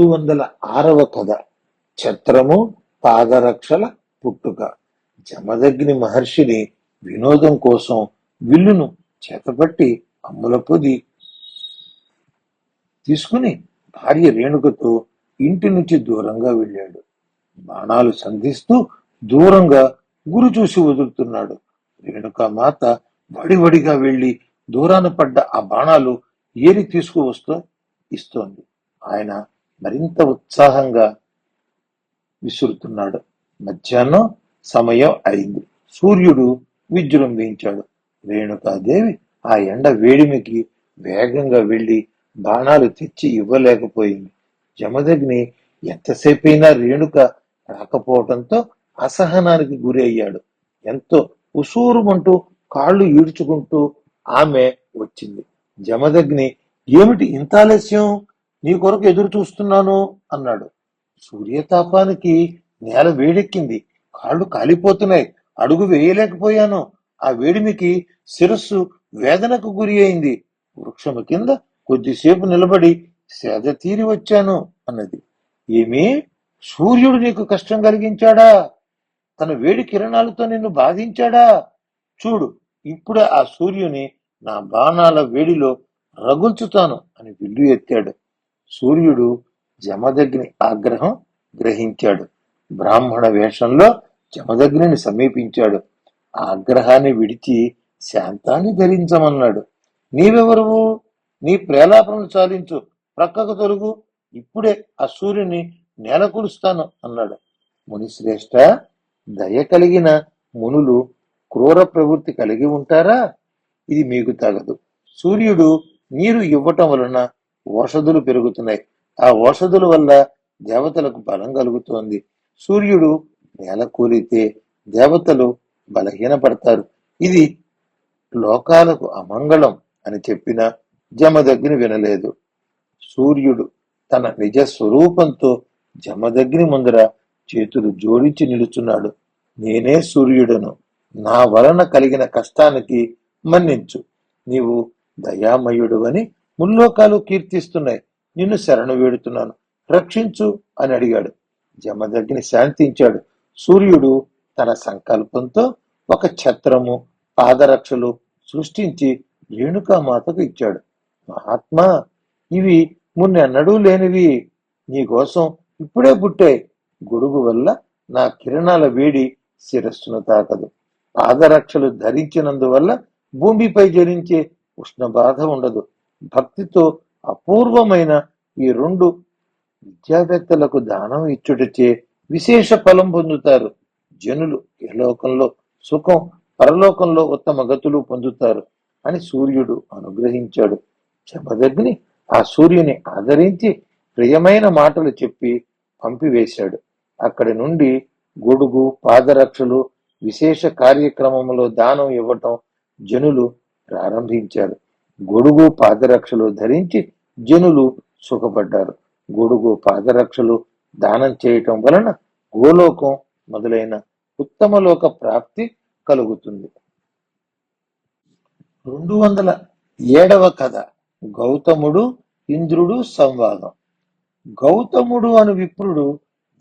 206వ కథ. ఛత్రము పాదరక్షల పుట్టుక. జమదగ్ని మహర్షిని వినోదం కోసం విల్లును చేతపట్టి అమ్ముల పొది తీసుకుని భార్య రేణుకతో ఇంటి నుంచి దూరంగా వెళ్ళాడు. బాణాలు సంధిస్తూ దూరంగా గురి చూసి వదులుతున్నాడు. రేణుకామాత వడివడిగా వెళ్లి దూరాన పడ్డ ఆ బాణాలు ఏరి తీసుకువస్తూ ఇస్తోంది. ఆయన మరింత ఉత్సాహంగా విసురుతున్నాడు. మధ్యాహ్నం సమయం అయింది. సూర్యుడు విజృంభించాడు. రేణుకాదేవి ఆ ఎండ వేడిమికి వేగంగా వెళ్లి బాణాలు తెచ్చి ఇవ్వలేకపోయింది. జమదగ్ని ఎంతసేపైనా రేణుక రాకపోవటంతో అసహనానికి గురి అయ్యాడు. ఎంతో ఉసూరుమంటూ కాళ్ళు ఈడ్చుకుంటూ ఆమె వచ్చింది. జమదగ్ని, ఏమిటి ఇంత ఆలస్యం? నీ కొరకు ఎదురు చూస్తున్నాను అన్నాడు. సూర్యతాపానికి నేల వేడెక్కింది, కాళ్ళు కాలిపోతున్నాయి, అడుగు వేయలేకపోయాను. ఆ వేడిమికి శిరస్సు వేదనకు గురి అయింది. వృక్షము కింద కొద్దిసేపు నిలబడి సేద తీరి వచ్చాను అన్నది. ఏమీ, సూర్యుడు నీకు కష్టం కలిగించాడా? తన వేడి కిరణాలతో నిన్ను బాధించాడా? చూడు, ఇప్పుడే ఆ సూర్యుని నా బాణాల వేడిలో రగుల్చుతాను అని విల్లు ఎత్తాడు. సూర్యుడు జమదగ్ని ఆగ్రహం గ్రహించాడు. బ్రాహ్మణ వేషంలో జమదగ్నిని సమీపించాడు. ఆగ్రహాన్ని విడిచి శాంతాన్ని ధరించమన్నాడు. నీవెవరువు? నీ ప్రేలాపనలు చాలించు, ప్రక్కకు తొలుగు, ఇప్పుడే ఆ సూర్యుని నేలకూలుస్తాను అన్నాడు. మునిశ్రేష్ఠ, దయ కలిగిన మునులు క్రూర ప్రవృత్తి కలిగి ఉంటారా? ఇది మీకు తగదు. సూర్యుడు నీరు ఇవ్వటం వలన ఓషధులు పెరుగుతున్నాయి. ఆ ఓషధుల వల్ల దేవతలకు బలం కలుగుతోంది. సూర్యుడు నేల కూలితే దేవతలు బలహీనపడతారు. ఇది లోకాలకు అమంగళం అని చెప్పిన జమదగ్ని వినలేదు. సూర్యుడు తన నిజ స్వరూపంతో జమదగ్ని ముందర చేతులు జోడించి నిలుచున్నాడు. నేనే సూర్యుడను. నా వలన కలిగిన కష్టానికి మన్నించు. నీవు దయామయుడు అని ముల్లోకాలు కీర్తిస్తున్నాయి. నిన్ను శరణు వేడుతున్నాను, రక్షించు అని అడిగాడు. జమదగ్ని శాంతించాడు. సూర్యుడు తన సంకల్పంతో ఒక ఛత్రము, పాదరక్షలు సృష్టించి రేణుకామాతకు ఇచ్చాడు. మహాత్మా, ఇవి మున్నెన్నడూ లేనివి. నీకోసం ఇప్పుడే పుట్టాయి. గొడుగు వల్ల నా కిరణాల వేడి శిరస్సును తాకదు. పాదరక్షలు ధరించినందువల్ల భూమిపై జరించే ఉష్ణబాధ ఉండదు. భక్తితో అపూర్వమైన ఈ 2 విద్యావేత్తలకు దానం ఇచ్చుటచే విశేష ఫలం పొందుతారు. జనులు ఇహలోకంలో సుఖం, పరలోకంలో ఉత్తమ గతులు పొందుతారు అని సూర్యుడు అనుగ్రహించాడు. జమదగ్ని ఆ సూర్యుని ఆదరించి ప్రియమైన మాటలు చెప్పి పంపివేశాడు. అక్కడి నుండి గొడుగు, పాదరక్షలు విశేష కార్యక్రమంలో దానం ఇవ్వటం జనులు ప్రారంభించారు. గొడుగు, పాదరక్షలు ధరించి జనులు సుఖపడ్డారు. గొడుగు, పాదరక్షలు దానం చేయటం వలన గోలోకం మొదలైన ఉత్తమలోక ప్రాప్తి కలుగుతుంది. 207వ కథ. గౌతముడు ఇంద్రుడు సంవాదం. గౌతముడు అను విప్రుడు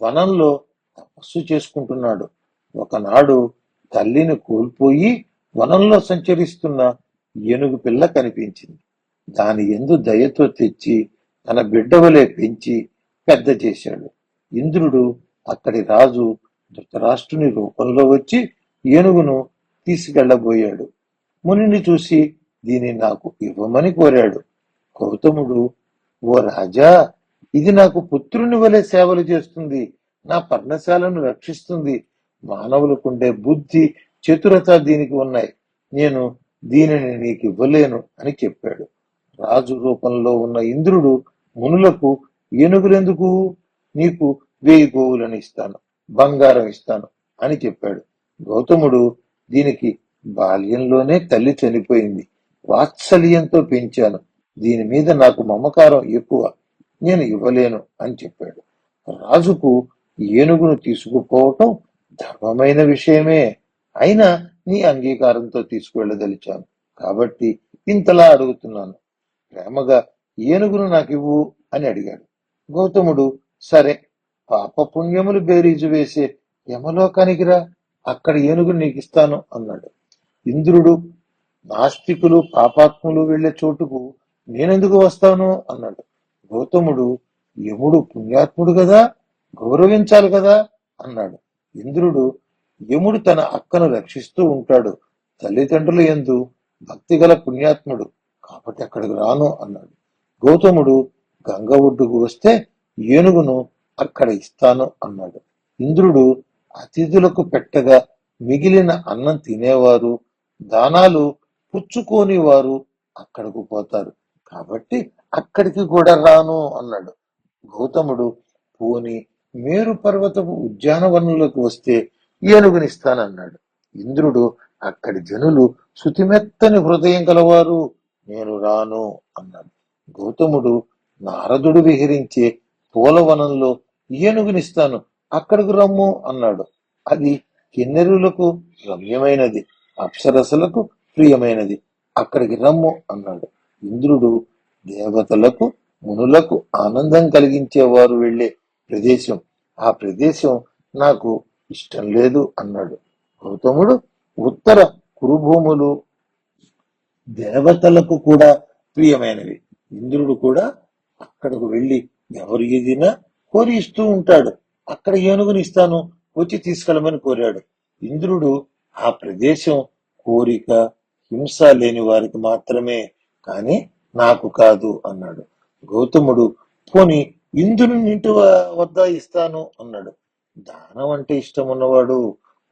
వనంలో తపస్సు చేసుకుంటున్నాడు. ఒకనాడు తల్లిని కోల్పోయి వనంలో సంచరిస్తున్న ఏనుగు పిల్ల కనిపించింది. దాని యందు దయతో తెచ్చి తన బిడ్డవలే పెంచి పెద్ద చేశాడు. ఇంద్రుడు అక్కడి రాజు ధృతరాష్ట్రుని రూపంలో వచ్చి ఏనుగును తీసుకెళ్లబోయాడు. మునిని చూసి దీన్ని నాకు ఇవ్వమని కోరాడు. గౌతముడు, ఓ రాజా, ఇది నాకు పుత్రుని వలె సేవలు చేస్తుంది, నా పర్ణశాలను రక్షిస్తుంది. మానవులకుండే బుద్ధి, చతురత దీనికి ఉన్నాయి. నేను దీనిని నీకు ఇవ్వలేను అని చెప్పాడు. రాజు రూపంలో ఉన్న ఇంద్రుడు మునులకు, ఏనుగులెందుకు? నీకు 1000 గోవులను ఇస్తాను, బంగారం ఇస్తాను అని చెప్పాడు. గౌతముడు, దీనికి బాల్యంలోనే తల్లి చనిపోయింది. వాత్సల్యంతో పెంచాను. దీని మీద నాకు మమకారం ఎక్కువ, నేను ఇవ్వలేను అని చెప్పాడు. రాజుకు ఏనుగును తీసుకుపోవటం ధర్మమైన విషయమే. అయినా నీ అంగీకారంతో తీసుకువెళ్ళదలిచాను కాబట్టి ఇంతలా అడుగుతున్నాను. ప్రేమగా ఏనుగును నాకివ్వు అని అడిగాడు. గౌతముడు, సరే, పాప పుణ్యములు బేరీజు వేసే యమలోకానికి రా, అక్కడ ఏనుగు నీకిస్తాను అన్నాడు. ఇంద్రుడు, నాస్తికులు పాపాత్ములు వెళ్లే చోటుకు నేనెందుకు వస్తాను అన్నాడు. గౌతముడు, యముడు పుణ్యాత్ముడు కదా, గౌరవించాలి కదా అన్నాడు. ఇంద్రుడు, యముడు తన అక్కను రక్షిస్తూ ఉంటాడు, తల్లిదండ్రుల యందు భక్తిగల పుణ్యాత్ముడు, కాబట్టి అక్కడికి రాను అన్నాడు. గౌతముడు, గంగ ఒడ్డుకు వస్తే ఏనుగును అక్కడ ఇస్తాను అన్నాడు. ఇంద్రుడు, అతిథులకు పెట్టగా మిగిలిన అన్నం తినేవారు, దానాలు పుచ్చుకోని వారు అక్కడకు పోతారు, కాబట్టి అక్కడికి కూడా రాను అన్నాడు. గౌతముడు, పోని మేరు పర్వతపు ఉద్యానవనంలోకి వస్తే ఏనుగునిస్తానన్నాడు. ఇంద్రుడు, అక్కడి జనులు శుతిమెత్తని హృదయం గలవారు, నేను రాను అన్నాడు. గౌతముడు, నారదుడు విహరించే పూలవనంలో ఏనుగునిస్తాను, అక్కడికి రమ్ము అన్నాడు. అది కిన్నెరులకు రమ్యమైనది, అప్సరసలకు ప్రియమైనది, అక్కడికి రమ్ము అన్నాడు. ఇంద్రుడు, దేవతలకు మునులకు ఆనందం కలిగించేవారు వెళ్లే ప్రదేశం, ఆ ప్రదేశం నాకు ఇష్టం లేదు అన్నాడు. గౌతముడు, ఉత్తర కురుభూములు దేవతలకు కూడా ప్రియమైనవి, ఇంద్రుడు కూడా అక్కడకు వెళ్లి ఎవరు ఏదినా కోరి ఇస్తూ ఉంటాడు, అక్కడ ఏనుగుని ఇస్తాను, వచ్చి తీసుకెళ్ళమని కోరాడు. ఇంద్రుడు, ఆ ప్రదేశం కోరిక హింస లేని వారికి మాత్రమే, కాని నాకు కాదు అన్నాడు. గౌతముడు, పోని ఇంద్రుని ఇంటి వద్ద ఇస్తాను అన్నాడు. దానం అంటే ఇష్టం ఉన్నవాడు,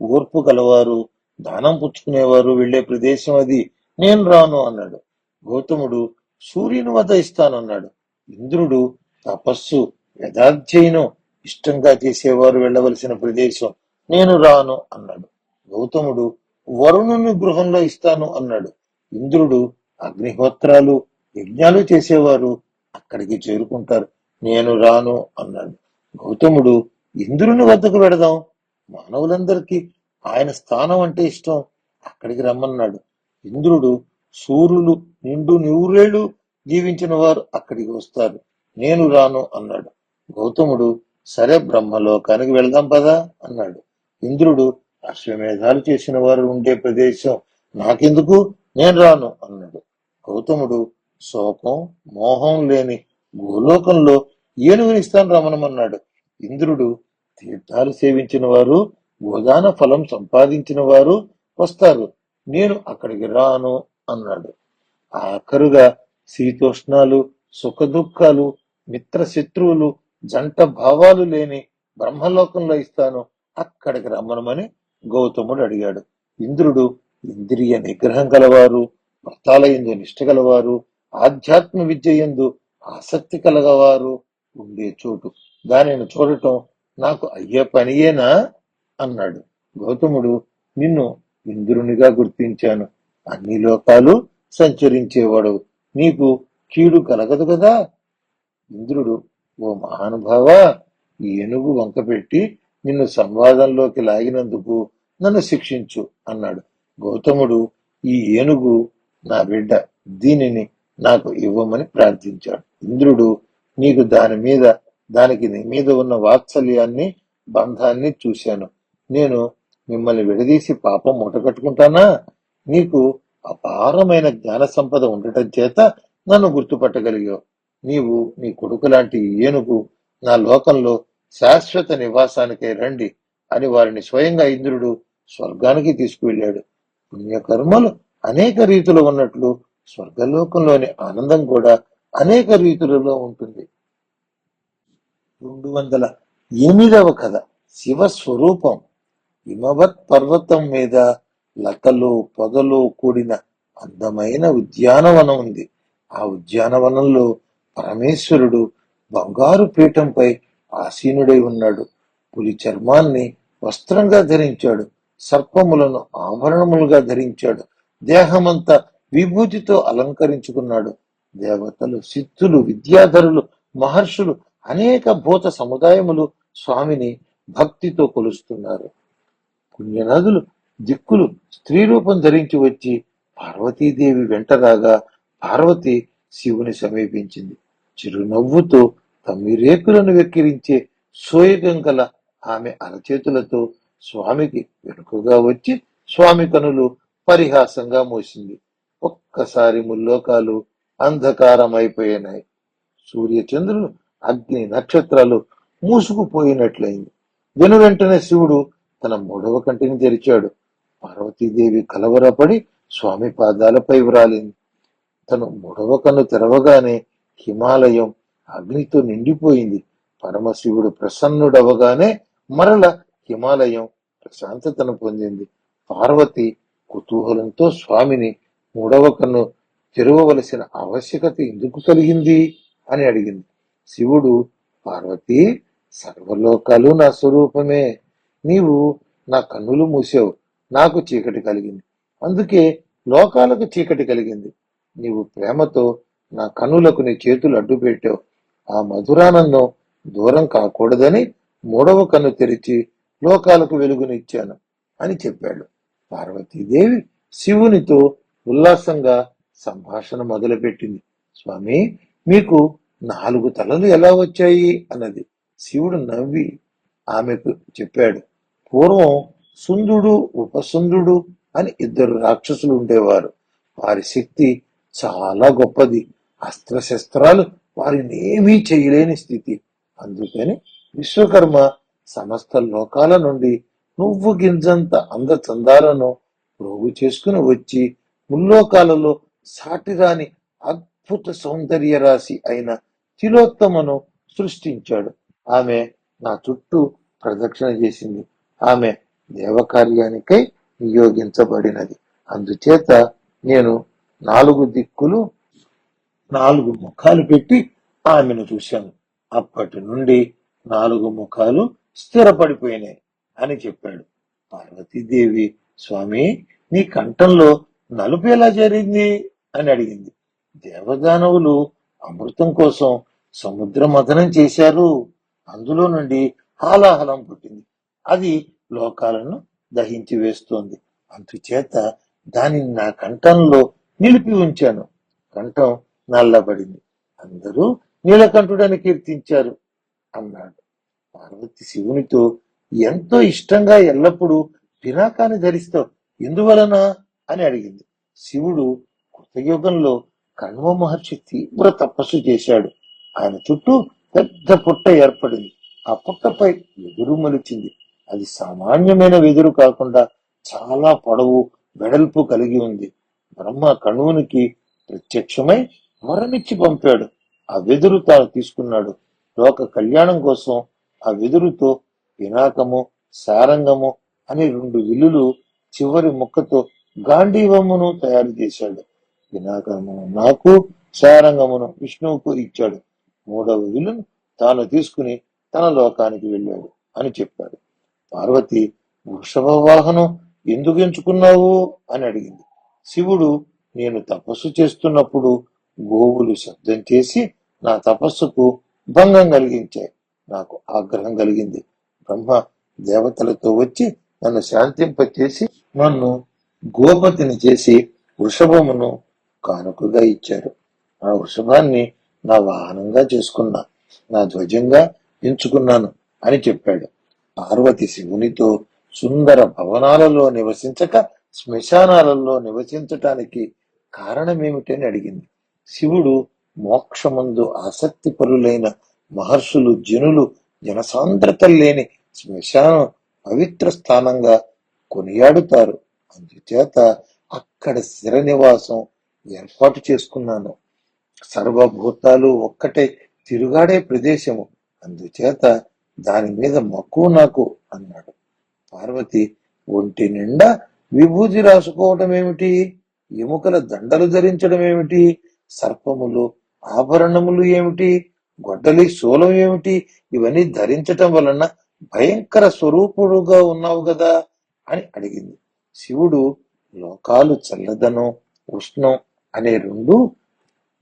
ఓర్పు గలవారు, దానం పుచ్చుకునేవారు వెళ్లే ప్రదేశం అది, నేను రాను అన్నాడు. గౌతముడు, సూర్యుని వద్ద ఇస్తానన్నాడు. ఇంద్రుడు, తపస్సు యథాధ్యయనం ఇష్టంగా చేసేవారు వెళ్ళవలసిన ప్రదేశం, నేను రాను అన్నాడు. గౌతముడు, వరుణుని గృహంలో ఇస్తాను అన్నాడు. ఇంద్రుడు, అగ్నిహోత్రాలు యజ్ఞాలు చేసేవారు అక్కడికి చేరుకుంటారు, నేను రాను అన్నాడు. గౌతముడు, ఇంద్రుని వద్దకు వెడదాం, మానవులందరికీ ఆయన స్థానం అంటే ఇష్టం, అక్కడికి రమ్మన్నాడు. ఇంద్రుడు, సూర్యులు నిండు నూరేళ్లు జీవించిన వారు అక్కడికి వస్తారు, నేను రాను అన్నాడు. గౌతముడు, సరే, బ్రహ్మలోకానికి వెళ్దాం పదా అన్నాడు. ఇంద్రుడు, అశ్వమేధాలు చేసిన వారు ఉండే ప్రదేశం నాకెందుకు, నేను రాను అన్నాడు. గౌతముడు, శోకం మోహం లేని గోలోకంలో ఏనుగునిస్తాను రమణమన్నాడు. ఇంద్రుడు, తీర్థాలు సేవించిన వారు, గోదాన ఫలం సంపాదించిన వారు వస్తారు, నేను అక్కడికి రాను అన్నాడు. ఆఖరుగా శీతోష్ణాలు, సుఖ దుఃఖాలు, మిత్ర శత్రువులు, జంట భావాలు లేని బ్రహ్మలోకంలో ఇస్తాను, అక్కడికి రమ్మనమని గౌతముడు అడిగాడు. ఇంద్రుడు, ఇంద్రియ నిగ్రహం గలవారు, వ్రతాల యందు నిష్ఠ గలవారు, ఆధ్యాత్మ విద్య యందు ఆసక్తి కలగవారు ఉండే చోటు, దానిని చూడటం నాకు అయ్యే పనియేనా అన్నాడు. గౌతముడు, నిన్ను ఇంద్రునిగా గుర్తించాను, అన్ని లోకాలు సంచరించేవాడు, నీకు కీడు కలగదు కదా. ఇంద్రుడు, ఓ మహానుభావ, ఏనుగు వంక పెట్టి నిన్ను సంవాదంలోకి లాగినందుకు నన్ను శిక్షించు అన్నాడు. గౌతముడు, ఈ ఏనుగు నా బిడ్డ, దీనిని నాకు ఇవ్వమని ప్రార్థించాడు. ఇంద్రుడు, నీకు దానికి నీ మీద ఉన్న వాత్సల్యాన్ని, బంధాన్ని చూశాను, నేను మిమ్మల్ని విడదీసి పాపం మూటకట్టుకుంటానా? నీకు అపారమైన జ్ఞాన సంపద ఉండటం చేత నన్ను గుర్తుపట్టగలిగావు. నీవు నీ కొడుకు లాంటి ఏనుగు నా లోకంలో శాశ్వత నివాసానికై రండి అని వారిని స్వయంగా ఇంద్రుడు స్వర్గానికి తీసుకువెళ్ళాడు. పుణ్యకర్మలు అనేక రీతులు ఉన్నట్లు స్వర్గలోకంలోని ఆనందం కూడా అనేక రీతులలో ఉంటుంది. 208వ కథ, శివస్వరూపం. హిమవత్ పర్వతం మీద లతలు పొదలు కూడిన అందమైన ఉద్యానవనం ఉంది. ఆ ఉద్యానవనంలో పరమేశ్వరుడు బంగారు పీఠంపై ఆసీనుడై ఉన్నాడు. పులి చర్మాన్ని వస్త్రంగా ధరించాడు, సర్పములను ఆభరణములుగా ధరించాడు, దేహమంతా విభూతితో అలంకరించుకున్నాడు. దేవతలు, సిద్ధులు, విద్యాధరులు, మహర్షులు, అనేక భూత సముదాయములు స్వామిని భక్తితో కొలుస్తున్నారు. పుణ్యనదులు, దిక్కులు స్త్రీ రూపం ధరించి వచ్చి పార్వతీదేవి వెంట రాగా పార్వతి శివుని సమీపించింది. చిరునవ్వుతో తమ్మిరేకులను వెక్కిరించే సోయగం గల ఆమె అరచేతులతో స్వామికి వెనుకగా వచ్చి స్వామి కనులు పరిహాసంగా మూసింది. ఒక్కసారి ముల్లోకాలు అంధకారమైపోయినాయి. సూర్యచంద్రులు, అగ్ని, నక్షత్రాలు మూసుకుపోయినట్లయింది. వెనువెంటనే శివుడు తన మూడవ కంటిని తెరిచాడు. పార్వతీదేవి కలవరపడి స్వామి పాదాలపై వ్రాలింది. తను మూడవ కన్ను తెరవగానే హిమాలయం అగ్నితో నిండిపోయింది. పరమశివుడు ప్రసన్నుడవగానే మరల హిమాలయం ప్రశాంతతను పొందింది. పార్వతి కుతూహలంతో స్వామిని మూడవ కన్ను తెరవవలసిన ఆవశ్యకత ఎందుకు కలిగింది అని అడిగింది. శివుడు, పార్వతి, సర్వలోకాలు నా స్వరూపమే. నీవు నా కన్నులు మూసావు, నాకు చీకటి కలిగింది. అందుకే లోకాలకు చీకటి కలిగింది. నీవు ప్రేమతో నా కన్నులకు నీ చేతులు అడ్డు పెట్టావు. ఆ మధురానందం దూరం కాకూడదని మూడవ కన్ను తెరిచి లోకాలకు వెలుగునిచ్చాను అని చెప్పాడు. పార్వతీదేవి శివునితో ఉల్లాసంగా సంభాషణ మొదలుపెట్టింది. స్వామి, మీకు 4 తలలు ఎలా వచ్చాయి అన్నది. శివుడు నవ్వి ఆమెకు చెప్పాడు. పూర్వం సుందుడు, ఉపసుందుడు అని 2 రాక్షసులు ఉండేవారు. వారి శక్తి చాలా గొప్పది. అస్త్రశస్త్రాలు వారిని ఏమీ చేయలేని స్థితి. అందుకని విశ్వకర్మ సమస్త లోకాల నుండి నువ్వు గింజంత అందచందాలను ప్రోగు చేసుకుని వచ్చి ముల్లోకాలలో సాటిరాని అద్భుత సౌందర్య రాశి అయిన తిలోత్తమను సృష్టించాడు. ఆమె నా చుట్టూ ప్రదక్షిణ చేసింది. ఆమె దేవకార్యానికై నియోగించబడినది. అందుచేత నేను 4 దిక్కులు 4 ముఖాలు పెట్టి ఆమెను చూశాను. అప్పటి నుండి 4 ముఖాలు స్థిరపడిపోయినాయి అని చెప్పాడు. పార్వతీదేవి, స్వామి, నీ కంఠంలో నలుపు ఎలా జరిగింది అని అడిగింది. దేవదానవులు అమృతం కోసం సముద్ర మథనం చేశారు. అందులో నుండి హాలాహలం పుట్టింది. అది లోకాలను దహించి వేస్తోంది. అందుచేత దానిని నా కంఠంలో నిలిపి ఉంచాను. కంఠం నల్లబడింది. అందరూ నీలకంఠుడని కీర్తించారు అన్నాడు. పార్వతి శివునితో, ఎంతో ఇష్టంగా ఎల్లప్పుడూ పినాకాన్ని ధరిస్తావు, ఎందువలన అని అడిగింది. శివుడు కృతయుగంలో కణ్వ మహర్షి తీవ్ర తపస్సు చేశాడు. ఆయన చుట్టూ పెద్ద పుట్ట ఏర్పడింది. ఆ పుట్టపై వెదురు మొలిచింది. అది సామాన్యమైన వెదురు కాకుండా చాలా పొడవు, వెడల్పు కలిగి ఉంది. బ్రహ్మ కణువునికి ప్రత్యక్షమై వరమిచ్చి పంపాడు. ఆ వెదురు తాను తీసుకున్నాడు. లోక కళ్యాణం కోసం ఆ వెదురుతో పినాకము, సారంగము అని 2 విల్లులు, చివరి ముక్కతో గాంధీవమును తయారు చేశాడు. పినాకమును నాకు, సారంగమును విష్ణువుకు ఇచ్చాడు. 3వ విల్లును తాను తీసుకుని తన లోకానికి వెళ్ళాడు అని చెప్పాడు. పార్వతి, వృషభ వాహనం ఎందుకు ఎంచుకున్నావు అని అడిగింది. శివుడు, నేను తపస్సు చేస్తున్నప్పుడు గోవులు శబ్దం చేసి నా తపస్సుకు భంగం కలిగించాయి. నాకు ఆగ్రహం కలిగింది. బ్రహ్మ దేవతలతో వచ్చి నన్ను శాంతింపచేసి నన్ను గోపతిని చేసి వృషభమును కానుకగా ఇచ్చారు. ఆ వృషభాన్ని నా వాహనంగా చేసుకున్నా, నా ధ్వజంగా ఎంచుకున్నాను అని చెప్పాడు. పార్వతి శివునితో, సుందర భవనాలలో నివసించక శ్మశానాలలో నివసించటానికి కారణమేమిటని అడిగింది. శివుడు, మోక్షమందు ఆసక్తి పరులైన మహర్షులు, జనులు జనసాంద్రత లేని శ్మశానం పవిత్ర స్థానంగా కొనియాడుతారు. అందుచేత అక్కడ స్థిర నివాసం ఏర్పాటు చేసుకున్నాను. సర్వభూతాలు ఒక్కటే తిరుగాడే ప్రదేశము. అందుచేత దాని మీద మక్కువ నాకు అన్నాడు. పార్వతి, ఒంటి నిండా విభూతి రాసుకోవటం ఏమిటి? ఎముకల దండలు ధరించడం ఏమిటి? సర్పములు, ఆభరణములు ఏమిటి? గొడ్డలి, శూలం ఏమిటి? ఇవన్నీ ధరించటం వలన భయంకర స్వరూపుడుగా ఉన్నావు కదా అని అడిగింది. శివుడు, లోకాలు చల్లదనం, ఉష్ణం అనే 2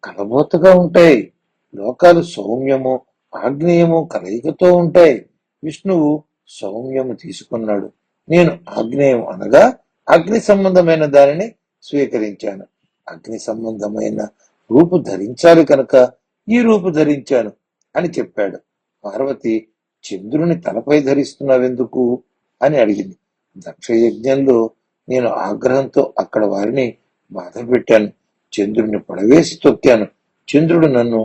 కలబోతగా ఉంటాయి. లోకాలు సౌమ్యము, ఆగ్నేయము కలయికతో ఉంటాయి. విష్ణువు సౌమ్యము తీసుకున్నాడు. నేను ఆగ్నేయం అనగా అగ్ని సంబంధమైన దానిని స్వీకరించాను. అగ్ని సంబంధమైన రూపు ధరించాలి కనుక ఈ రూపు ధరించాను అని చెప్పాడు. పార్వతి చంద్రుని తలపై ధరిస్తున్నావెందుకు అని అడిగింది. దక్షయజ్ఞంలో నేను ఆగ్రహంతో అక్కడ వారిని బాధ పెట్టాను. చంద్రుని పడవేసి తొక్కాను. చంద్రుడు నన్ను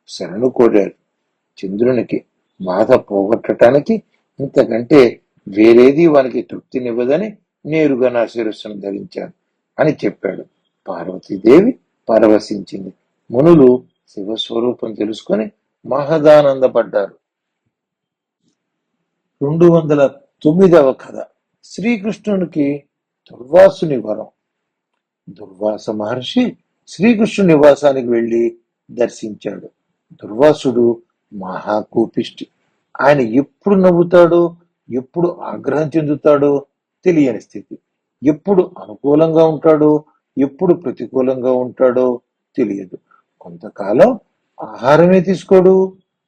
శరణు కోరాడు. చంద్రునికి బాధ పోగొట్టడానికి ఇంతకంటే వేరేది వానికి తృప్తినివ్వదని నేరుగా నా శిరస్సును ధరించాను అని చెప్పాడు. పార్వతీదేవి పరవశించింది. మునులు శివస్వరూపం తెలుసుకొని మహదానందపడ్డారు. 209వ కథ. శ్రీకృష్ణునికి దుర్వాసుని వరం. దుర్వాస మహర్షి శ్రీకృష్ణుని నివాసానికి వెళ్లి దర్శించాడు. దుర్వాసుడు మహాకోపిష్టి. ఆయన ఎప్పుడు నవ్వుతాడో, ఎప్పుడు ఆగ్రహం చెందుతాడో తెలియని స్థితి. ఎప్పుడు అనుకూలంగా ఉంటాడో, ఎప్పుడు ప్రతికూలంగా ఉంటాడో తెలియదు. కొంతకాలం ఆహారమే తీసుకోడు.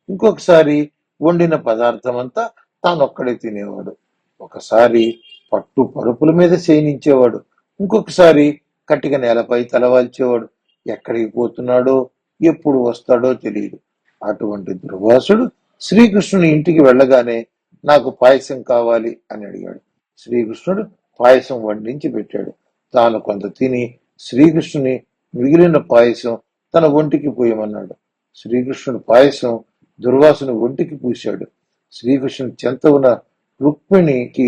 ఇంకొకసారి వండిన పదార్థం అంతా తానొక్కడే తినేవాడు. ఒకసారి పట్టు పరుపుల మీద శయనించేవాడు. ఇంకొకసారి కట్టిక నేలపై తలవాల్చేవాడు. ఎక్కడికి పోతున్నాడో, ఎప్పుడు వస్తాడో తెలియదు. అటువంటి దుర్వాసుడు శ్రీకృష్ణుని ఇంటికి వెళ్ళగానే నాకు పాయసం కావాలి అని అడిగాడు. శ్రీకృష్ణుడు పాయసం వండించి పెట్టాడు. తాను కొంత తిని శ్రీకృష్ణుని మిగిలిన పాయసం తన ఒంటికి పూయమన్నాడు. శ్రీకృష్ణుడు పాయసం దుర్వాసుని ఒంటికి పూశాడు. శ్రీకృష్ణుని చెంత ఉన్న రుక్మిణికి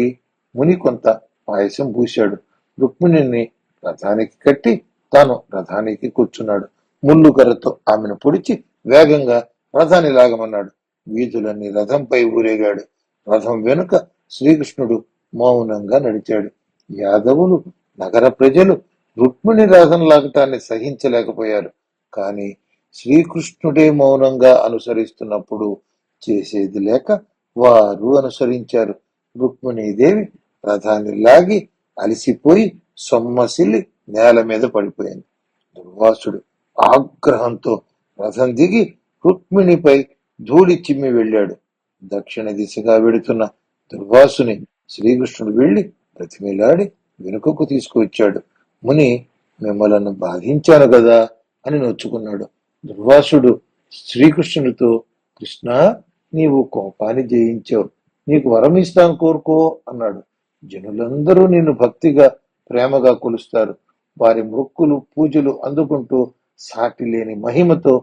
ముని కొంత పాయసం పూశాడు. రుక్మిణిని రథానికి కట్టి తాను రథానికి కూర్చున్నాడు. ముళ్ళు కర్రతో ఆమెను పొడిచి వేగంగా రథాన్ని లాగమన్నాడు. వీధులన్నీ రథంపై ఊరేగాడు. రథం వెనుక శ్రీకృష్ణుడు మౌనంగా నడిచాడు. యాదవులు, నగర ప్రజలు రుక్మిణి రథం లాగటాన్ని సహించలేకపోయారు. కాని శ్రీకృష్ణుడే మౌనంగా అనుసరిస్తున్నప్పుడు చేసేది లేక వారు అనుసరించారు. రుక్మిణీదేవి రథాన్ని లాగి అలసిపోయి సొమ్మసిల్లి నేల మీద పడిపోయింది. దుర్వాసుడు ఆగ్రహంతో రథం దిగి రుక్మిణిపై ధూళి చిమ్మి వెళ్ళాడు. దక్షిణ దిశగా వెడుతున్న దుర్వాసుని శ్రీకృష్ణుడు వెళ్లి ప్రతిమిలాడి వెనుకకు తీసుకువచ్చాడు. ముని మిమ్మలను బాధించాను కదా అని నొచ్చుకున్నాడు. దుర్వాసుడు శ్రీకృష్ణుడితో, కృష్ణ, నీవు కోపాన్ని జయించావు. నీకు వరం ఇస్తాను, కోరుకో అన్నాడు. జనులందరూ నిన్ను భక్తిగా ప్రేమగా కొలుస్తారు. వారి మొక్కులు పూజలు అందుకుంటూ సాటి లేని మహిమతో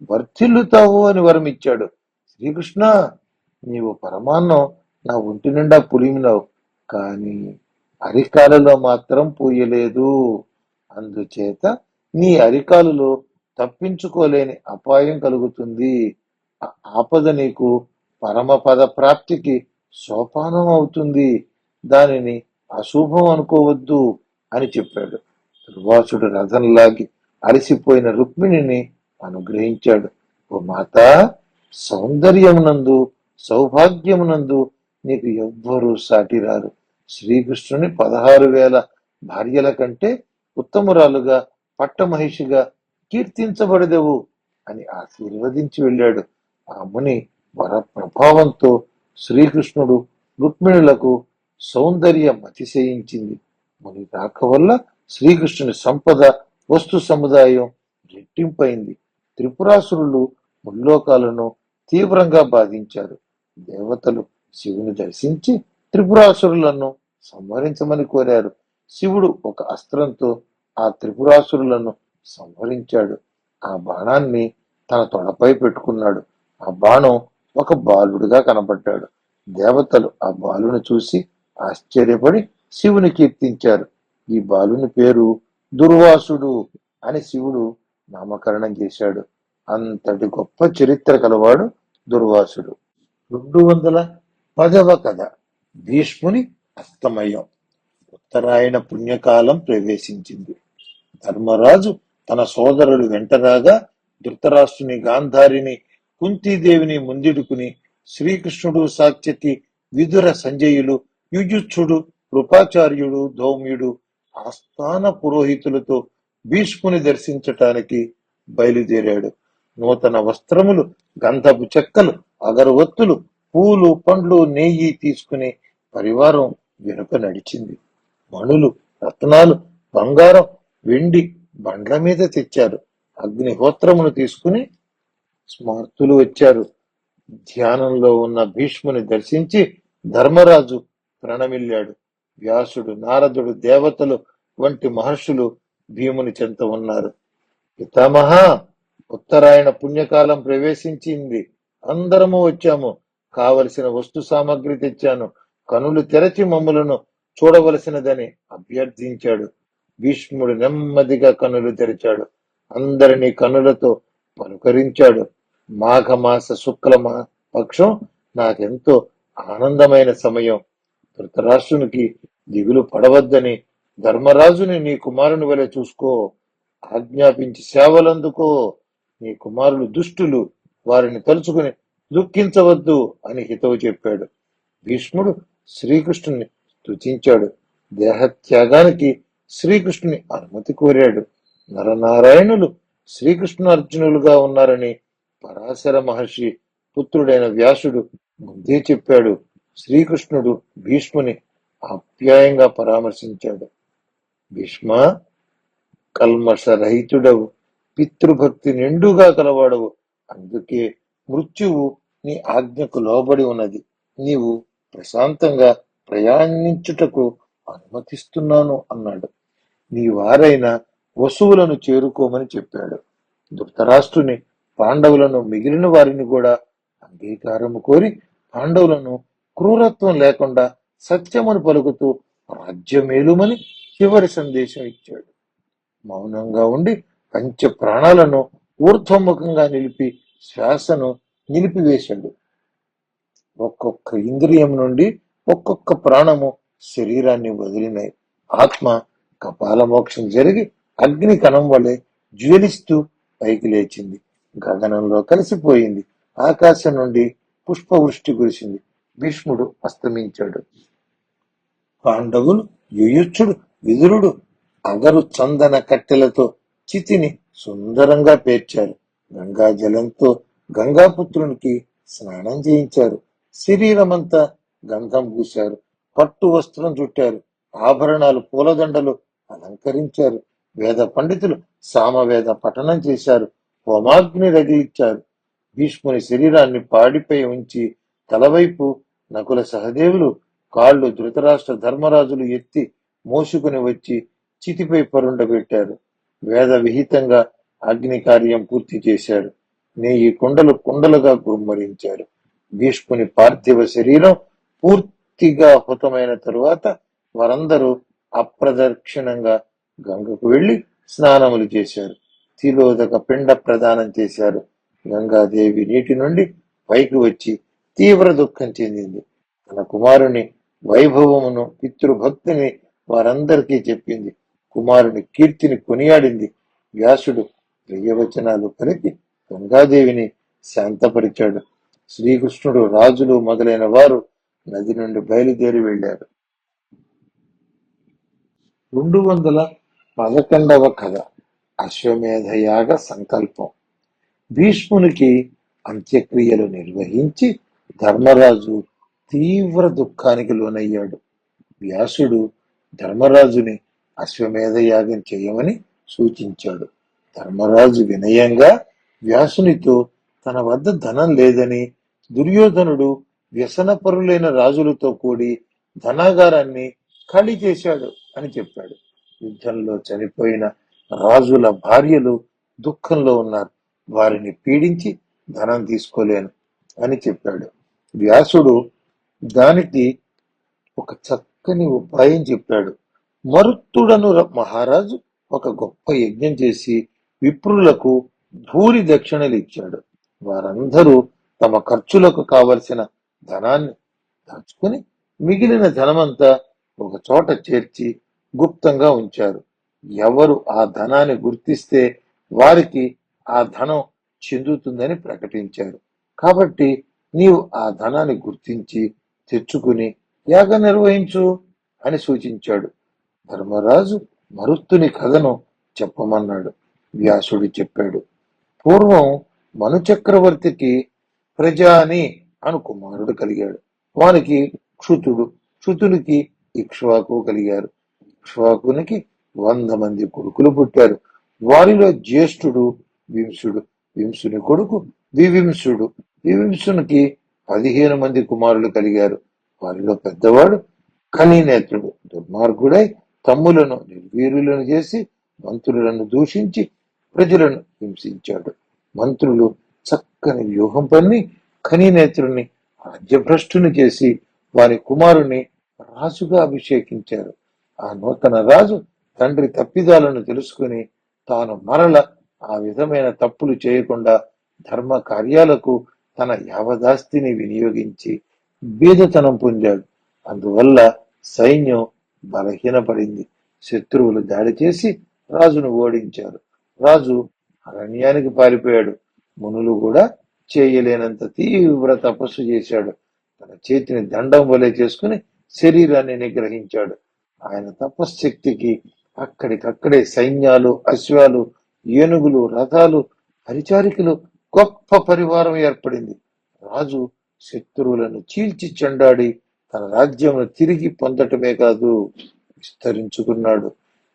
వర్ధిల్లుతావు అని వరం ఇచ్చాడు. శ్రీకృష్ణ, నీవు పరమాన్నం నా ఒంటి నిండా పులిమినావు, కాని అరికాలలో మాత్రం పూయలేదు. అందుచేత నీ అరికాలులో తప్పించుకోలేని అపాయం కలుగుతుంది. ఆపద నీకు పరమపద ప్రాప్తికి సోపానం అవుతుంది. దానిని అశుభం అనుకోవద్దు అని చెప్పాడు. దుర్వాసుడు రథం లాగి అలసిపోయిన రుక్మిణిని అనుగ్రహించాడు. ఓ మాత, సౌందర్యమునందు సౌభాగ్యమునందు నీకు ఎవ్వరూ సాటిరారు. శ్రీకృష్ణుని 16,000 భార్యల కంటే ఉత్తమురాలుగా పట్టమహిషిగా కీర్తించబడదెవు అని ఆశీర్వదించి వెళ్ళాడు. ఆ ముని వర ప్రభావంతో శ్రీకృష్ణుడు రుక్మిణులకు సౌందర్యం అతిశయించింది. ముని రాక వల్ల శ్రీకృష్ణుని సంపద, వస్తు సముదాయం రెట్టింపైంది. త్రిపురాసురులు ముల్లోకాలను తీవ్రంగా బాధించారు. దేవతలు శివుని దర్శించి త్రిపురాసురులను సంహరించమని కోరారు. శివుడు ఒక అస్త్రంతో ఆ త్రిపురాసురులను సంహరించాడు. ఆ బాణాన్ని తన తొడపై పెట్టుకున్నాడు. ఆ బాణం ఒక బాలుడిగా కనబడ్డాడు. దేవతలు ఆ బాలుని చూసి ఆశ్చర్యపడి శివుని కీర్తించారు. ఈ బాలుని పేరు దుర్వాసుడు అని శివుడు నామకరణం చేశాడు. అంతటి గొప్ప చరిత్ర కలవాడు దుర్వాసుడు. 210వ కథ. భీష్ముని అస్తమయం. ఉత్తరాయణ పుణ్యకాలం ప్రవేశించింది. ధర్మరాజు తన సోదరులు వెంటరాగా ధృతరాష్ట్రుని, గాంధారిని, కుంతీదేవిని ముందిడుకుని శ్రీకృష్ణుడు, సాత్యకి, విదుర, సంజయులు, యుయుత్సుడు, కృపాచార్యుడు, ధౌమ్యుడు ఆస్థాన పురోహితులతో భీష్ముని దర్శించటానికి బయలుదేరాడు. నూతన వస్త్రములు, గంధపు చెక్కలు, అగరవత్తులు, పూలు, పండ్లు, నెయ్యి తీసుకుని పరివారం వెనుక నడిచింది. మణులు, రత్నాలు, బంగారం, వెండి బండ్ల మీద తెచ్చారు. అగ్నిహోత్రమును తీసుకుని స్మార్తులు వచ్చారు. ధ్యానంలో ఉన్న భీష్ముని దర్శించి ధర్మరాజు ప్రణమిల్లాడు. వ్యాసుడు, నారదుడు, దేవతలు వంటి మహర్షులు భీముని చెంత ఉన్నారు. పితామహ, ఉత్తరాయణ పుణ్యకాలం ప్రవేశించింది. అందరము వచ్చాము. కావలసిన వస్తు సామగ్రి తెచ్చాను. కనులు తెరచి మమ్ములను చూడవలసినదని అభ్యర్థించాడు. భీష్ముడు నెమ్మదిగా కనులు తెరిచాడు. అందరినీ కనులతో పలుకరించాడు. మాఘమాస శుక్ల పక్షం నాకెంతో ఆనందమైన సమయం. ధృతరాష్ట్రునికి దిగులు పడవద్దని ధర్మరాజుని నీ కుమారుని వలె చూసుకో, ఆజ్ఞాపించి సేవలందుకో. నీ కుమారులు దుష్టులు, వారిని తలుచుకుని దుఃఖించవద్దు అని హితవు చెప్పాడు. భీష్ముడు శ్రీకృష్ణుని స్తుతించాడు. దేహత్యాగానికి శ్రీకృష్ణుని అనుమతి కోరాడు. నరనారాయణులు శ్రీకృష్ణార్జునులుగా ఉన్నారని పరాశర మహర్షి పుత్రుడైన వ్యాసుడు ముందే చెప్పాడు. శ్రీకృష్ణుడు భీష్ముని ఆప్యాయంగా పరామర్శించాడు. భీష్మ, కల్మషరహితుడవు, పితృభక్తి నిండుగా కలవాడవు. అందుకే మృత్యువు నీ ఆజ్ఞకు లోబడి ఉన్నది. నీవు ప్రశాంతంగా ప్రయాణించుటకు అనుమతిస్తున్నాను అన్నాడు. నీ వారైన వసువులను చేరుకోమని చెప్పాడు. ధృతరాష్ట్రుని, పాండవులను, మిగిలిన వారిని కూడా అంగీకారము కోరి పాండవులను క్రూరత్వం లేకుండా సత్యమును పలుకుతూ రాజ్యమేలుమని చివరి సందేశం ఇచ్చాడు. మౌనంగా ఉండి పంచ ప్రాణాలను ఊర్ధ్వముఖంగా నిలిపి శ్వాసను నిలిపివేశాడు. ఒక్కొక్క ఇంద్రియం నుండి ఒక్కొక్క ప్రాణము శరీరాన్ని వదిలినాయి. ఆత్మ కపాల మోక్షం జరిగి అగ్ని కణం వలె జ్వలిస్తూ పైకి లేచింది. గగనంలో కలిసిపోయింది. ఆకాశం నుండి పుష్పవృష్టి కురిసింది. భీష్ముడు అస్తమించాడు. పాండవులు, యుయుత్సుడు, విదురుడు అగరు చందన కట్టెలతో చితిని సుందరంగా పేర్చారు. గంగా జలంతో గంగాపుత్రునికి స్నానం చేయించారు. శరీరమంతా గంధం పూశారు. పట్టు వస్త్రం చుట్టారు. ఆభరణాలు, పూలదండలు అలంకరించారు. వేద పండితులు సామవేద పఠనం చేశారు. హోమాగ్ని రగిలిచ్చారు. భీష్ముని శరీరాన్ని పాడిపై ఉంచి తలవైపు నకుల సహదేవులు, కాళ్ళు ధృతరాష్ట్ర ధర్మరాజులు ఎత్తి మోసుకుని వచ్చి చితిపై పరుండబెట్టారు. వేద విహితంగా అగ్ని కార్యం పూర్తి చేశారు. నెయ్యి కుండలు కుండలుగా గుమ్మరించారు. భీష్ముని పార్థివ శరీరం పూర్తిగా హుతమైన తరువాత వారందరూ అప్రదక్షిణంగా గంగకు వెళ్లి స్నానములు చేశారు. తిలోదక పిండ ప్రదానం చేశారు. గంగాదేవి నీటి నుండి పైకి వచ్చి తీవ్ర దుఃఖం చెందింది. తన కుమారుని వైభవమును, పితృభక్తిని వారందరికీ చెప్పింది. కుమారుని కీర్తిని కొనియాడింది. వ్యాసుడు ప్రియవచనాలు పలికి గంగాదేవిని శాంతపరిచాడు. శ్రీకృష్ణుడు, రాజులు మొదలైన వారు నది నుండి బయలుదేరి వెళ్లారు. 211వ కథ. అశ్వమేధయాగ సంకల్పం. భీష్మునికి అంత్యక్రియలు నిర్వహించి ధర్మరాజు తీవ్ర దుఃఖానికి లోనయ్యాడు. వ్యాసుడు ధర్మరాజుని అశ్వమేధ యాగం చేయమని సూచించాడు. ధర్మరాజు వినయంగా వ్యాసునితో తన వద్ద ధనం లేదని, దుర్యోధనుడు వ్యసనపరులైన రాజులతో కూడి ధనాగారాన్ని ఖాళీ చేశాడు అని చెప్పాడు. యుద్ధంలో చనిపోయిన రాజుల భార్యలు దుఃఖంలో ఉన్నారు. వారిని పీడించి ధనం తీసుకోలేను అని చెప్పాడు. వ్యాసుడు దానికి ఒక చక్కని ఉపాయం చెప్పాడు. మరుత్తుడను మహారాజు ఒక గొప్ప యజ్ఞం చేసి విప్రులకు భూరి దక్షిణలు ఇచ్చాడు. వారందరూ తమ ఖర్చులకు కావలసిన ధనాన్ని దాచుకుని మిగిలిన ధనమంతా ఒక చోట చేర్చి గుప్తంగా ఉంచారు. ఎవరు ఆ ధనాన్ని గుర్తిస్తే వారికి ఆ ధనం చెందుతుందని ప్రకటించారు. కాబట్టి నీవు ఆ ధనాన్ని గుర్తించి తెచ్చుకుని యాగం నిర్వహించు అని సూచించాడు. ధర్మరాజు మరుత్తుని కథను చెప్పమన్నాడు. వ్యాసుడు చెప్పాడు. పూర్వం మనుచక్రవర్తికి ప్రజాని అను కుమారుడు కలిగాడు. వానికి క్షుతుడు, క్షుతునికి ఇక్ష్వాకు కలిగారు. ఇక్ష్వాకునికి 100 మంది కొడుకులు పుట్టారు. వారిలో జ్యేష్ఠుడు వింశుడు, వింశుని కొడుకు వివింశుడు, విభీషణునికి 15 మంది కుమారులు కలిగారు. వారిలో పెద్దవాడు కలీనేత్రుడు. దుర్మార్గుడై తమ్ములను నిర్వీర్యులను చేసి మంత్రులను దూషించి ప్రజలను హింసించాడు. మంత్రులు చక్కని వ్యూహం పన్ని కలీనేత్రుని రాజ్యభ్రష్టుని చేసి వారి కుమారుని రాజుగా అభిషేకించారు. ఆ నూతన రాజు తండ్రి తప్పిదాలను తెలుసుకుని తాను మరల ఆ విధమైన తప్పులు చేయకుండా ధర్మ కార్యాలకు తన యావదాస్తిని వినియోగించి బీదతనం పొందాడు. అందువల్ల సైన్యం బలహీనపడింది. శత్రువులు దాడి చేసి రాజును ఓడించారు. రాజు అరణ్యానికి పారిపోయాడు. మునులు కూడా చేయలేనంత తీవ్ర తపస్సు చేశాడు. తన చేతిని దండం వలె చేసుకుని శరీరాన్ని నిగ్రహించాడు. ఆయన తపశ్శక్తికి అక్కడికక్కడే సైన్యాలు, అశ్వాలు, ఏనుగులు, రథాలు, పరిచారికలు, గొప్ప పరివారం ఏర్పడింది. రాజు శత్రువులను చీల్చి చెండాడి తన రాజ్యమును తిరిగి పొందటమే కాదు, విస్తరించుకున్నాడు.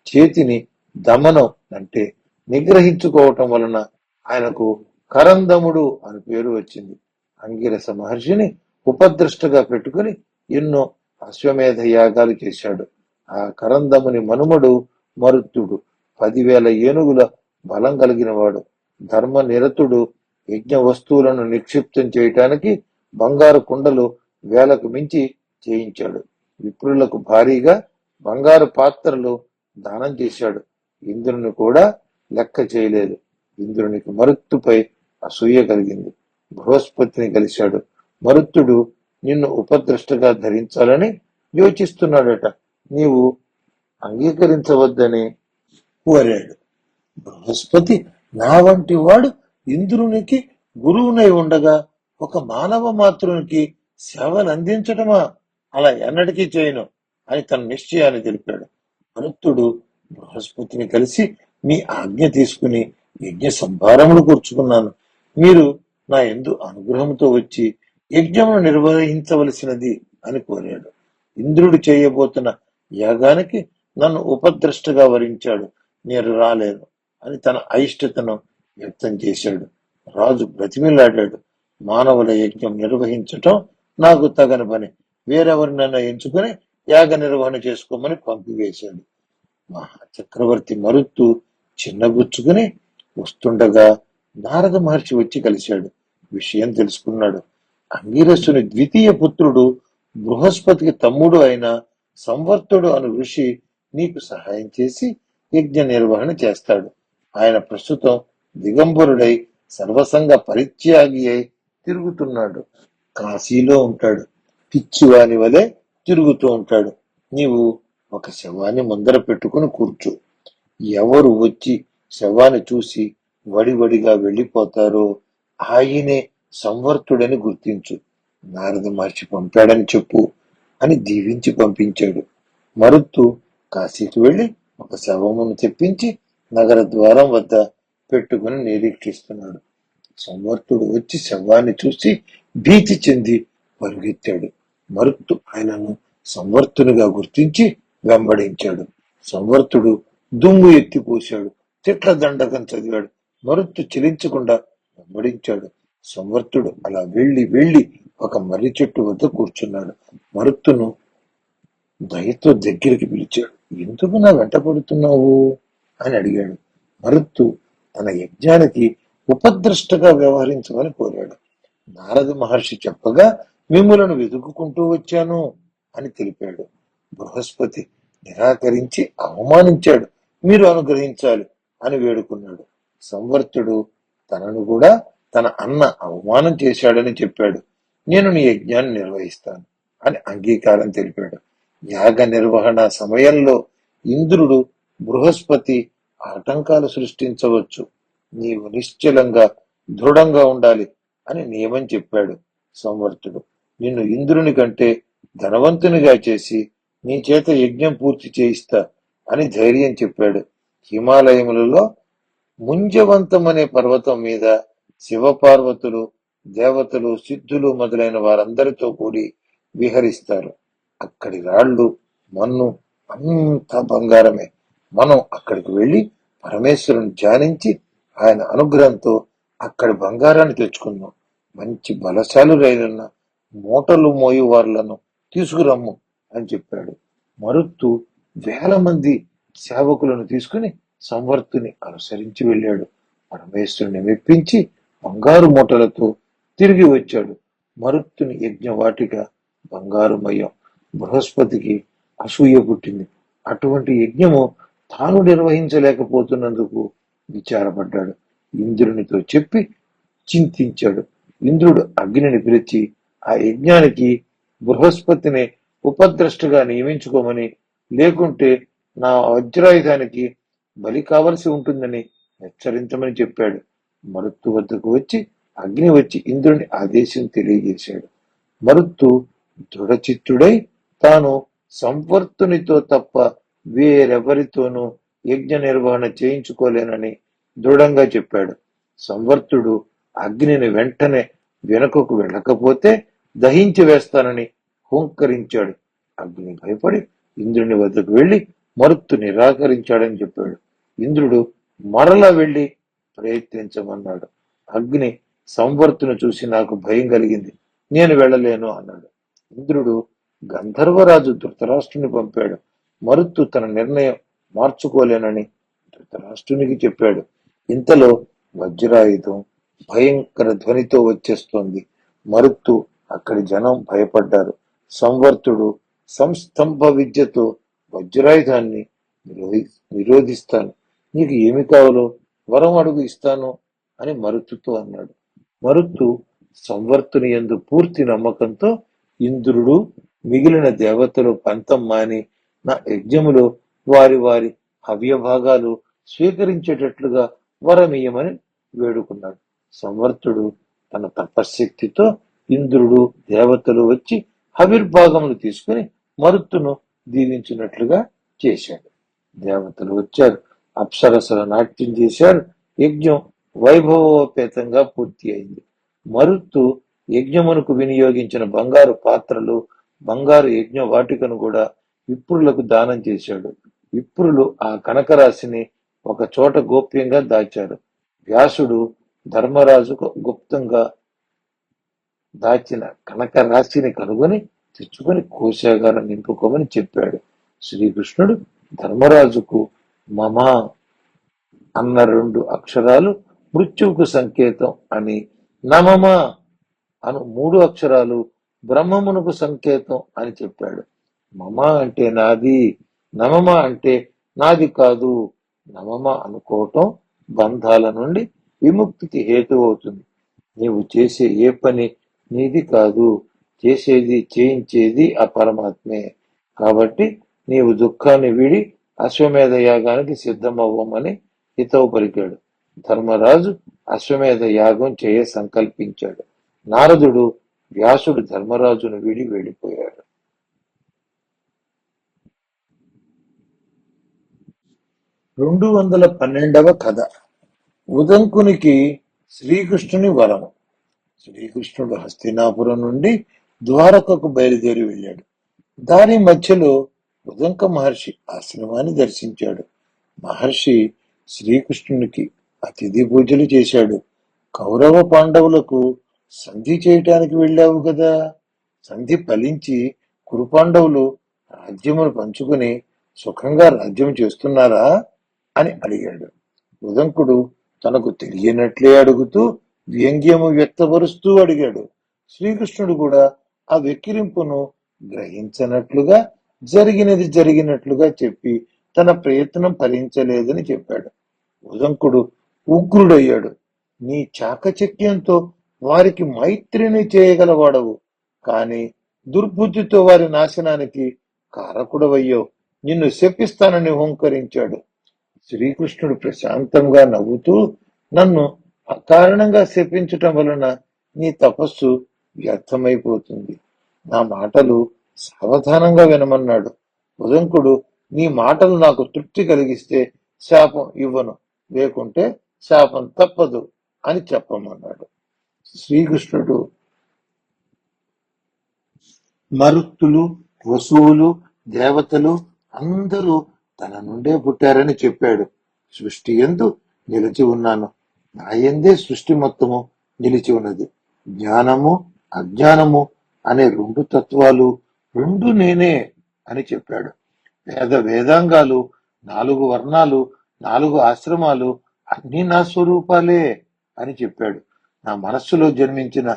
చేతిని దమనం అంటే నిగ్రహించుకోవటం వలన ఆయనకు కరందముడు అని పేరు వచ్చింది. అంగిరస మహర్షిని ఉపద్రష్టగా పెట్టుకుని ఎన్నో అశ్వమేధ యాగాలు చేశాడు. ఆ కరందముని మనుమడు మరుత్తుడు 10,000 ఏనుగుల బలం కలిగినవాడు. ధర్మ నిరతుడు. యజ్ఞ వస్తువులను నిక్షిప్తం చేయటానికి బంగారు కుండలు వేలకు మించి చేయించాడు. విప్రులకు భారీగా బంగారు పాత్రలు దానం చేశాడు. ఇంద్రుని కూడా లెక్క చేయలేదు. ఇంద్రునికి మరుత్తుపై అసూయ కలిగింది. బృహస్పతిని కలిశాడు. మరుత్తుడు నిన్ను ఉపద్రష్టగా ధరించాలని యోచిస్తున్నాడట. నీవు అంగీకరించవద్దని కోరాడు. బృహస్పతి నా వంటి వాడు ఇంద్రునికి గురువునై ఉండగా ఒక మానవ మాతృనికి సేవలు అందించటమా? అలా ఎన్నటికీ చేయను అని తన నిశ్చయాన్ని తెలిపాడు. మరుత్తుడు బృహస్పతిని కలిసి మీ ఆజ్ఞ తీసుకుని యజ్ఞ సంభారములు కూర్చుకున్నాను. మీరు నా యందు అనుగ్రహంతో వచ్చి యజ్ఞమును నిర్వహించవలసినది అని కోరాడు. ఇంద్రుడు చేయబోతున్న యాగానికి నన్ను ఉపద్రష్టగా వరించాడు. నేను రాలేను అని తన అయిష్టతను వ్యక్తం చేశాడు. రాజు బ్రతిమిలాడాడు. మానవుల యజ్ఞం నిర్వహించటం నాకు తగని పని. వేరెవరినైనా ఎంచుకుని యాగ నిర్వహణ చేసుకోమని పంపివేశాడు. మహాచక్రవర్తి మరుత్తు చిన్నబుచ్చుకుని వస్తుండగా నారద మహర్షి వచ్చి కలిశాడు. విషయం తెలుసుకున్నాడు. అంగిరసుని ద్వితీయ పుత్రుడు బృహస్పతికి తమ్ముడు అయిన సంవర్తుడు అను ఋషి నీకు సహాయం చేసి యజ్ఞ నిర్వహణ చేస్తాడు. ఆయన ప్రస్తుతం దిగంబరుడై సర్వసంగ పరిత్యాగి అయి తిరుగుతున్నాడు. కాశీలో ఉంటాడు. పిచ్చివాని వలె తిరుగుతూ ఉంటాడు. నీవు ఒక శవాన్ని ముందర పెట్టుకుని కూర్చో. ఎవరు వచ్చి శవాన్ని చూసి వడివడిగా వెళ్ళిపోతారో ఆయనే సంవర్తుడని గుర్తించు. నారద మహర్షి పంపాడని చెప్పు అని దీవించి పంపించాడు. మరుత్తు కాశీకి వెళ్లి ఒక శవమును తెప్పించి నగర ద్వారం వద్ద పెట్టుకుని నిరీక్షిస్తున్నాడు. సంవర్తుడు వచ్చి శవాన్ని చూసి భీతి చెంది పరుగెత్తాడు. మరుత్తు ఆయనను సంవర్తునిగా గుర్తించి వెంబడించాడు. సంవర్తుడు దుమ్ము ఎత్తిపోశాడు. తిట్ల దండకం చదివాడు. మరుత్తు చెలించకుండా వెంబడించాడు. సంవర్తుడు అలా వెళ్లి ఒక మర్రి చెట్టు వద్ద కూర్చున్నాడు. మరుత్తును దయతో దగ్గరికి పిలిచాడు. ఎందుకు నా వెంట పడుతున్నావు అని అడిగాడు. మరుత్తు తన యజ్ఞానికి ఉపద్రష్టగా వ్యవహరించమని కోరాడు. నారద మహర్షి చెప్పగా మిమ్ములను వెతుక్కుంటూ వచ్చాను అని తెలిపాడు. బృహస్పతి నిరాకరించి అవమానించాడు. మీరు అనుగ్రహించాలి అని వేడుకున్నాడు. సంవర్తుడు తనను కూడా తన అన్న అవమానం చేశాడని చెప్పాడు. నేను నీ యజ్ఞాన్ని నిర్వహిస్తాను అని అంగీకారం తెలిపాడు. యాగ నిర్వహణ సమయంలో ఇంద్రుడు బృహస్పతి ఆటంకాలు సృష్టించవచ్చు. నీవు నిశ్చలంగా దృఢంగా ఉండాలి అని నియమం చెప్పాడు. సంవర్తుడు నిన్ను ఇంద్రుని కంటే ధనవంతునిగా చేసి నీ చేత యజ్ఞం పూర్తి చేయిస్తా అని ధైర్యం చెప్పాడు. హిమాలయములలో ముంజవంతం అనే పర్వతం మీద శివపార్వతులు, దేవతలు, సిద్ధులు మొదలైన వారందరితో కూడి విహరిస్తారు. అక్కడి రాళ్ళు, మన్ను అంతా బంగారమే. మనం అక్కడికి వెళ్లి పరమేశ్వరుని ధ్యానించి ఆయన అనుగ్రహంతో అక్కడి బంగారాన్ని తెచ్చుకుందాం. మంచి బలశాలురైన మూటలు మోయువార్లను తీసుకురమ్ము అని చెప్పాడు. మరుత్తు వేల మంది సేవకులను తీసుకుని సంవర్తుని అనుసరించి వెళ్ళాడు. పరమేశ్వరుని మెప్పించి బంగారు మూటలతో తిరిగి వచ్చాడు. మరుత్తుని యజ్ఞవాటిక బంగారుమయం. బృహస్పతికి అసూయ పుట్టింది. అటువంటి యజ్ఞము తాను నిర్వహించలేకపోతున్నందుకు విచారపడ్డాడు. ఇంద్రునితో చెప్పి చింతించాడు. ఇంద్రుడు అగ్నిని పిలిచి ఆ యజ్ఞానికి బృహస్పతిని ఉపద్రష్టగా నియమించుకోమని, లేకుంటే నా వజ్రాయుధానికి బలి కావలసి ఉంటుందని హెచ్చరించమని చెప్పాడు. మరుత్తు వద్దకు వచ్చి అగ్ని వచ్చి ఇంద్రుని ఆదేశం తెలియజేశాడు. మరుత్తు దృఢచిత్తుడై తాను సంవర్తునితో తప్ప వేరెవరితోనూ యజ్ఞ నిర్వహణ చేయించుకోలేనని దృఢంగా చెప్పాడు. సంవర్తుడు అగ్నిని వెంటనే వెనుకకు వెళ్ళకపోతే దహించి వేస్తానని హుంకరించాడు. అగ్ని భయపడి ఇంద్రుని వద్దకు వెళ్లి మరుత్తు నిరాకరించాడని చెప్పాడు. ఇంద్రుడు మరలా వెళ్లి ప్రయత్నించమన్నాడు. అగ్ని సంవర్తును చూసి నాకు భయం కలిగింది, నేను వెళ్ళలేను అన్నాడు. ఇంద్రుడు గంధర్వరాజు ధృతరాష్ట్రుని పంపాడు. మరుత్తు తన నిర్ణయం మార్చుకోలేనని ధృతరాష్ట్రునికి చెప్పాడు. ఇంతలో వజ్రాయుధం భయంకర ధ్వనితో వచ్చేస్తోంది. మరుత్తు అక్కడి జనం భయపడ్డారు. సంవర్తుడు సంస్తంభ విద్యతో వజ్రాయుధాన్ని నిరోధిస్తాను, నీకు ఏమి కావాలో వరం అడుగు ఇస్తాను అని మరుత్తుతో అన్నాడు. మరుత్తు సంవర్తుని యందు పూర్తి నమ్మకంతో ఇంద్రుడు మిగిలిన దేవతలు పంతం మాని నా యజ్ఞములో వారి వారి హవ్యభాగాలు స్వీకరించేటట్లుగా వరమీయమని వేడుకున్నాడు. సంవర్తుడు తన తపశ్శక్తితో ఇంద్రుడు దేవతలు వచ్చి హవిర్భాగములు తీసుకుని మరుత్తును దీవించినట్లుగా చేశాడు. దేవతలు వచ్చారు, అప్సరసల నాట్యం చేశారు. యజ్ఞం వైభవోపేతంగా పూర్తి అయింది. మరుత్తు యజ్ఞమునకు వినియోగించిన బంగారు పాత్రలు, బంగారు యజ్ఞ వాటికను కూడా విప్రులకు దానం చేశాడు. విప్రులు ఆ కనకరాశిని ఒక చోట గోప్యంగా దాచారు. వ్యాసుడు ధర్మరాజుకు గుప్తంగా దాచిన కనక రాశిని కనుగొని తెచ్చుకొని కోశాగారం నింపుకోమని చెప్పాడు. శ్రీకృష్ణుడు ధర్మరాజుకు మమ అన్న 2 అక్షరాలు మృత్యువుకు సంకేతం అని, నమమ అను 3 అక్షరాలు బ్రహ్మమునకు సంకేతం అని చెప్పాడు. మమ అంటే నాది, నమమ అంటే నాది కాదు. నమమ అనుకోవటం బంధాల నుండి విముక్తికి హేతు అవుతుంది. నీవు చేసే ఏ పని నీది కాదు, చేసేది చేయించేది ఆ పరమాత్మే. కాబట్టి నీవు దుఃఖాన్ని వీడి అశ్వమేధ యాగానికి సిద్ధమవ్వమని హితవు పలికాడు. ధర్మరాజు అశ్వమేధ యాగం చేయ సంకల్పించాడు. నారదుడు వ్యాసుడు ధర్మరాజును వీడి వెళ్ళిపోయాడు. 212వ కథ. ఉదంకునికి శ్రీకృష్ణుని వరము. శ్రీకృష్ణుడు హస్తినాపురం నుండి ద్వారకకు బయలుదేరి వెళ్ళాడు. దాని మధ్యలో ఉదంక మహర్షి ఆశ్రమాన్ని దర్శించాడు. మహర్షి శ్రీకృష్ణునికి అతిథి పూజలు చేశాడు. కౌరవ పాండవులకు సంధి చేయటానికి వెళ్ళావు కదా, సంధి ఫలించి కురుపాండవులు రాజ్యమును పంచుకుని సుఖంగా రాజ్యం చేస్తున్నారా అని అడిగాడు. ఉదంకుడు తనకు తెలియనట్లే అడుగుతూ వ్యంగ్యము వ్యక్తపరుస్తూ అడిగాడు. శ్రీకృష్ణుడు కూడా ఆ వెక్కిరింపును గ్రహించనట్లుగా జరిగినది జరిగినట్లుగా చెప్పి తన ప్రయత్నం ఫలించలేదని చెప్పాడు. ఉదంకుడు ఉగ్రుడయ్యాడు. నీ చాకచక్యంతో వారికి మైత్రిని చేయగలవాడవు, కాని దుర్బుద్ధితో వారి నాశనానికి కారకుడవయ్యావు, నిన్ను శపిస్తానని హుంకరించాడు. శ్రీకృష్ణుడు ప్రశాంతంగా నవ్వుతూ, నన్ను అకారణంగా శపించటం వలన నీ తపస్సు వ్యర్థమైపోతుంది. నా మాటలు సావధానంగా వినమన్నాడు. ఉదంకుడు, నీ మాటలు నాకు తృప్తి కలిగిస్తే శాపం ఇవ్వను, లేకుంటే శాపం తప్పదు అని చెప్పమన్నాడు. శ్రీకృష్ణుడు మరుత్తులు, వసువులు, దేవతలు అందరూ తన నుండే పుట్టారని చెప్పాడు. సృష్టి యందు నిలిచి ఉన్నాను, నా యందే సృష్టి మొత్తము నిలిచి ఉన్నది. జ్ఞానము అజ్ఞానము అనే రెండు తత్వాలు రెండు నేనే అని చెప్పాడు. వేదాంగాలు, 4 వర్ణాలు, 4 ఆశ్రమాలు అన్నీ నా స్వరూపాలే అని చెప్పాడు. నా మనస్సులో జన్మించిన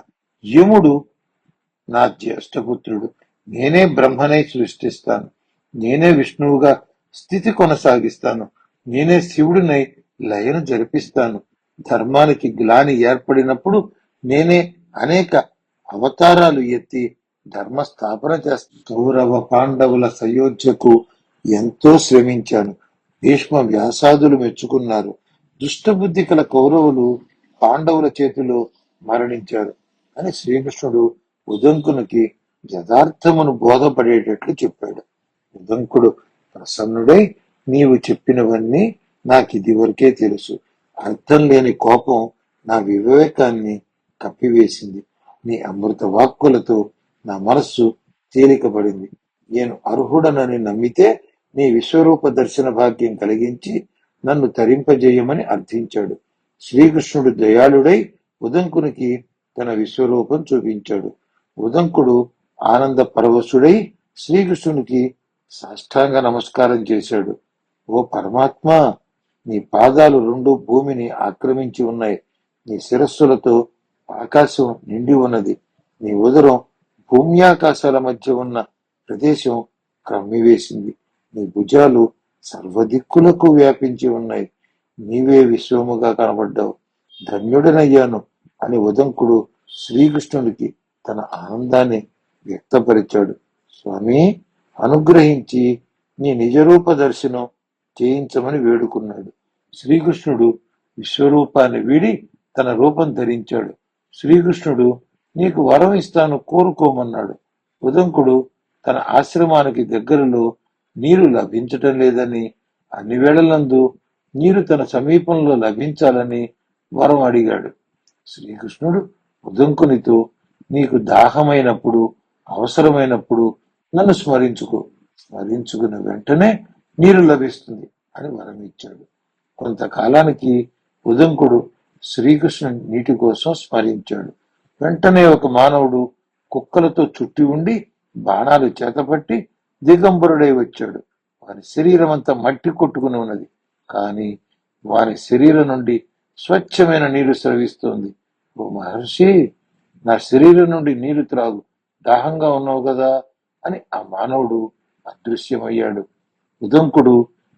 యముడు నా జ్యేష్ఠపుత్రుడు. నేనే బ్రహ్మనై సృష్టిస్తాను, నేనే విష్ణువుగా స్థితి కొనసాగిస్తాను, నేనే శివుడినై లయను జరిపిస్తాను. ధర్మానికి గ్లాని ఏర్పడినప్పుడు నేనే అనేక అవతారాలు ఎత్తి ధర్మ స్థాపన చేస్తాను. కౌరవ పాండవుల సయోధ్యకు ఎంతో శ్రమించాను. భీష్మ వ్యాసాదులు మెచ్చుకున్నారు. దుష్టబుద్ధి కల కౌరవులు పాండవుల చేతిలో మరణించారు అని శ్రీకృష్ణుడు ఉదంకునికి యథార్థమును బోధపడేటట్లు చెప్పాడు. ఉదంకుడు ప్రసన్నుడై, నీవు చెప్పినవన్నీ నాకిది వరకే తెలుసు. అర్థం లేని కోపం నా వివేకాన్ని కప్పివేసింది. నీ అమృత వాక్కులతో నా మనస్సు తేలికబడింది. నేను అర్హుడనని నమ్మితే నీ విశ్వరూప దర్శన భాగ్యం కలిగించి నన్ను తరింపజేయమని అర్థించాడు. శ్రీకృష్ణుడు దయాళుడై ఉదంకునికి తన విశ్వరూపం చూపించాడు. ఉదంకుడు ఆనంద పరవశుడై శ్రీకృష్ణునికి సాష్టాంగ నమస్కారం చేశాడు. ఓ పరమాత్మ, నీ పాదాలు రెండు భూమిని ఆక్రమించి ఉన్నాయి. నీ శిరస్సులతో ఆకాశం నిండి ఉన్నది. నీ ఉదరం భూమ్యాకాశాల మధ్య ఉన్న ప్రదేశం క్రమ్మివేసింది. నీ భుజాలు సర్వదిక్కులకు వ్యాపించి ఉన్నాయి. నీవే విశ్వముగా కనబడ్డావు. ధన్యుడనయ్యాను అని ఉదంకుడు శ్రీకృష్ణుడికి తన ఆనందాన్ని వ్యక్తపరిచాడు. స్వామి, అనుగ్రహించి నీ నిజరూప దర్శనం చేయించమని వేడుకున్నాడు. శ్రీకృష్ణుడు విశ్వరూపాన్ని వీడి తన రూపం ధరించాడు. శ్రీకృష్ణుడు నీకు వరం ఇస్తాను, కోరుకోమన్నాడు. ఉదంకుడు తన ఆశ్రమానికి దగ్గరలో నీరు లభించటం లేదని, అన్ని వేళలందు నీరు తన సమీపంలో లభించాలని వరం అడిగాడు. శ్రీకృష్ణుడు ఉదంకునితో, నీకు దాహమైనప్పుడు, అవసరమైనప్పుడు నన్ను స్మరించుకో, స్మరించుకున్న వెంటనే నీరు లభిస్తుంది అని వరం ఇచ్చాడు. కొంతకాలానికి ఉదంకుడు శ్రీకృష్ణుని నీటి కోసం స్మరించాడు. వెంటనే ఒక మానవుడు కుక్కలతో చుట్టి ఉండి బాణాలు చేతపట్టి దిగంబరుడై వచ్చాడు. వారి శరీరం అంతా మట్టి కొట్టుకుని ఉన్నది. కాని వారి శరీరం నుండి స్వచ్ఛమైన నీరు స్రవిస్తోంది. ఓ మహర్షి, నా శరీరం నుండి నీరు త్రాగు, దాహంగా ఉన్నావు కదా అని ఆ మానవుడు అదృశ్యమయ్యాడు. ఉదంకుడు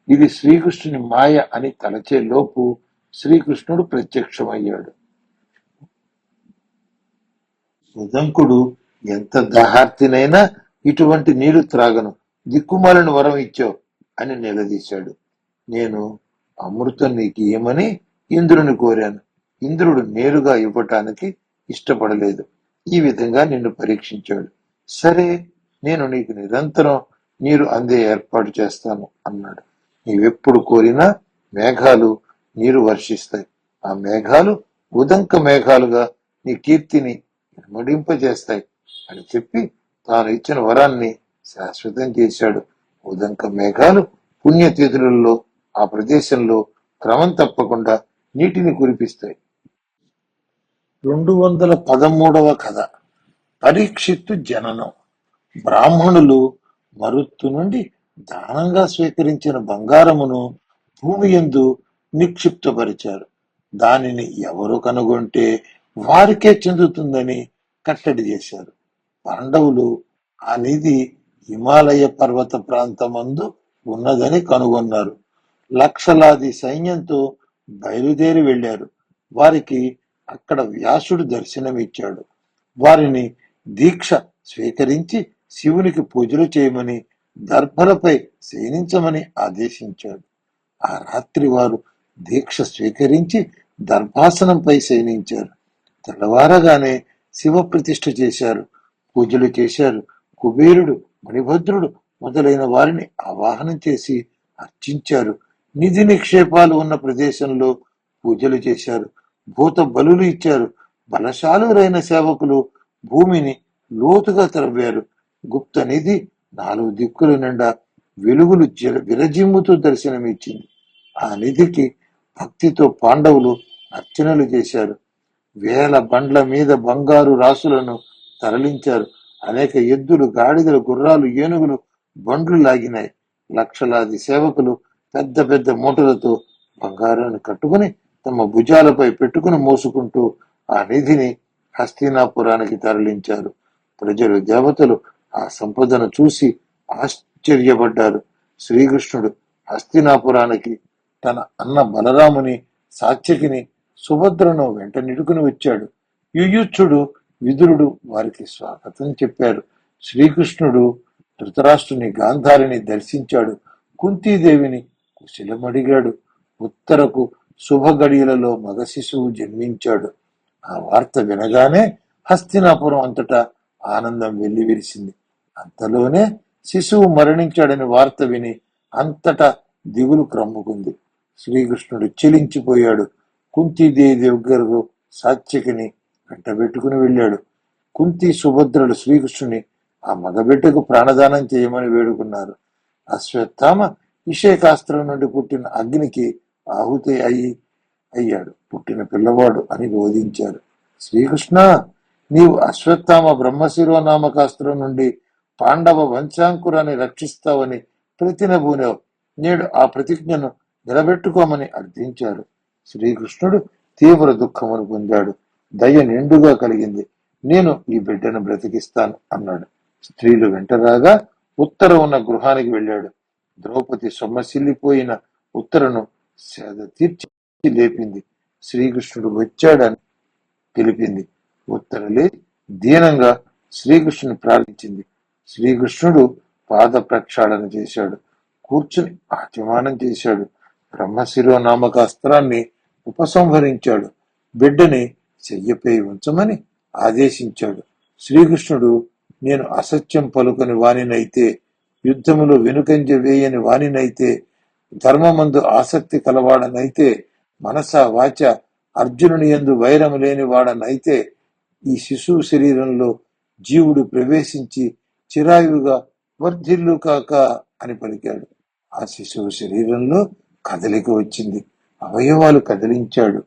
ఇది శ్రీకృష్ణుని మాయ అని తలచే లోపు శ్రీకృష్ణుడు ప్రత్యక్షమయ్యాడు. ఉదంకుడు ఎంత దాహార్తినైనా ఇటువంటి నీరు త్రాగను, దిక్కుమాలను వరం ఇచ్చావు అని నిలదీశాడు. నేను అమృతం నీకు ఏమని ఇంద్రుని కోరాను. ఇంద్రుడు నేరుగా ఇవ్వటానికి ఇష్టపడలేదు. ఈ విధంగా నిన్ను పరీక్షించాడు. సరే, నేను నీకు నిరంతరం నీరు అందే ఏర్పాటు చేస్తాను అన్నాడు. నీవెప్పుడు కోరినా మేఘాలు నీరు వర్షిస్తాయి. ఆ మేఘాలు ఉదంక మేఘాలుగా నీ కీర్తిని ఇనుమడింపజేస్తాయి అని చెప్పి తాను ఇచ్చిన వరాన్ని శాశ్వతం చేశాడు. ఉదంక మేఘాలు పుణ్యతిథులలో ఆ ప్రదేశంలో క్రమం తప్పకుండా నీటిని కురిపిస్తాయి. 213వ కథ. పరీక్షిత్తు జననం. బ్రాహ్మణులు మరుత్తు నుండి దానంగా స్వీకరించిన బంగారమును భూమి యందు నిక్షిప్తపరిచారు. దానిని ఎవరు కనుగొంటే వారికే చెందుతుందని కట్టడి చేశారు. పాండవులు ఆ నిధి హిమాలయ పర్వత ప్రాంతమందు ఉన్నదని కనుగొన్నారు. లక్షలాది సైన్యంతో బయలుదేరి వెళ్లారు. వారికి అక్కడ వ్యాసుడు దర్శనమిచ్చాడు. వారిని దీక్ష స్వీకరించి శివునికి పూజలు చేయమని, దర్భలపై శయనించమని ఆదేశించాడు. ఆ రాత్రి వారు దీక్ష స్వీకరించి దర్భాసనంపై శయనించారు. తెల్లవారగానే శివ ప్రతిష్ఠ చేశారు, పూజలు చేశారు. కుబేరుడు, మణిభద్రుడు మొదలైన వారిని ఆవాహనం చేసి అర్చించారు. నిధి నిక్షేపాలు ఉన్న ప్రదేశంలో పూజలు చేశారు. భూత బలులు ఇచ్చారు. బలశాలురైన సేవకులు భూమిని లోతుగా త్రవ్వారు. గుప్త నిధి 4 దిక్కుల నిండా వెలుగులు విరజిమ్ముతూ దర్శనమిచ్చింది. ఆ నిధికి భక్తితో పాండవులు అర్చనలు చేశారు. వేల బండ్ల మీద బంగారు రాసులను తరలించారు. అనేక ఎద్దులు, గాడిదలు, గుర్రాలు, ఏనుగులు బండ్లు లాగినాయి. లక్షలాది సేవకులు పెద్ద పెద్ద మూటలతో బంగారాన్ని కట్టుకుని తమ భుజాలపై పెట్టుకుని మోసుకుంటూ ఆ నిధిని హస్తినాపురానికి తరలించారు. ప్రజలు, దేవతలు ఆ సంపదను చూసి ఆశ్చర్యపడ్డారు. శ్రీకృష్ణుడు హస్తినాపురానికి తన అన్న బలరాముని, సాత్యకిని, సుభద్రను వెంట నిడుకుని వచ్చాడు. యుయుత్సుడు, విదురుడు వారికి స్వాగతం చెప్పారు. శ్రీకృష్ణుడు ధృతరాష్ట్రుని, గాంధారిని దర్శించాడు. కుంతీదేవిని కుశలమడిగాడు. ఉత్తరకు శుభ గడియలలో మగ శిశువు జన్మించాడు. ఆ వార్త వినగానే హస్తినాపురం అంతటా ఆనందం వెల్లివిరిసింది. అంతలోనే శిశువు మరణించాడని వార్త విని అంతటా దిగులు క్రమ్ముకుంది. శ్రీకృష్ణుడు చెలించిపోయాడు. కుంతీదేవి దగ్గరకు సాత్యకిని వెంటబెట్టుకుని వెళ్ళాడు. కుంతి, సుభద్రలు శ్రీకృష్ణుని ఆ మగబిడ్డకు ప్రాణదానం చేయమని వేడుకున్నారు. అశ్వత్థామ ఇషేకాస్త్రం నుండి పుట్టిన అగ్నికి ఆహుతి అయ్యాడు. పుట్టిన పిల్లవాడు అని బోధించారు. శ్రీకృష్ణ, నీవు అశ్వత్థామ బ్రహ్మశిరోనామకాస్త్రం నుండి పాండవ వంశాంకురాన్ని రక్షిస్తావని ప్రతినబూనావు. నేడు ఆ ప్రతిజ్ఞను నిలబెట్టుకోమని అర్థించారు. శ్రీకృష్ణుడు తీవ్ర దుఃఖమును పొందాడు. దయ నిండుగా కలిగింది. నేను ఈ బిడ్డను బ్రతికిస్తాను అన్నాడు. స్త్రీలు వెంటరాగా ఉత్తర ఉన్న గృహానికి వెళ్ళాడు. ద్రౌపది సొమ్మసిల్లిపోయిన ఉత్తరను సేద తీర్చి లేపింది. శ్రీకృష్ణుడు వచ్చాడని తెలిపింది. ఉత్తరలే దీనంగా శ్రీకృష్ణుని ప్రార్థించింది. శ్రీకృష్ణుడు పాద ప్రక్షాళన చేశాడు. కూర్చుని ఆచమానం చేశాడు. బ్రహ్మశిరోనామక అస్త్రాన్ని ఉపసంహరించాడు. బిడ్డని చెయ్యపై ఉంచమని ఆదేశించాడు. శ్రీకృష్ణుడు, నేను అసత్యం పలుకని వానినైతే, యుద్ధములో వెనుకంజ వేయని వానినైతే, ధర్మమందు ఆసక్తి కలవాడనైతే, మనస వాచ అర్జునుని యందు వైరము లేని వాడనైతే, ఈ శిశువు శరీరంలో జీవుడు ప్రవేశించి చిరాయువుగా వర్ధిల్లు కాక అని పలికాడు. ఆ శిశువు శరీరంలో కదలిక వచ్చింది. అవయవాలు కదిలించాడు.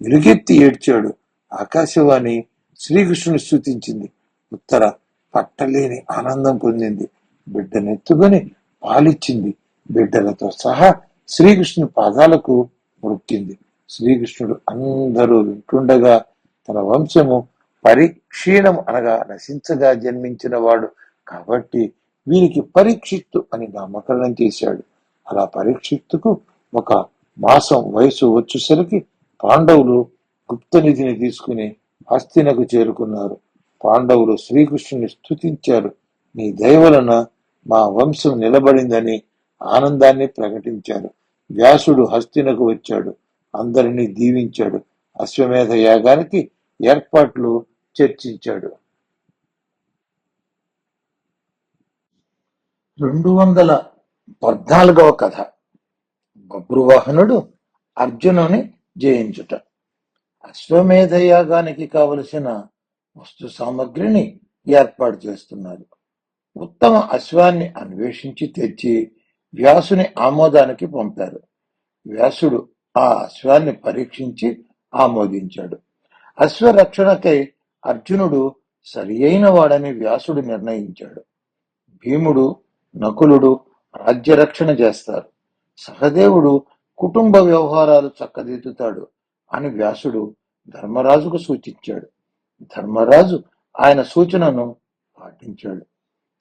వెలుగెత్తి ఏడ్చాడు. ఆకాశవాణి శ్రీకృష్ణుని స్తుతించింది. ఉత్తర పట్టలేని ఆనందం పొందింది. బిడ్డనెత్తుకొని పాలిచ్చింది. బిడ్డలతో సహా శ్రీకృష్ణుని పాదాలకు మొక్కింది. శ్రీకృష్ణుడు అందరూ వింటుండగా తన వంశము పరిక్షీణం అనగా నశించగా జన్మించిన వాడు కాబట్టి వీరికి పరీక్షిత్తు అని నామకరణం చేశాడు. అలా పరీక్షిత్తుకు ఒక మాసం వయసు వచ్చేసరికి పాండవులు గుప్త నిధిని తీసుకుని హస్తినకు చేరుకున్నారు. పాండవులు శ్రీకృష్ణుని స్తుతించారు. నీ దయ వలన మా వంశం నిలబడిందని ఆనందాన్ని ప్రకటించారు. వ్యాసుడు హస్తినకు వచ్చాడు. అందరినీ దీవించాడు. అశ్వమేధ యాగానికి ఏర్పాట్లు చర్చించాడు. 214వ కథ. బభ్రువాహనుడు అర్జునుని జయించుట. అశ్వమేధ యాగానికి కావలసిన వస్తు సామగ్రిని ఏర్పాటు చేస్తున్నారు. ఉత్తమ అశ్వాన్ని అన్వేషించి తెచ్చి వ్యాసుని ఆమోదానికి పంపారు. వ్యాసుడు ఆ అశ్వాన్ని పరీక్షించి ఆమోదించాడు. అశ్వరక్షణకై అర్జునుడు సరి అయిన వాడని వ్యాసుడు నిర్ణయించాడు. భీముడు, నకులుడు రాజ్యరక్షణ చేస్తారు. సహదేవుడు కుటుంబ వ్యవహారాలు చక్కదిద్దుతాడు అని వ్యాసుడు ధర్మరాజుకు సూచించాడు. ధర్మరాజు ఆయన సూచనను పాటించాడు.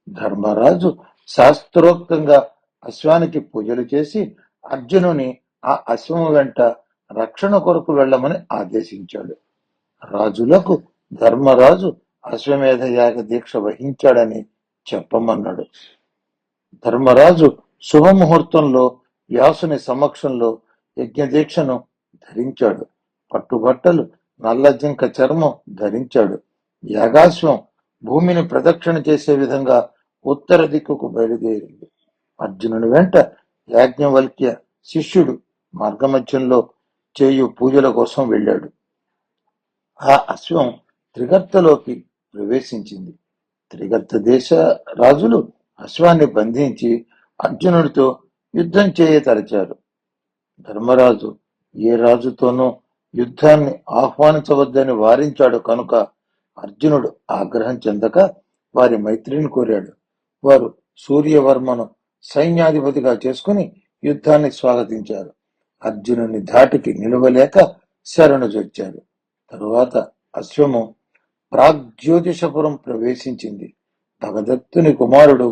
ధర్మరాజు శాస్త్రోక్తంగా అశ్వానికి పూజలు చేసి అర్జునుని ఆ అశ్వము వెంట రక్షణ కొరకు వెళ్ళమని ఆదేశించాడు. రాజులకు ధర్మరాజు అశ్వమేధ యాగ దీక్ష వహించాడని చెప్పమన్నాడు. ధర్మరాజు శుభముహూర్తంలో వ్యాసుని సమక్షంలో యజ్ఞదీక్షను ధరించాడు. పట్టుబట్టలు, నల్ల జింక చర్మం ధరించాడు. యాగాశ్వం భూమిని ప్రదక్షిణ చేసే విధంగా ఉత్తర దిక్కుకు బయలుదేరింది. అర్జునుని వెంట యాజ్ఞవల్క్య శిష్యుడు మార్గమధ్యంలో చేయు పూజల కోసం వెళ్ళాడు. ఆ అశ్వం త్రిగర్తలోకి ప్రవేశించింది. త్రిగర్త దేశ రాజులు అశ్వాన్ని బంధించి అర్జునుడితో యుద్ధం చేయతలచారు. ధర్మరాజు ఏ రాజుతోనూ యుద్ధాన్ని ఆహ్వానించవద్దని వారించాడు కనుక అర్జునుడు ఆగ్రహం చెందక వారి మైత్రిని కోరాడు. వారు సూర్యవర్మను సైన్యాధిపతిగా చేసుకుని యుద్ధాన్ని స్వాగతించారు. అర్జునుని ధాటికి నిలవలేక శరణుజొచ్చారు. తరువాత అశ్వము ప్రాగ్జ్యోతిషపురం ప్రవేశించింది. భగదత్తుని కుమారుడు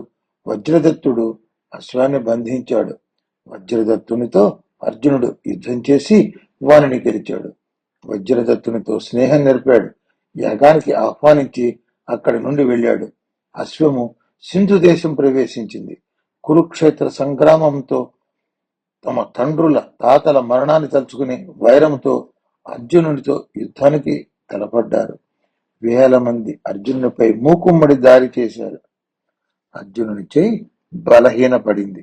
వజ్రదత్తుడు అశ్వాన్ని బంధించాడు. వజ్రదత్తునితో అర్జునుడు యుద్ధం చేసి వానిని గెలిచాడు. వజ్రదత్తునితో స్నేహం నేర్పాడు. యాగానికి ఆహ్వానించి అక్కడి నుండి వెళ్ళాడు. అశ్వము సింధు దేశం ప్రవేశించింది. కురుక్షేత్ర సంగ్రామంతో తమ తండ్రుల తాతల మరణాన్ని తలుచుకుని వైరంతో అర్జునుడితో యుద్ధానికి తలపడ్డారు. వేల మంది అర్జునునిపై మూకుమ్మడి దారి చేశారు. అర్జునుని చేయి బలహీనపడింది.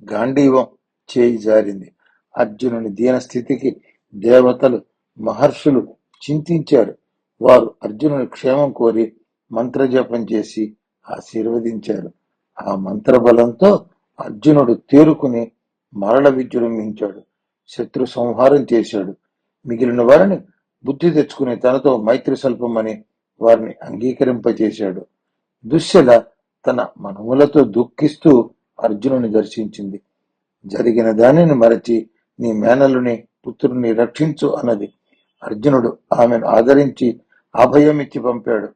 గాంధీవం చేయి జారింది. అర్జునుని దీన స్థితికి దేవతలు మహర్షులు చింతించారు. వారు అర్జునుని క్షేమం కోరి మంత్రజపం చేసి ఆశీర్వదించారు. ఆ మంత్రబలంతో అర్జునుడు తేరుకుని మరల విజృంభించాడు. శత్రు సంహారం చేశాడు. మిగిలిన వారిని బుద్ధి తెచ్చుకుని తనతో మైత్రి సల్పమని వారిని అంగీకరింపచేశాడు. దుశ్శల తన మనుములతో దుఃఖిస్తూ అర్జునుని దర్శించింది. జరిగిన దానిని మరచి నీ మేనలుని పుత్రుని రక్షించు అన్నది. అర్జునుడు ఆమెను ఆదరించి అభయమిచ్చి పంపాడు.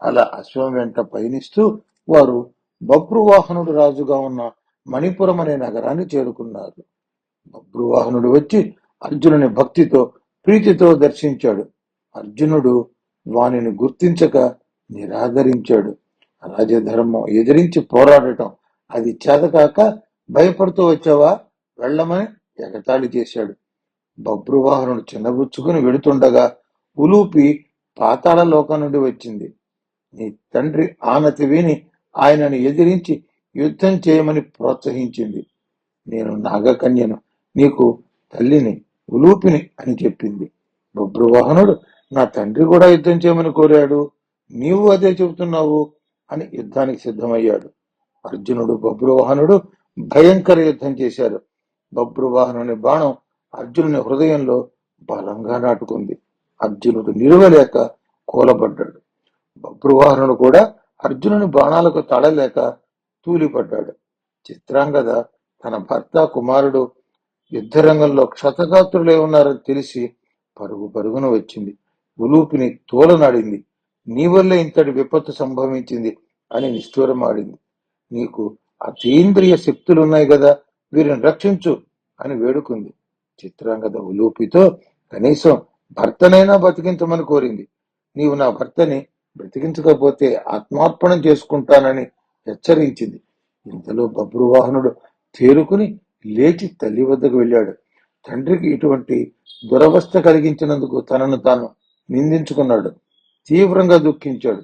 అలా అశ్వం వెంట పయనిస్తూ వారు బభ్రువాహనుడు రాజుగా ఉన్న మణిపురం అనే నగరాన్ని చేరుకున్నారు. బభ్రువాహనుడు వచ్చి అర్జునుని భక్తితో ప్రీతితో దర్శించాడు. అర్జునుడు వానిని గుర్తించక నిరాదరించాడు. రాజధర్మం ఎదిరించి పోరాడటం అది చేతకాక భయపడుతూ వచ్చావా, వెళ్ళమని ఎగతాళి చేశాడు. బభ్రువాహనుడు చిన్నబుచ్చుకుని వెడుతుండగా ఉలూపి పాతాళ లోకం నుండి వచ్చింది. నీ తండ్రి ఆనతి విని ఆయనను ఎదిరించి యుద్ధం చేయమని ప్రోత్సహించింది. నేను నాగకన్యను, నీకు తల్లిని, ఉలూపిని అని చెప్పింది. బభ్రువాహనుడు నా తండ్రి కూడా యుద్ధం చేయమని కోరాడు, నీవు అదే చెబుతున్నావు అని యుద్ధానికి సిద్ధమయ్యాడు. అర్జునుడు బభ్రువాహనుడు భయంకర యుద్ధం చేశారు. బభ్రువాహనుని బాణం అర్జునుని హృదయంలో బలంగా నాటుకుంది. అర్జునుడు నిలువలేక కూలబడ్డాడు. బభ్రువాహనుడు కూడా అర్జునుని బాణాలకు తడలేక తూలిపడ్డాడు. చిత్రాంగద తన భర్త కుమారుడు యుద్ధరంగంలో క్షతగాత్రులే ఉన్నారని తెలిసి పరుగు పరుగున వచ్చింది. ఉలూపిని తోలనాడింది. నీ వల్లే ఇంతటి విపత్తు సంభవించింది అని నిష్ఠూరమాడింది. నీకు అతీంద్రియ శక్తులున్నాయి కదా, వీరిని రక్షించు అని వేడుకుంది. చిత్రాంగద ఉలూపితో కనీసం భర్తనైనా బతికించమని కోరింది. నీవు నా భర్తని బ్రతికించకపోతే ఆత్మార్పణం చేసుకుంటానని హెచ్చరించింది. ఇంతలో బభ్రువాహనుడు తేరుకుని లేచి తల్లి వద్దకు వెళ్ళాడు. తండ్రికి ఇటువంటి దురవస్థ కలిగించినందుకు తనను తాను నిందించుకున్నాడు. తీవ్రంగా దుఃఖించాడు.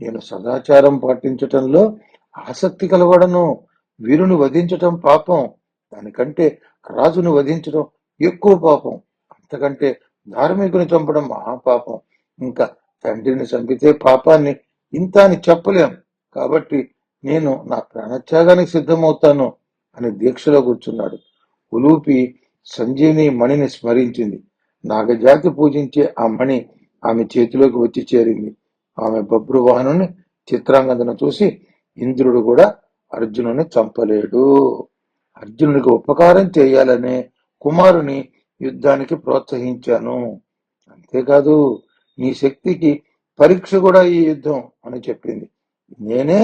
నేను సదాచారం పాటించటంలో ఆసక్తి కలవడను, వీరుని వధించటం పాపం, దానికంటే రాజును వధించడం ఎక్కువ పాపం, అంతకంటే ధార్మికుని చంపడం మహాపాపం, ఇంకా తండ్రిని చంపితే పాపాన్ని ఇంత అని చెప్పలేం, కాబట్టి నేను నా ప్రాణత్యాగానికి సిద్ధమవుతాను అని దీక్షలో కూర్చున్నాడు. ఉలూపి సంజీని మణిని స్మరించింది. నాగజాతి పూజించే ఆ మణి ఆమె చేతిలోకి వచ్చి చేరింది. ఆమె బభ్రువాహనుని చిత్రాంగదను చూసి ఇంద్రుడు కూడా అర్జునుని చంపలేడు. అర్జునునికి ఉపకారం చేయాలనే కుమారుని యుద్ధానికి ప్రోత్సహించాను. అంతేకాదు నీ శక్తికి పరీక్ష కూడా ఈ యుద్ధం అని చెప్పింది. నేనే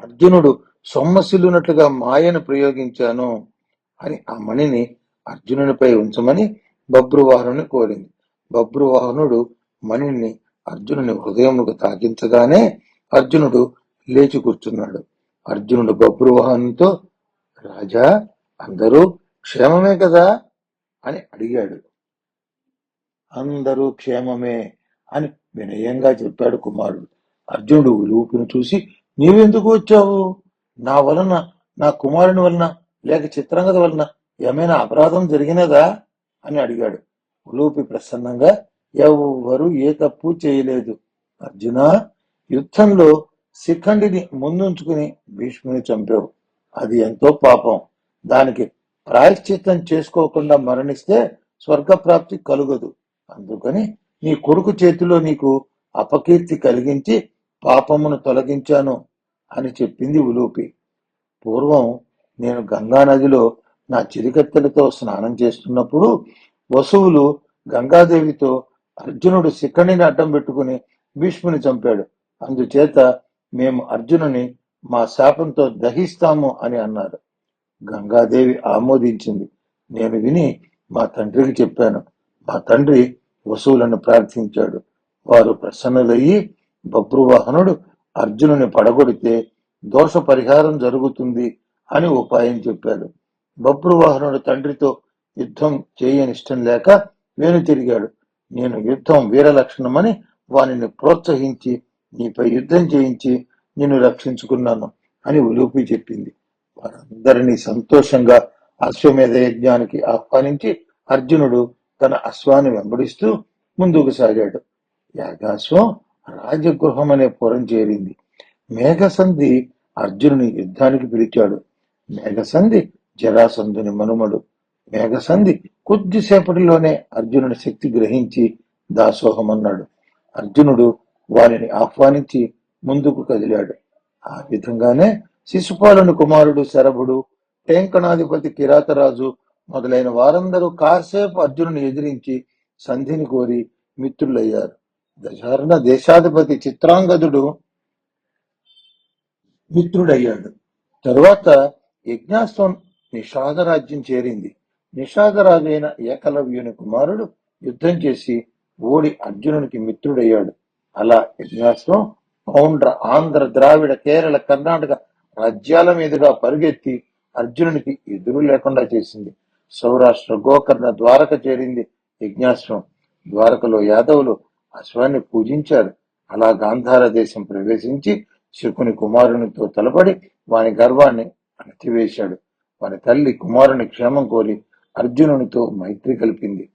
అర్జునుడు సొమ్మసిల్లునట్లుగా మాయను ప్రయోగించాను అని ఆ మణిని అర్జునునిపై ఉంచమని బభ్రువాహనుని కోరింది. బభ్రువాహనుడు మణిని అర్జునుని హృదయముకు తాకించగానే అర్జునుడు లేచి కూర్చున్నాడు. అర్జునుడు బభ్రువాహనునితో రాజా, అందరూ క్షేమమే కదా అని అడిగాడు. అందరూ క్షేమమే అని వినయంగా చెప్పాడు కుమారుడు. అర్జునుడు ఉలూపిని చూసి నీవెందుకు వచ్చావు? నా వలన, నా కుమారుని వలన, లేక చిత్రాంగద వలన ఏమైనా అపరాధం జరిగినదా అని అడిగాడు. ఉలూపి ప్రసన్నంగా ఎవ్వరూ ఏ తప్పు చేయలేదు అర్జున, యుద్ధంలో శిఖండిని ముందుంచుకుని భీష్ముని చంపావు, అది ఎంతో పాపం, దానికి ప్రాయశ్చిత్తం చేసుకోకుండా మరణిస్తే స్వర్గప్రాప్తి కలుగదు. అందుకని నీ కొడుకు చేతిలో నీకు అపకీర్తి కలిగించి పాపమును తొలగించాను అని చెప్పింది ఉలూపి. పూర్వం నేను గంగానదిలో నా చిరికత్తెలతో స్నానం చేస్తున్నప్పుడు వసువులు గంగాదేవితో అర్జునుడు శిఖండిని అడ్డం పెట్టుకుని భీష్ముని చంపాడు, అందుచేత మేము అర్జునుని మా శాపంతో దహిస్తాము అని అన్నారు. గంగాదేవి ఆమోదించింది. నేను విని మా తండ్రికి చెప్పాను. మా తండ్రి వసువులను ప్రార్థించాడు. వారు ప్రసన్నులయ్యి బభ్రువాహనుడు అర్జునుని పడగొడితే దోష పరిహారం జరుగుతుంది అని ఉపాయం చెప్పాడు. బభ్రువాహనుడు తండ్రితో యుద్ధం చేయనిష్టం లేక వేను తిరిగాడు. నేను యుద్ధం వీరలక్షణమని వానిని ప్రోత్సహించి నీపై యుద్ధం చేయించి నిన్ను రక్షించుకున్నాను అని ఉలూపి చెప్పింది. వారందరినీ సంతోషంగా అశ్వమేధ యజ్ఞానికి ఆహ్వానించి అర్జునుడు తన అశ్వాన్ని వెంబడిస్తూ ముందుకు సాగాడు. యాగాశ్వం రాజగృహం అనే పురం చేరింది. మేఘసంధి అర్జునుని యుద్ధానికి పిలిచాడు. మేఘసంధి జరాసంధుని మనుమడు. మేఘసంధి కొద్దిసేపటిలోనే అర్జునుని శక్తి గ్రహించి దాసోహమన్నాడు. అర్జునుడు వారిని ఆహ్వానించి ముందుకు కదిలాడు. ఆ విధంగానే శిశుపాలుని కుమారుడు శరభుడు, టేంకణాధిపతి కిరాతరాజు మొదలైన వారందరూ కాసేపు అర్జునుని ఎదిరించి సంధిని కోరి మిత్రులయ్యారు. దశార్ణ దేశాధిపతి చిత్రాంగదుడు మిత్రుడయ్యాడు. తరువాత యజ్ఞాస్త్రం నిషాదరాజ్యం చేరింది. నిషాదరాజైన ఏకలవ్యుని కుమారుడు యుద్ధం చేసి ఓడి అర్జునునికి మిత్రుడయ్యాడు. అలా యజ్ఞాస్త్రం పౌండ్ర, ఆంధ్ర, ద్రావిడ, కేరళ, కర్ణాటక రాజ్యాల మీదుగా పరుగెత్తి అర్జునునికి ఎదురు లేకుండా చేసింది. సౌరాష్ట్ర, గోకర్ణ, ద్వారక చేరింది యజ్ఞాశ్వం. ద్వారకలో యాదవులు అశ్వాన్ని పూజించారు. అలా గాంధార దేశం ప్రవేశించి శకుని కుమారునితో తలపడి వాని గర్వాన్ని అణచివేశాడు. వాని తల్లి కుమారుని క్షేమం కోరి అర్జునునితో మైత్రి కలిపింది.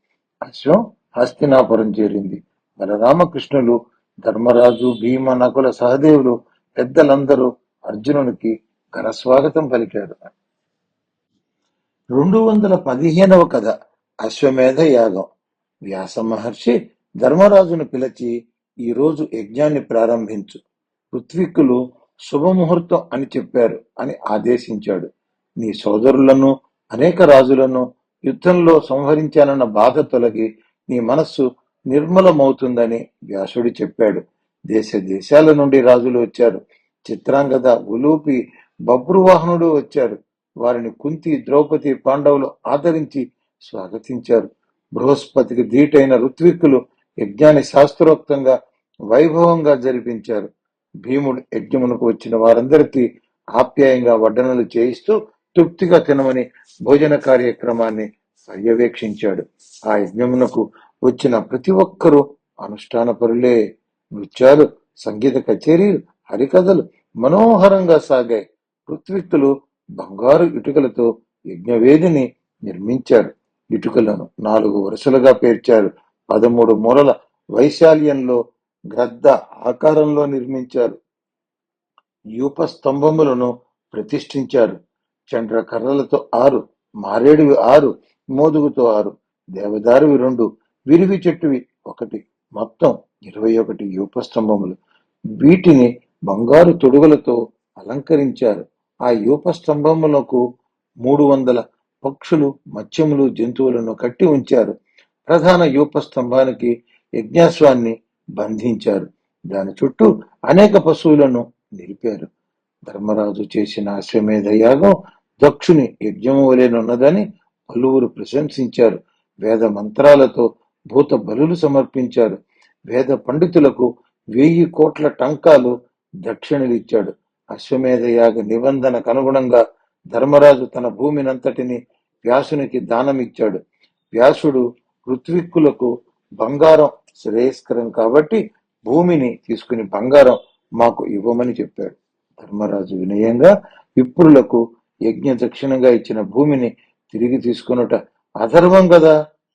అశ్వం హస్తినాపురం చేరింది. బలరామకృష్ణులు, ధర్మరాజు, భీమ, నకుల, సహదేవులు పెద్దలందరూ అర్జునునికి ఘనస్వాగతం పలికారు. 215వ కథ అశ్వమేధ యాగం. వ్యాస మహర్షి ధర్మరాజును పిలిచి, ఈరోజు యజ్ఞాన్ని ప్రారంభించు. ఋత్విక్కులు శుభముహూర్తం అని చెప్పారు అని ఆదేశించాడు. నీ సోదరులను, అనేక రాజులను యుద్ధంలో సంహరించానన్న బాధ తొలగి నీ మనస్సు నిర్మలమవుతుందని వ్యాసుడు చెప్పాడు. దేశ దేశాల నుండి రాజులు వచ్చారు. చిత్రాంగద, ఉలూపి, బభ్రువాహనుడు వచ్చారు. వారిని కుంతి, ద్రౌపది, పాండవులు ఆదరించి స్వాగతించారు. బృహస్పతికి ధీటైన ఋత్విక్కులు యజ్ఞాన్ని శాస్త్రోక్తంగా వైభవంగా జరిపించారు. భీముడు యజ్ఞమునకు వచ్చిన వారందరికీ ఆప్యాయంగా వడ్డనలు చేయిస్తూ తృప్తిగా తినమని భోజన కార్యక్రమాన్ని పర్యవేక్షించాడు. ఆ యజ్ఞమునకు వచ్చిన ప్రతి ఒక్కరూ అనుష్ఠాన పరులే. నృత్యాలు, సంగీత కచేరీలు, హరికథలు మనోహరంగా సాగాయి. ఋత్విక్కులు బంగారు ఇటుకలతో యజ్ఞవేదిని నిర్మించారు. ఇటుకలను 4 వరుసలుగా పేర్చారు. 13 మూలల వైశాల్యంలో గ్రద్ద ఆకారంలో నిర్మించారు. యూప స్తంభములను ప్రతిష్ఠించారు. చండ్ర కర్రలతో 6, మారేడువి 6, మోదుగుతో 6, దేవదారువి 2, విరివి చెట్టువి 1, మొత్తం 21 యూప స్తంభములు. వీటిని బంగారు తొడుగులతో అలంకరించారు. ఆ యూప స్తంభములకు 300 పక్షులు, మత్స్యములు, జంతువులను కట్టి ఉంచారు. ప్రధాన యూప స్తంభానికి యజ్ఞాశ్వాన్ని బంధించారు. దాని చుట్టూ అనేక పశువులను నిలిపారు. ధర్మరాజు చేసిన అశ్వమేధ యాగం దక్షుని యజ్ఞము వలెనున్నదని పలువురు ప్రశంసించారు. వేద మంత్రాలతో భూత బలులు సమర్పించారు. వేద పండితులకు 1000 కోట్ల టంకాలు దక్షిణలిచ్చాడు. అశ్వమేధ యాగ నిబంధనకు అనుగుణంగా ధర్మరాజు తన భూమినంతటిని వ్యాసునికి దానమిచ్చాడు. వ్యాసుడు ఋత్విక్కులకు బంగారం శ్రేయస్కరం కాబట్టి భూమిని తీసుకుని బంగారం మాకు ఇవ్వమని చెప్పాడు. ధర్మరాజు వినయంగా విప్రులకు యజ్ఞ దక్షిణంగా ఇచ్చిన భూమిని తిరిగి తీసుకున్నట అధర్మం కదా,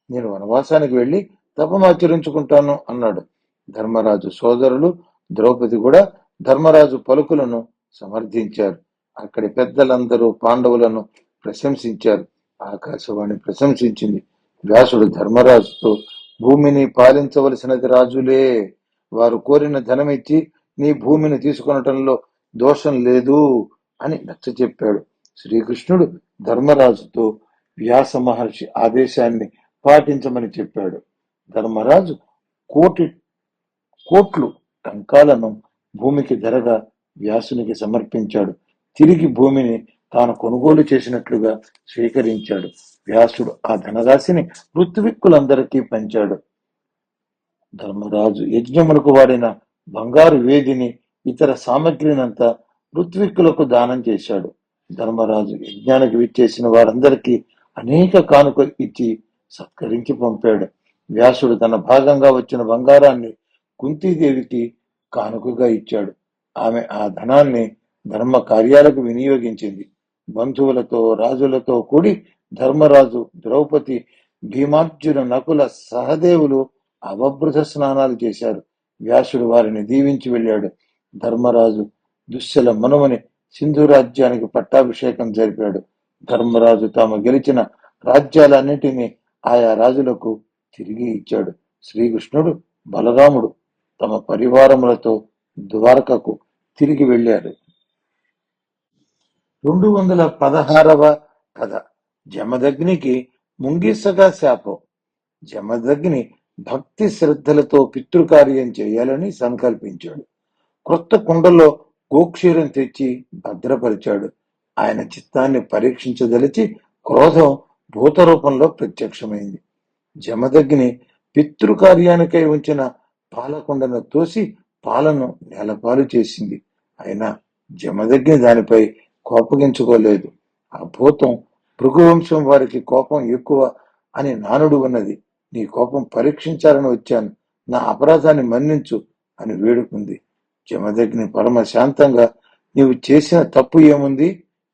నేను వనవాసానికి వెళ్లి తపమాచరించుకుంటాను అన్నాడు. ధర్మరాజు సోదరులు ద్రౌపది కూడా ధర్మరాజు పలుకులను సమర్థించారు. అక్కడి పెద్దలందరూ పాండవులను ప్రశంసించారు. ఆకాశవాణి ప్రశంసించింది. వ్యాసుడు ధర్మరాజుతో, భూమిని పాలించవలసినది రాజులే, వారు కోరిన ధనమిచ్చి నీ భూమిని తీసుకొనటంలో దోషం లేదు అని నచ్చచెప్పాడు. శ్రీకృష్ణుడు ధర్మరాజుతో వ్యాస మహర్షి ఆదేశాన్ని పాటించమని చెప్పాడు. ధర్మరాజు కోటి కోట్లు టంకాలను భూమికి ధరగా వ్యాసునికి సమర్పించాడు. తిరిగి భూమిని తాను కొనుగోలు చేసినట్లుగా స్వీకరించాడు. వ్యాసుడు ఆ ధనరాశిని ఋత్విక్కులందరికీ పంచాడు. ధర్మరాజు యజ్ఞములకు వాడిన బంగారు వేదిని, ఇతర సామగ్రినంతా ఋత్విక్కులకు దానం చేశాడు. ధర్మరాజు యజ్ఞానికి విచ్చేసిన వారందరికీ అనేక కానుకలు ఇచ్చి సత్కరించి పంపాడు. వ్యాసుడు తన భాగంగా వచ్చిన బంగారాన్ని కుంతీదేవికి కానుకగా ఇచ్చాడు. ఆమె ఆ ధనాన్ని ధర్మ కార్యాలకు వినియోగించింది. బంధువులతో రాజులతో కూడి ధర్మరాజు, ద్రౌపది, భీమార్జున, నకుల, సహదేవులు అవబృత స్నానాలు చేశారు. వ్యాసుడు వారిని దీవించి వెళ్ళాడు. ధర్మరాజు దుశ్శల మనుమని సింధు రాజ్యానికి పట్టాభిషేకం జరిపాడు. ధర్మరాజు తాము గెలిచిన రాజ్యాలన్నిటినీ ఆయా రాజులకు తిరిగి ఇచ్చాడు. శ్రీకృష్ణుడు, బలరాముడు తమ పరివారములతో ద్వారకకు తిరిగి వెళ్ళారు. 216వ కథ. జమదగ్నికి ముంగిసగా శాపం. జమదగ్ని భక్తి శ్రద్ధలతో పితృకార్యం చేయాలని సంకల్పించాడు. క్రొత్త కుండలో గోక్షీరం తెచ్చి భద్రపరిచాడు. ఆయన చిత్తాన్ని పరీక్షించదలిచి క్రోధం భూత రూపంలో ప్రత్యక్షమైంది. జమదగ్ని పితృకార్యానికై ఉంచిన పాలకుండను తోసి పాలను నేలపాలు చేసింది. అయినా జమదగ్ని దానిపై కోపగించుకోలేదు. ఆ భూతం భృగువంశం వారికి కోపం ఎక్కువ అని నానుడు ఉన్నది. నీ కోపం పరీక్షించాలని వచ్చాను, నా అపరాధాన్ని మన్నించు అని వేడుకుంది. జమదగ్ని పరమ శాంతంగా, నీవు చేసిన తప్పు ఏముంది,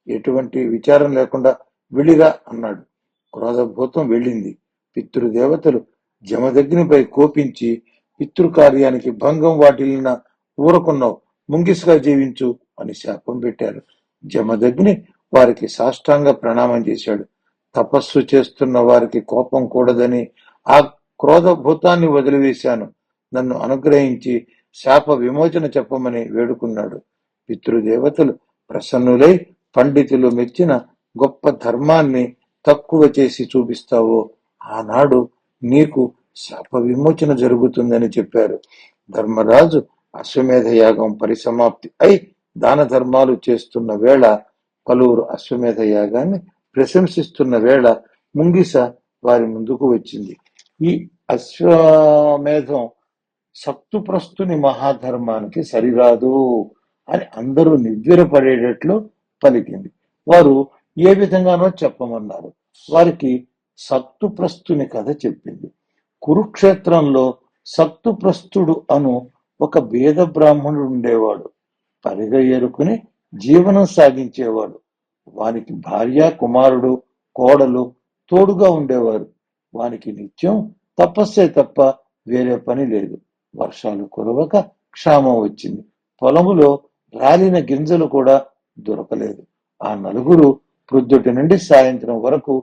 ఎటువంటి విచారం లేకుండా వెళ్ళిరా అన్నాడు. క్రోధభూతం వెళ్ళింది. పితృదేవతలు జమదగ్నిపై కోపించి, పితృకార్యానికి భంగం వాటిల్లిన ఊరకున్నావు, ముంగిసుగా జీవించు అని శాపం పెట్టారు. జమదగ్ని వారికి సాష్టాంగ ప్రణామం చేశాడు. తపస్సు చేస్తున్న వారికి కోపం కూడదని ఆ క్రోధభూతాన్ని వదిలివేశాను. నన్ను అనుగ్రహించి శాప విమోచన చెప్పమని వేడుకున్నాడు. పితృదేవతలు ప్రసన్నులై, పండితులు మెచ్చిన గొప్ప ధర్మాన్ని తక్కువ చేసి చూపిస్తావో ఆనాడు నీకు శాప విమోచన జరుగుతుందని చెప్పారు. ధర్మరాజు అశ్వమేధ యాగం పరిసమాప్తి అయి దాన ధర్మాలు చేస్తున్న వేళ, పలువురు అశ్వమేధ యాగాన్ని ప్రశంసిస్తున్న వేళ ముంగిస వారి ముందుకు వచ్చింది. ఈ అశ్వమేధం సప్తుప్రస్తుని మహాధర్మానికి సరిరాదు అని అందరూ నివ్వెరపడేటట్లు పలికింది. వారు ఏ విధంగానో చెప్పమన్నారు. వారికి సప్తుప్రస్తుని కథ చెప్పింది. కురుక్షేత్రంలో సప్తుప్రస్తుడు అను ఒక వేద బ్రాహ్మణుడు ఉండేవాడు. పరిగ ఏరుకుని జీవనం సాగించేవాడు. వానికి భార్య, కుమారుడు, కోడలు తోడుగా ఉండేవారు. వానికి నిత్యం తపస్సే తప్ప వేరే పని లేదు. వర్షాలు కురవక క్షామం వచ్చింది. పొలములో రాలిన గింజలు కూడా దొరకలేదు. ఆ నలుగురు ప్రొద్దుటి నుండి సాయంత్రం వరకు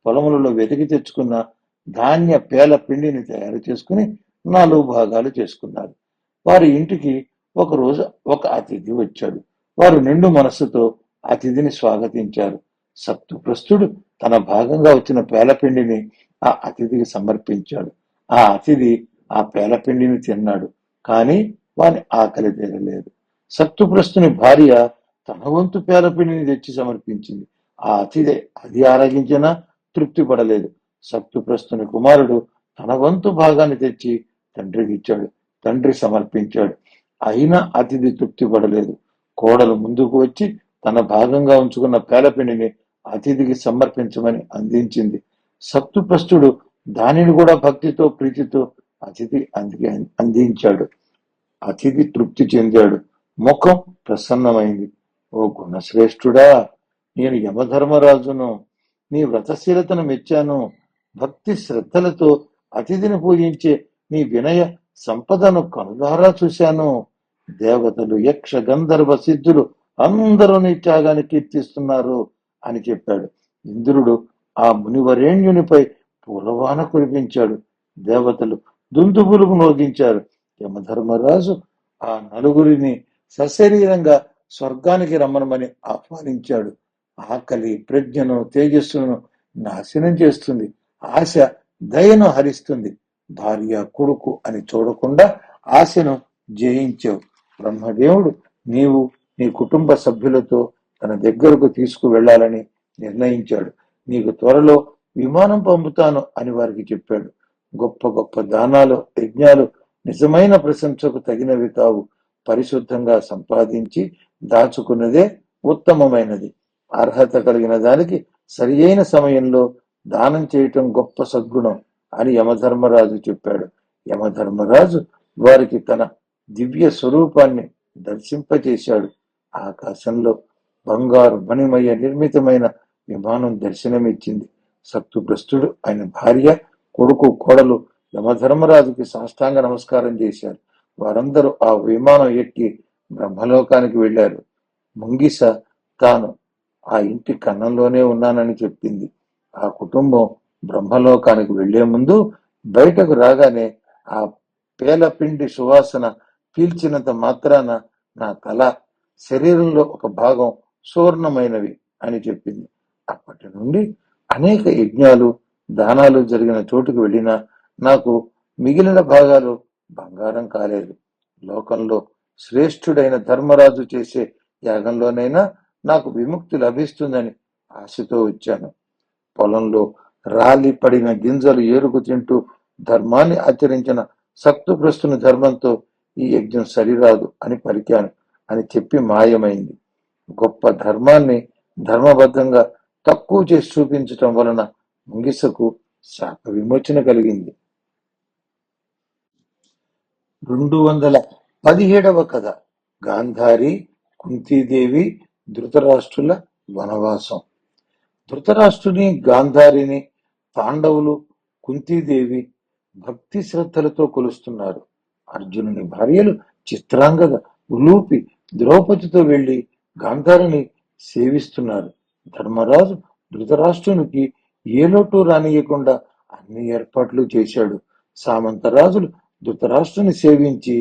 పొలములలో వెతికి తెచ్చుకున్న ధాన్య పేల పిండిని తయారు చేసుకుని 4 భాగాలు చేసుకున్నారు. వారి ఇంటికి ఒకరోజు ఒక అతిథి వచ్చాడు. వారు నిండు మనస్సుతో అతిథిని స్వాగతించారు. సప్తుప్రస్తుడు తన భాగంగా వచ్చిన పేలపిండిని ఆ అతిథికి సమర్పించాడు. ఆ అతిథి ఆ పేలపిండిని తిన్నాడు. కానీ వాని ఆకలి తీరలేదు. సప్తుప్రస్తుని భార్య తన వంతు పేలపిండిని తెచ్చి సమర్పించింది. ఆ అతిథి అది ఆరగించినా తృప్తి పడలేదు. సప్తుప్రస్తుని కుమారుడు తన వంతు భాగాన్ని తెచ్చి తండ్రికి ఇచ్చాడు. తండ్రి సమర్పించాడు. అయినా అతిథి తృప్తి పడలేదు. కోడలు ముందుకు వచ్చి తన భాగంగా ఉంచుకున్న పేలపిండిని అతిథికి సమర్పించమని అందించింది. సప్తుప్రస్తుడు దానిని కూడా భక్తితో, ప్రీతితో అతిథి అందించాడు. అతిథి తృప్తి చెందాడు. ముఖం ప్రసన్నమైంది. ఓ గుణశ్రేష్ఠుడా, నేను యమధర్మరాజును. నీ వ్రతశీలతను మెచ్చాను. భక్తి శ్రద్ధలతో అతిథిని పూజించే నీ వినయ సంపదను కనులారా చూశాను. దేవతలు, యక్ష, గంధర్వ, సిద్ధులు అందరూ నీ త్యాగాన్ని కీర్తిస్తున్నారు అని చెప్పాడు. ఇంద్రుడు ఆ మునివరేణ్యునిపై పూలవాన కురిపించాడు. దేవతలు దుందుబులుగు మోగించారు. యమధర్మరాజు ఆ నలుగురిని సశరీరంగా స్వర్గానికి రమ్మనమని ఆహ్వానించాడు. ఆకలి ప్రజ్ఞను తేజస్సును నాశనం చేస్తుంది. ఆశ దయను హరిస్తుంది. భార్య కొడుకు అని చూడకుండా ఆశను జయించావు. బ్రహ్మదేవుడు నీవు నీ కుటుంబ సభ్యులతో తన దగ్గరకు తీసుకువెళ్లాలని నిర్ణయించాడు. నీకు త్వరలో విమానం పంపుతాను అని వారికి చెప్పాడు. గొప్ప గొప్ప దానాలు యజ్ఞాలు నిజమైన ప్రశంసకు తగినవి కావు. పరిశుద్ధంగా సంపాదించి దాచుకున్నదే ఉత్తమమైనది. అర్హత కలిగిన దానికి సరి అయిన సమయంలో దానం చేయటం గొప్ప సద్గుణం అని యమధర్మరాజు చెప్పాడు. యమధర్మరాజు వారికి తన దివ్య స్వరూపాన్ని దర్శింపచేశాడు. ఆకాశంలో బంగారు మణిమయ నిర్మితమైన విమానం దర్శనమిచ్చింది. సత్తుగ్రస్తుడు ఆయన భార్య కొడుకు కోడలు యమధర్మరాజుకి సాష్టాంగ నమస్కారం చేశారు. వారందరూ ఆ విమానం ఎక్కి బ్రహ్మలోకానికి వెళ్లారు. ముంగిస తాను ఆ ఇంటి కన్నంలోనే ఉన్నానని చెప్పింది. ఆ కుటుంబం బ్రహ్మలోకానికి వెళ్లే ముందు బయటకు రాగానే ఆ పేలపిండి సువాసన పీల్చినంత మాత్రాన నా తల శరీరంలో ఒక భాగం సువర్ణమైనవి అని చెప్పింది. అప్పటి నుండి అనేక యజ్ఞాలు దానాలు జరిగిన చోటుకు వెళ్ళినా నాకు మిగిలిన భాగాలు బంగారం కాలేదు. లోకంలో శ్రేష్ఠుడైన ధర్మరాజు చేసే యాగంలోనైనా నాకు విముక్తి లభిస్తుందని ఆశతో వచ్చాను. పొలంలో రాలి పడిన గింజలు ఏరుకు తింటూ ధర్మాన్ని ఆచరించిన సత్తుగ్రస్తుని ధర్మంతో ఈ యజ్ఞం సరిరాదు అని పలికాను అని చెప్పి మాయమైంది. గొప్ప ధర్మాన్ని ధర్మబద్ధంగా తక్కువ చేసి చూపించటం వలన ముంగిసకు శాప విమోచన కలిగింది. 217వ కథ. గాంధారి, కుంతీదేవి, ధృతరాష్ట్రుల వనవాసం. ధృతరాష్ట్రుని, గాంధారిని పాండవులు, కుంతీదేవి భక్తి శ్రద్ధలతో కొలుస్తున్నారు. అర్జునుని భార్యలు చిత్రాంగద, ఉలూపి, ద్రౌపదితో వెళ్లి గాంధారిని సేవిస్తున్నారు. ధర్మరాజు ధృతరాష్ట్రునికి ఏ లోటు రానియకుండా అన్ని ఏర్పాట్లు చేశాడు. సామంతరాజులు ధృతరాష్ట్రుని సేవించి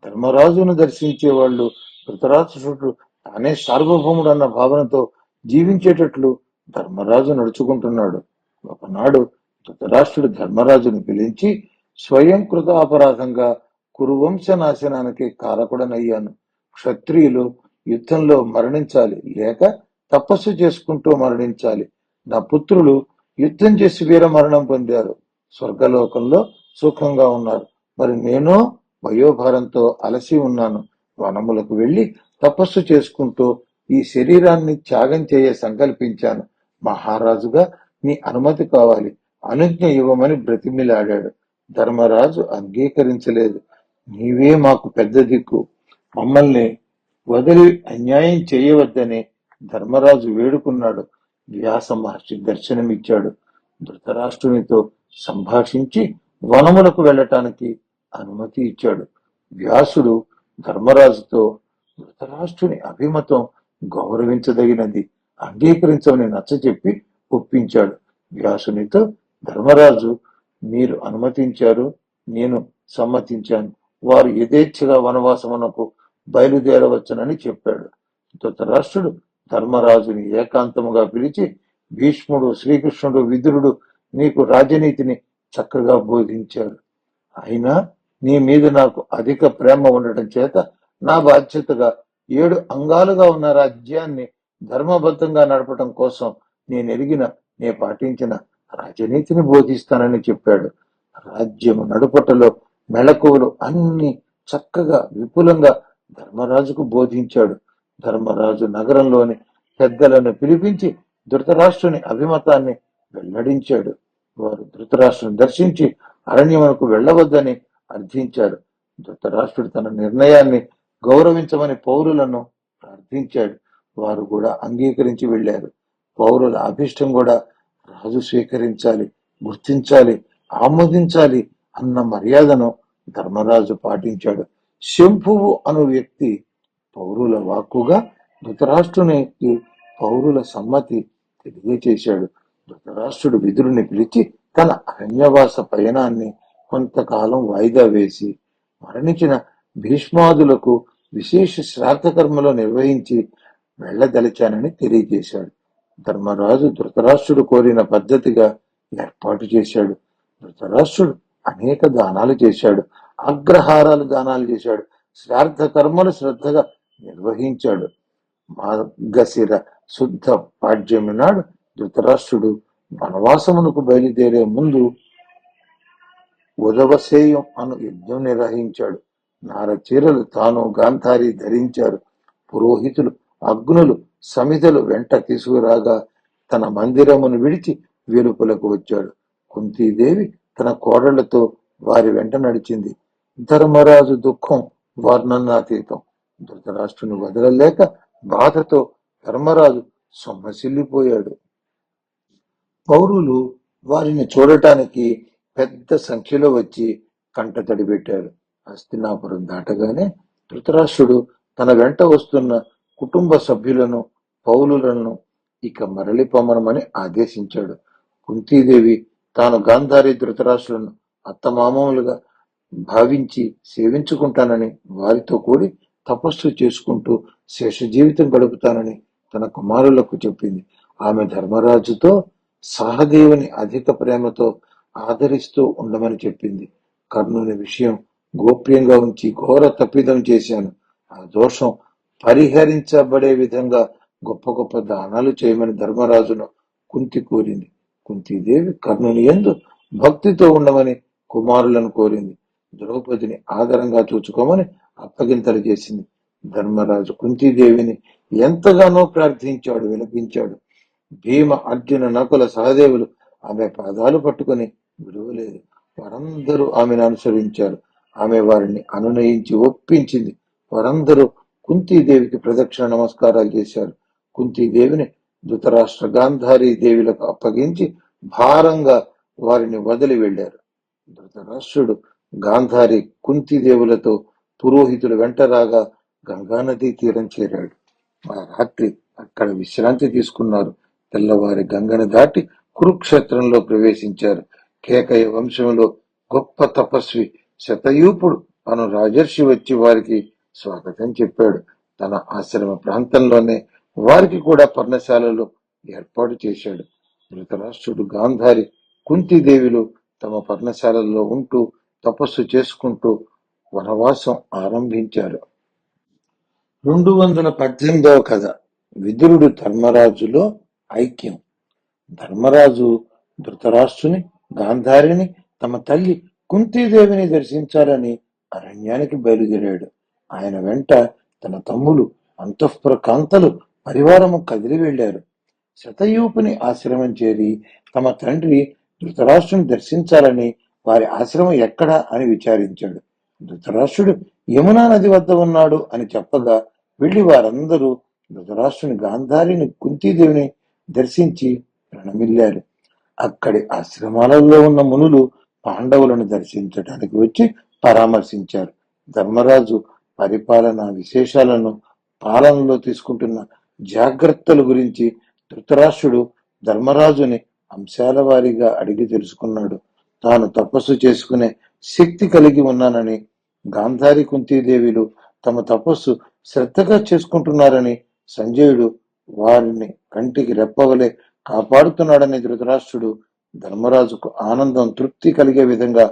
ధర్మరాజును దర్శించే వాళ్ళు ధృతరాష్ట్రుడు తానే సార్వభౌముడు అన్న భావనతో జీవించేటట్లు ధర్మరాజు నడుచుకుంటున్నాడు. ఒకనాడు ధృతరాష్ట్రుడు ధర్మరాజును పిలిచి, స్వయం కృత అపరాధంగా కురువంశ నాశనానికి కారకుడనయ్యాను. క్షత్రియులు యుద్ధంలో మరణించాలి, లేక తపస్సు చేసుకుంటూ మరణించాలి. నా పుత్రులు యుద్ధం చేసి వీర మరణం పొందారు, స్వర్గలోకంలో సుఖంగా ఉన్నారు. మరి నేను వయోభారంతో అలసి ఉన్నాను. వనములకు వెళ్లి తపస్సు చేసుకుంటూ ఈ శరీరాన్ని త్యాగం చేయ సంకల్పించాను. మహారాజుగా నీ అనుమతి కావాలి, అనుజ్ఞ ఇవ్వమని బ్రతిమిలాడాడు. ధర్మరాజు అంగీకరించలేదు. నీవే మాకు పెద్ద దిక్కు, మమ్మల్ని వదిలి అన్యాయం చేయవద్దని ధర్మరాజు వేడుకున్నాడు. వ్యాస మహర్షి దర్శనమిచ్చాడు. ధృతరాష్ట్రునితో సంభాషించి వనములకు వెళ్ళటానికి అనుమతి ఇచ్చాడు. వ్యాసుడు ధర్మరాజుతో ధృతరాష్ట్రుని అభిమతం గౌరవించదగినది, అంగీకరించమని నచ్చచెప్పి ఒప్పించాడు. వ్యాసునితో ధర్మరాజు, మీరు అనుమతించారు, నేను సమ్మతించాను. వారు యథేచ్ఛగా వనవాసమునకు బయలుదేరవచ్చునని చెప్పాడు. ధృతరాష్ట్రుడు ధర్మరాజుని ఏకాంతముగా పిలిచి, భీష్ముడు, శ్రీకృష్ణుడు, విదురుడు నీకు రాజనీతిని చక్కగా బోధించారు. అయినా నీ మీద నాకు అధిక ప్రేమ ఉండటం చేత నా బాధ్యతగా 7 అంగాలుగా ఉన్న రాజ్యాన్ని ధర్మబద్ధంగా నడపటం కోసం నే పాటించిన రాజనీతిని బోధిస్తానని చెప్పాడు. రాజ్యము నడుపటలో మెళకువలు అన్ని చక్కగా విపులంగా ధర్మరాజుకు బోధించాడు. ధర్మరాజు నగరంలోని పెద్దలను పిలిపించి ధృతరాష్ట్రుని అభిమతాన్ని వెల్లడించాడు. వారు ధృతరాష్ట్రుని దర్శించి అరణ్యమునకు వెళ్లవద్దని అర్థించాడు. ధృతరాష్ట్రుడు తన నిర్ణయాన్ని గౌరవించమని పౌరులను ప్రార్థించాడు. వారు కూడా అంగీకరించి వెళ్లారు. పౌరుల అభిష్టం కూడా రాజు స్వీకరించాలి, గుర్తించాలి, ఆమోదించాలి అన్న మర్యాదను ధర్మరాజు పాటించాడు. శంభువు అను వ్యక్తి పౌరుల వాక్కుగా ధృతరాష్ట్రునికి పౌరుల సమ్మతి తెలియచేశాడు. ధృతరాష్ట్రుడు విదురుని పిలిచి తన అరణ్యవాస పయనాన్ని కొంతకాలం వాయిదా వేసి మరణించిన భీష్మాదులకు విశేష శ్రాద్ధకర్మలు నిర్వహించి వెళ్లదలిచానని తెలియజేశాడు. ధర్మరాజు ధృతరాష్ట్రుడు కోరిన పద్ధతిగా ఏర్పాటు చేశాడు. ధృతరాష్ట్రుడు అనేక దానాలు చేశాడు. అగ్రహారాలు దానాలు చేశాడు. శ్రాద్ధ కర్మలు శ్రద్ధగా నిర్వహించాడు. మార్గశిర శుద్ధ పాడ్యమి నాడు ధృతరాష్ట్రుడు వనవాసమునకు బయలుదేరే ముందు ఉదవసేయం అను యజ్ఞం నిర్వహించాడు. నారచీరలు తాను గాంధారి ధరించారు. పురోహితులు అగ్నులు సమిధలు వెంట తీసుకురాగా తన మందిరమును విడిచి వెలుపలకు వచ్చాడు. కుంతీదేవి తన కోడళ్లతో వారి వెంట నడిచింది. ధర్మరాజు దుఃఖం వర్ణనాతీతం. ధృతరాష్ట్రుని వదలలేక బాధతో ధర్మరాజు సొమ్మసిల్లిపోయాడు. పౌరులు వారిని చూడటానికి పెద్ద సంఖ్యలో వచ్చి కంటతడి పెట్టారు. హస్తినాపురం దాటగానే ధృతరాష్ట్రుడు తన వెంట వస్తున్న కుటుంబ సభ్యులను పౌలులను ఇక మరలి పొమ్మనమని ఆదేశించాడు. కుంతీదేవి తాను గాంధారి ధృతరాష్ట్రులను అత్తమామలుగా భావించి సేవించుకుంటానని వారితో కూడి తపస్సు చేసుకుంటూ శేష జీవితం గడుపుతానని తన కుమారులకు చెప్పింది. ఆమె ధర్మరాజుతో సహదేవుని అధిక ప్రేమతో ఆదరిస్తూ ఉండమని చెప్పింది. కర్ణుని విషయం గోప్యంగా ఉంచి ఘోర తప్పిదం చేశాను. ఆ దోషం పరిహరించబడే విధంగా గొప్ప గొప్ప దానాలు చేయమని ధర్మరాజును కుంతి కోరింది. కుంతీదేవి కర్ణుని యందు భక్తితో ఉండమని కుమారులను కోరింది. ద్రౌపదిని ఆదరంగా చూచుకోమని అప్పగింతలు చేసింది. ధర్మరాజు కుంతీదేవిని ఎంతగానో ప్రార్థించాడు, విలపించాడు. భీమ, అర్జున, నకుల, సహదేవులు ఆమె పాదాలు పట్టుకుని విలువలేదు. వారందరూ ఆమెను అనుసరించారు. ఆమె వారిని అనునయించి ఒప్పించింది. వారందరూ కుంతీదేవికి ప్రదక్షిణ నమస్కారాలు చేశారు. కుంతీదేవిని ధృతరాష్ట్ర గాంధారీ దేవులకు అప్పగించి భారంగా వారిని వదిలి వెళ్లారు. ధృతరాష్ట్రుడు గాంధారి కుంతీదేవులతో పురోహితులు వెంట రాగా గంగానదీ తీరం చేరాడు. ఆ రాత్రి అక్కడ విశ్రాంతి తీసుకున్నారు. తెల్లవారి గంగను దాటి కురుక్షేత్రంలో ప్రవేశించారు. కేకయ వంశంలో గొప్ప తపస్వి శతయూపుడు అను రాజర్షి వచ్చి వారికి స్వాగతం చెప్పాడు. తన ఆశ్రమ ప్రాంతంలోనే వారికి కూడా పర్ణశాలలో ఏర్పాటు చేశాడు. ధృతరాష్ట్రుడు గాంధారి కుంతీదేవిలు తమ పర్ణశాలలో ఉంటూ తపస్సు చేసుకుంటూ వనవాసం ఆరంభించారు. 218వ కథ. విదురుడు ధర్మరాజులో ఐక్యం. ధర్మరాజు ధృతరాష్ట్రుని, గాంధారిని, తమ తల్లి కుంతీదేవిని దర్శించాలని అరణ్యానికి బయలుదేరాడు. ఆయన వెంట తన తమ్ములు, అంతఃపుర కాంతలు, పరివారము కదిలి వెళ్లారు. శతయూపుని ఆశ్రమం చేరి తమ తండ్రి ధృతరాష్ట్రుని దర్శించాలని వారి ఆశ్రమం ఎక్కడా అని విచారించాడు. ధృతరాష్ట్రుడు యమునా నది వద్ద ఉన్నాడు అని చెప్పగా వెళ్లి వారందరూ ధృతరాష్ట్రుని, గాంధారిని, కుంతీదేవిని దర్శించి ప్రణమిల్లారు. అక్కడి ఆశ్రమాలలో ఉన్న మునులు పాండవులను దర్శించడానికి వచ్చి పరామర్శించారు. ధర్మరాజు పరిపాలన విశేషాలను, పాలనలో తీసుకుంటున్న జాగ్రత్తల గురించి ధృతరాష్ట్రుడు ధర్మరాజుని అంశాల వారీగా అడిగి తెలుసుకున్నాడు. తాను తపస్సు చేసుకునే శక్తి కలిగి ఉన్నానని, గాంధారి కుంతీదేవిలు తమ తపస్సు శ్రద్ధగా చేసుకుంటున్నారని, సంజయుడు వారిని కంటికి రెప్పవలే కాపాడుతున్నాడని ధృతరాష్ట్రుడు ధర్మరాజుకు ఆనందం, తృప్తి కలిగే విధంగా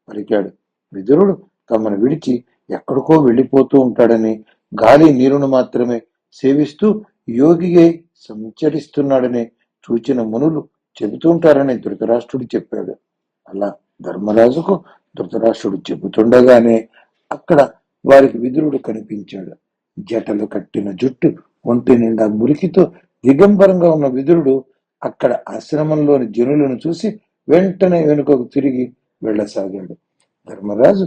పలికాడు. విదురుడు తమను విడిచి ఎక్కడికో వెళ్లిపోతూ ఉంటాడని, గాలి నీరును మాత్రమే సేవిస్తూ యోగియై సంచరిస్తున్నాడని చూచిన మునులు చెబుతుంటారని ధృతరాష్ట్రుడు చెప్పాడు. అలా ధర్మరాజుకు ధృతరాష్ట్రుడు చెబుతుండగానే అక్కడ వారికి విదురుడు కనిపించాడు. జటలు కట్టిన జుట్టు, ఒంటి నిండా మురికితో దిగంబరంగా ఉన్న విదురుడు అక్కడ ఆశ్రమంలోని జనులను చూసి వెంటనే వెనుకకు తిరిగి వెళ్లసాగాడు. ధర్మరాజు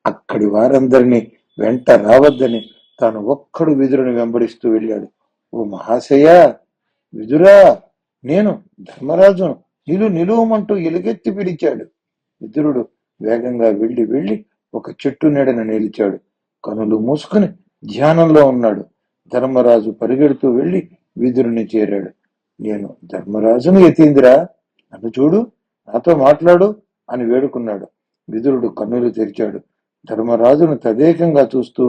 అక్కడి వారందరినీ వెంట రావద్దని తాను ఒక్కడు విదురుని వెంబడిస్తూ వెళ్ళాడు. ఓ మహాశయ, విదురా, నేను ధర్మరాజును, నిలువమంటూ ఎలుగెత్తి పిలిచాడు. విదురుడు వేగంగా వెళ్లి ఒక చెట్టు నీడన నిలిచాడు. కనులు మూసుకుని ధ్యానంలో ఉన్నాడు. ధర్మరాజు పరిగెడుతూ వెళ్లి విదురుని చేరాడు. నేను ధర్మరాజును యతీంద్ర, నన్ను చూడు, నాతో మాట్లాడు అని వేడుకున్నాడు. విదురుడు కన్నులు తెరిచాడు. ధర్మరాజును తదేకంగా చూస్తూ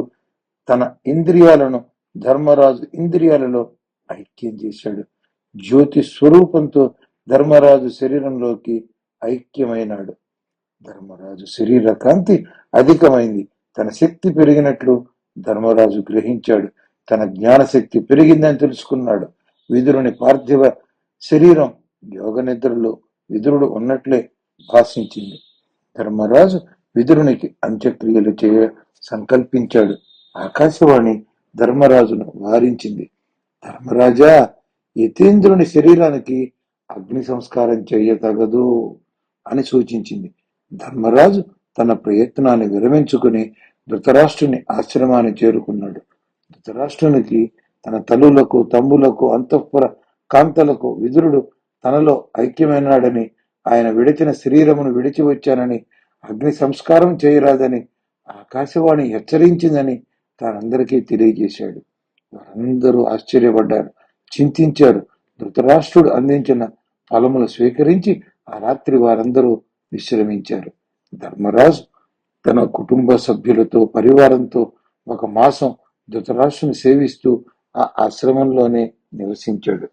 తన ఇంద్రియాలను ధర్మరాజు ఇంద్రియాలలో ఐక్యం చేశాడు. జ్యోతి స్వరూపంతో ధర్మరాజు శరీరంలోకి ఐక్యమైనాడు. ధర్మరాజు శరీర కాంతి అధికమైంది. తన శక్తి పెరిగినట్లు ధర్మరాజు గ్రహించాడు. తన జ్ఞానశక్తి పెరిగిందని తెలుసుకున్నాడు. విదురుని పార్థివ శరీరం యోగ నిద్రలో విదురుడు ఉన్నట్లే భాషించింది. ధర్మరాజు విదురునికి అంత్యక్రియలు చేయ సంకల్పించాడు. ఆకాశవాణి ధర్మరాజును వారించింది. ధర్మరాజా, యతీంద్రుని శరీరానికి అగ్ని సంస్కారం చేయతగదు అని సూచించింది. ధర్మరాజు తన ప్రయత్నాన్ని విరమించుకుని ధృతరాష్ట్రుని ఆశ్రమాన్ని చేరుకున్నాడు. ధృతరాష్ట్రునికి తన తల్లులకు తమ్ములకు అంతఃపుర కాంతలకు విదురుడు తనలో ఐక్యమైనాడని, ఆయన విడిచిన శరీరమును విడిచి వచ్చానని, అగ్ని సంస్కారం చేయరాదని ఆకాశవాణి హెచ్చరించిందని తానందరికీ తెలియజేశాడు. వారందరూ ఆశ్చర్యపడ్డారు, చింతించారు. ధృతరాష్ట్రుడు అందించిన ఫలములు స్వీకరించి ఆ రాత్రి వారందరూ విశ్రమించారు. ధర్మరాజు తన కుటుంబ సభ్యులతో పరివారంతో 1 మాసం ధృతరాష్ట్రుని సేవిస్తూ ఆ ఆశ్రమంలోనే నివసించాడు.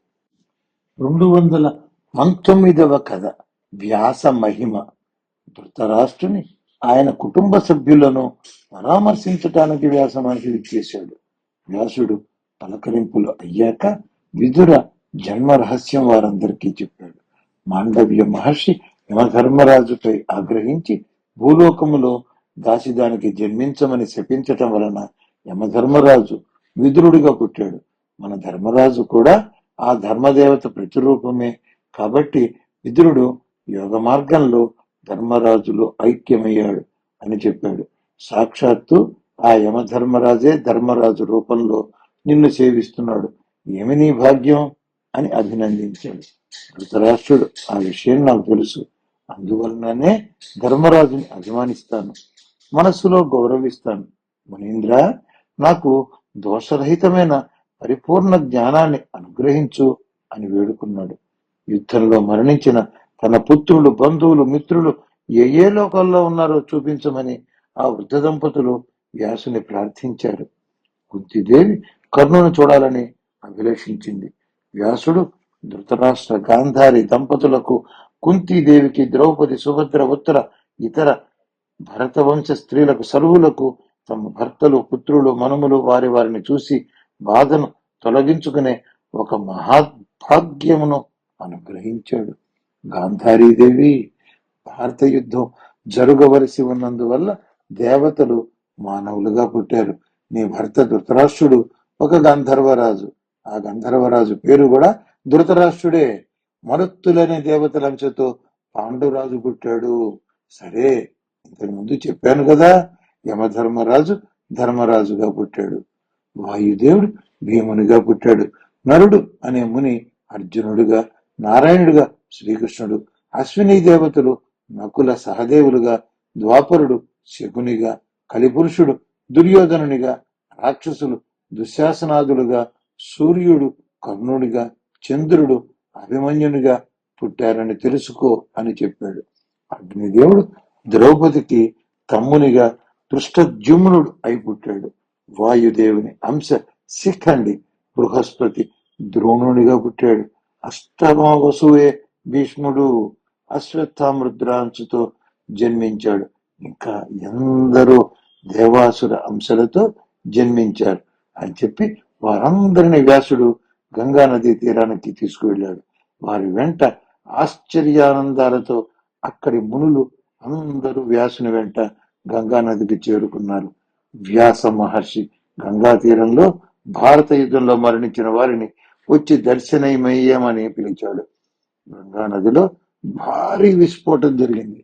219వ కథ. వ్యాస మహిమ. ధృతరాష్ట్రుని ఆయన కుటుంబ సభ్యులను పరామర్శించటానికి వ్యాస మహర్షి ఇచ్చేశాడు. వ్యాసుడు పలకరింపులు అయ్యాక విదుర జన్మ రహస్యం వారందరికీ చెప్పాడు. మాండవ్య మహర్షి యమధర్మరాజుపై ఆగ్రహించి భూలోకములో దాసిదానికి జన్మించమని శపించటం వలన యమధర్మరాజు విదురుడిగా పుట్టాడు. మన ధర్మరాజు కూడా ఆ ధర్మదేవత ప్రతిరూపమే. కాబట్టి విదురుడు యోగ మార్గంలో ధర్మరాజులో ఐక్యమయ్యాడు అని చెప్పాడు. సాక్షాత్తు ఆ యమధర్మరాజే ధర్మరాజు రూపంలో నిన్ను సేవిస్తున్నాడు, ఏమి నీ భాగ్యం అని అభినందించాడు. ధృతరాష్ట్రుడు ఆ విషయం నాకు తెలుసు, అందువలననే ధర్మరాజుని అభిమానిస్తాను, మనస్సులో గౌరవిస్తాను. మునీంద్ర, నాకు దోషరహితమైన పరిపూర్ణ జ్ఞానాన్ని అనుగ్రహించు అని వేడుకున్నాడు. యుద్ధంలో మరణించిన తన పుత్రులు, బంధువులు, మిత్రులు ఏ లోకాల్లో ఉన్నారో చూపించమని ఆ వృద్ధ దంపతులు వ్యాసుని ప్రార్థించారు. కుంతిదేవి కర్ణుని చూడాలని అభిలషించింది. వ్యాసుడు ధృతరాష్ట్ర గాంధారి దంపతులకు, కుంతీదేవికి, ద్రౌపది, సుభద్ర, ఉత్తర ఇతర భరతవంశ స్త్రీలకు సర్వులకు తమ భర్తలు, పుత్రులు, మనుములు వారిని చూసి బాధను తొలగించుకునే ఒక మహాభాగ్యమును అనుగ్రహించాడు. గాంధారీదేవి, భారత యుద్ధం జరగవలసి ఉన్నందువల్ల దేవతలు మానవులుగా పుట్టారు. నీ భర్త ధృతరాష్ట్రుడు ఒక గంధర్వరాజు. ఆ గంధర్వరాజు పేరు కూడా ధృతరాష్ట్రుడే. మరుత్తులనే దేవతల అంశతో పాండురాజు పుట్టాడు. సరే, ఇంతకు ముందు చెప్పాను కదా, యమధర్మరాజు ధర్మరాజుగా పుట్టాడు. వాయుదేవుడు భీమునిగా పుట్టాడు. నరుడు అనే ముని అర్జునుడుగా, నారాయణుడుగా శ్రీకృష్ణుడు, అశ్విని దేవతలు నకుల సహదేవులుగా, ద్వాపరుడు శకునిగా, కలిపురుషుడు దుర్యోధనునిగా, రాక్షసులు దుశ్శాసనాదులుగా, సూర్యుడు కర్ణుడిగా, చంద్రుడు అభిమన్యునిగా పుట్టారని తెలుసుకో అని చెప్పాడు. అగ్నిదేవుడు ద్రౌపదికి తమ్మునిగా దృష్టద్యుమ్నుడు అయి పుట్టాడు. వాయుదేవుని అంశ శిఖండి బృహస్పతి ద్రోణునిగా పుట్టాడు. అష్టమ వసువే భీష్ముడు అశ్వత్థామృద్రాంశతో జన్మించాడు. ఇంకా ఎందరో దేవాసుర అంశాలతో జన్మించారు అని చెప్పి వారందరిని వ్యాసుడు గంగా నదీ తీరానికి తీసుకువెళ్ళాడు. వారి వెంట ఆశ్చర్యానందాలతో అక్కడి మునులు అందరూ వ్యాసుని వెంట గంగా నదికి చేరుకున్నారు. వ్యాస మహర్షి గంగా తీరంలో భారత యుద్ధంలో మరణించిన వారిని వచ్చి దర్శనమయ్యమని పిలిచాడు. గంగా నదిలో భారీ విస్ఫోటం జరిగింది.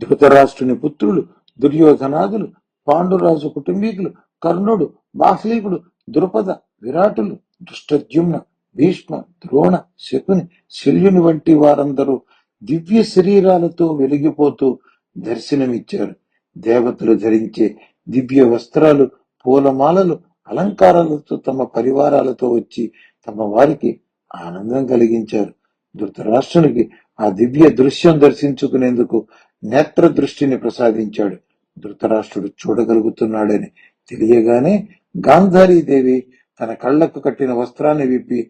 ధృతరాష్ట్రుని పుత్రులు దుర్యోధనాదులు, పాండురాజు కుటుంబీకులు, కర్ణుడు, బాహ్లీకుడు, ద్రుపద, విరాటులు, దృష్టద్యుమ్న, భీష్మ, ద్రోణ, శకుని, శల్యుని వంటి వారందరూ దివ్య శరీరాలతో వెలిగిపోతూ దర్శనమిచ్చారు. దేవతలు ధరించే దివ్య వస్త్రాలు, పూలమాలలు, అలంకారాలతో తమ పరివారాలతో వచ్చి తమ వారికి ఆనందం కలిగించారు. ధృతరాష్ట్రునికి ఆ దివ్య దృశ్యం దర్శించుకునేందుకు నేత్ర దృష్టిని ప్రసాదించాడు. ధృతరాష్ట్రుడు చూడగలుగుతున్నాడని తెలియగానే గాంధారీదేవి తన కళ్లకు కట్టిన వస్త్రాన్ని విప్పి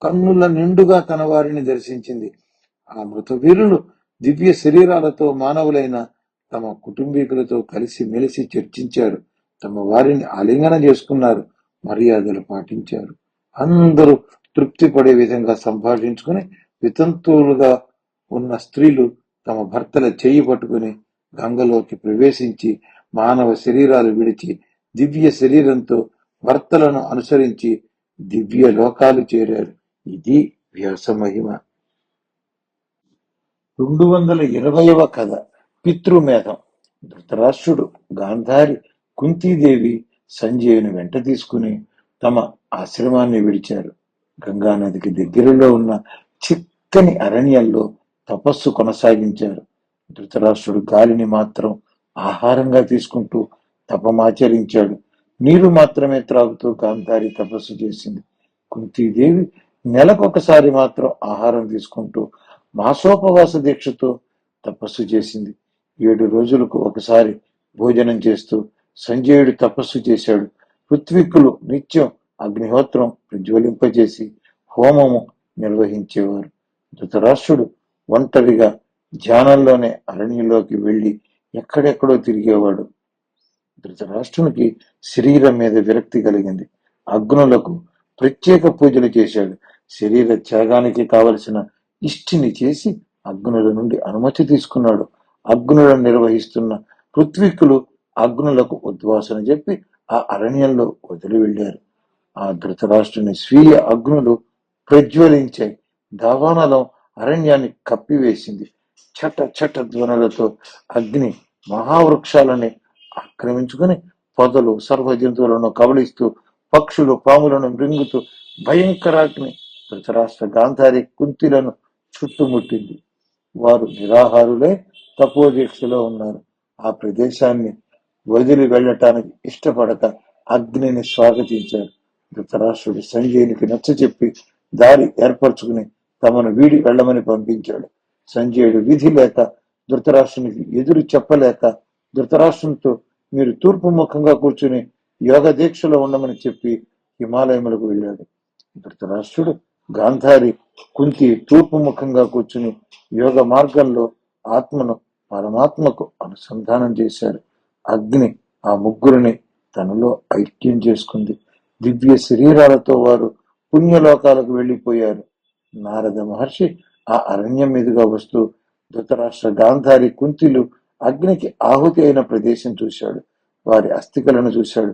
కన్నుల నిండుగా తన వారిని దర్శించింది. ఆ మృతవీరులు దివ్య శరీరాలతో మానవులైన తమ కుటుంబీకులతో కలిసి మెలిసి చర్చించారు. తమ వారిని ఆలింగన చేసుకున్నారు. మర్యాదలు పాటించారు. అందరూ తృప్తి పడే విధంగా సంభాషించుకుని వితంతువులుగా ఉన్న స్త్రీలు తమ భర్తల చేయి పట్టుకుని గంగలోకి ప్రవేశించి మానవ శరీరాలు విడిచి దివ్య శరీరంతో భర్తలను అనుసరించి దివ్య లోకాలు చేరారు. ఇది వ్యాస మహిమ. 220వ కథ పితృమేధం. ధృతరాష్ట్రుడు, గాంధారి, కుంతీదేవి సంజయుని వెంట తీసుకుని తమ ఆశ్రమాన్ని విడిచారు. గంగానదికి దగ్గరలో ఉన్న చిక్కని అరణ్యంలో తపస్సు కొనసాగించారు. ధృతరాష్ట్రుడు గాలిని మాత్రం ఆహారంగా తీసుకుంటూ తపమాచరించాడు. నీరు మాత్రమే త్రాగుతూ గాంధారి తపస్సు చేసింది. కుంతీదేవి నెలకొకసారి మాత్రం ఆహారం తీసుకుంటూ మాసోపవాస దీక్షతో తపస్సు చేసింది. 7 రోజులకు ఒకసారి భోజనం చేస్తూ సంజయుడు తపస్సు చేశాడు. ఋత్విక్కులు నిత్యం అగ్నిహోత్రం ప్రజ్వలింపజేసి హోమము నిర్వహించేవారు. ధృతరాష్ట్రుడు ఒంటరిగా ధ్యానంలోనే అరణ్యంలోకి వెళ్లి ఎక్కడెక్కడో తిరిగేవాడు. ధృతరాష్ట్రునికి శరీరం మీద విరక్తి కలిగింది. అగ్నులకు ప్రత్యేక పూజలు చేశాడు. శరీర త్యాగానికి కావలసిన ఇష్టిని చేసి అగ్నుల నుండి అనుమతి తీసుకున్నాడు. అగ్నులను నిర్వహిస్తున్న పృథ్వీకులు అగ్నులకు ఉద్వాసన చెప్పి ఆ అరణ్యంలో వదిలి వెళ్లారు. ఆ ధృతరాష్ట్రుని స్వీయ అగ్నులు ప్రజ్వలించాయి. దావానలం అరణ్యాన్ని కప్పివేసింది. చట చట ధ్వనులతో అగ్ని మహావృక్షాలని ఆక్రమించుకుని పొదలు సర్వ జంతువులను కబళిస్తూ పక్షులు పాములను మృంగుతూ భయంకరాగ్ని ధృతరాష్ట్ర గాంధారి కుంతిలను చుట్టుముట్టింది. వారు నిరాహారులై తపోదీక్షలో ఉన్నారు. ఆ ప్రదేశాన్ని వదిలి వెళ్లటానికి ఇష్టపడక అగ్నిని స్వాగతించారు. ధృతరాష్ట్రుడు సంజయునికి నచ్చచెప్పి దారి ఏర్పరచుకుని తమను వీడి వెళ్లమని పంపించాడు. సంజయుడు విధి లేక ధృతరాష్ట్రునికి ఎదురు చెప్పలేక ధృతరాష్ట్రంతో మీరు తూర్పు ముఖంగా కూర్చుని యోగ దీక్షలో ఉండమని చెప్పి హిమాలయములకు వెళ్ళాడు. ధృతరాష్ట్రుడు, గాంధారి, కుంతి తూర్పు ముఖంగా కూర్చుని యోగ మార్గంలో ఆత్మను పరమాత్మకు అనుసంధానం చేశారు. అగ్ని ఆ ముగ్గురిని తనలో ఐక్యం చేసుకుంది. దివ్య శరీరాలతో వారు పుణ్యలోకాలకు వెళ్లిపోయారు. నారద మహర్షి ఆ అరణ్యం మీదుగా వస్తూ ధృతరాష్ట్ర గాంధారి కుంతిలు అగ్నికి ఆహుతి అయిన ప్రదేశం చూశాడు. వారి అస్థికలను చూశాడు.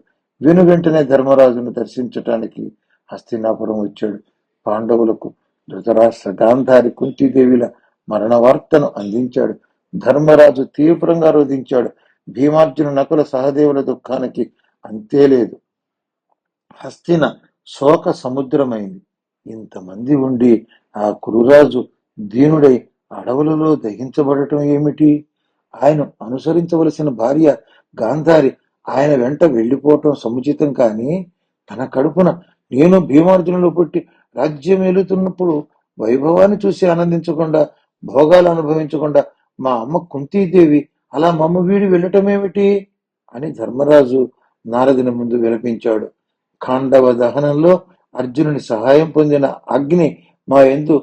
వెంటనే ధర్మరాజును దర్శించటానికి హస్తినాపురం వచ్చాడు. పాండవులకు ధృతరాష్ట్ర గాంధారి కుంతీదేవిల మరణ వార్తను అందించాడు. ధర్మరాజు తీవ్రంగా రోధించాడు. భీమార్జున నకుల సహదేవుల దుఃఖానికి అంతే లేదు. హస్తిన శోక సముద్రమైంది. ఇంతమంది ఉండి ఆ కురురాజు దీనుడై అడవులలో దహించబడటం ఏమిటి? ఆయన అనుసరించవలసిన భార్య గాంధారి ఆయన వెంట వెళ్లిపోవటం సముచితం. కాని తన కడుపున నేను భీమార్జునులు పుట్టి రాజ్యం ఏలుతున్నప్పుడు వైభవాన్ని చూసి ఆనందించకుండా, భోగాలు అనుభవించకుండా మా అమ్మ కుంతీదేవి అలా మమ్మ వీడి వెళ్ళటమేమిటి అని ధర్మరాజు నారదుని ముందు విలపించాడు. ఖాండవ దహనంలో అర్జునుని సహాయం పొందిన అగ్ని మా యందు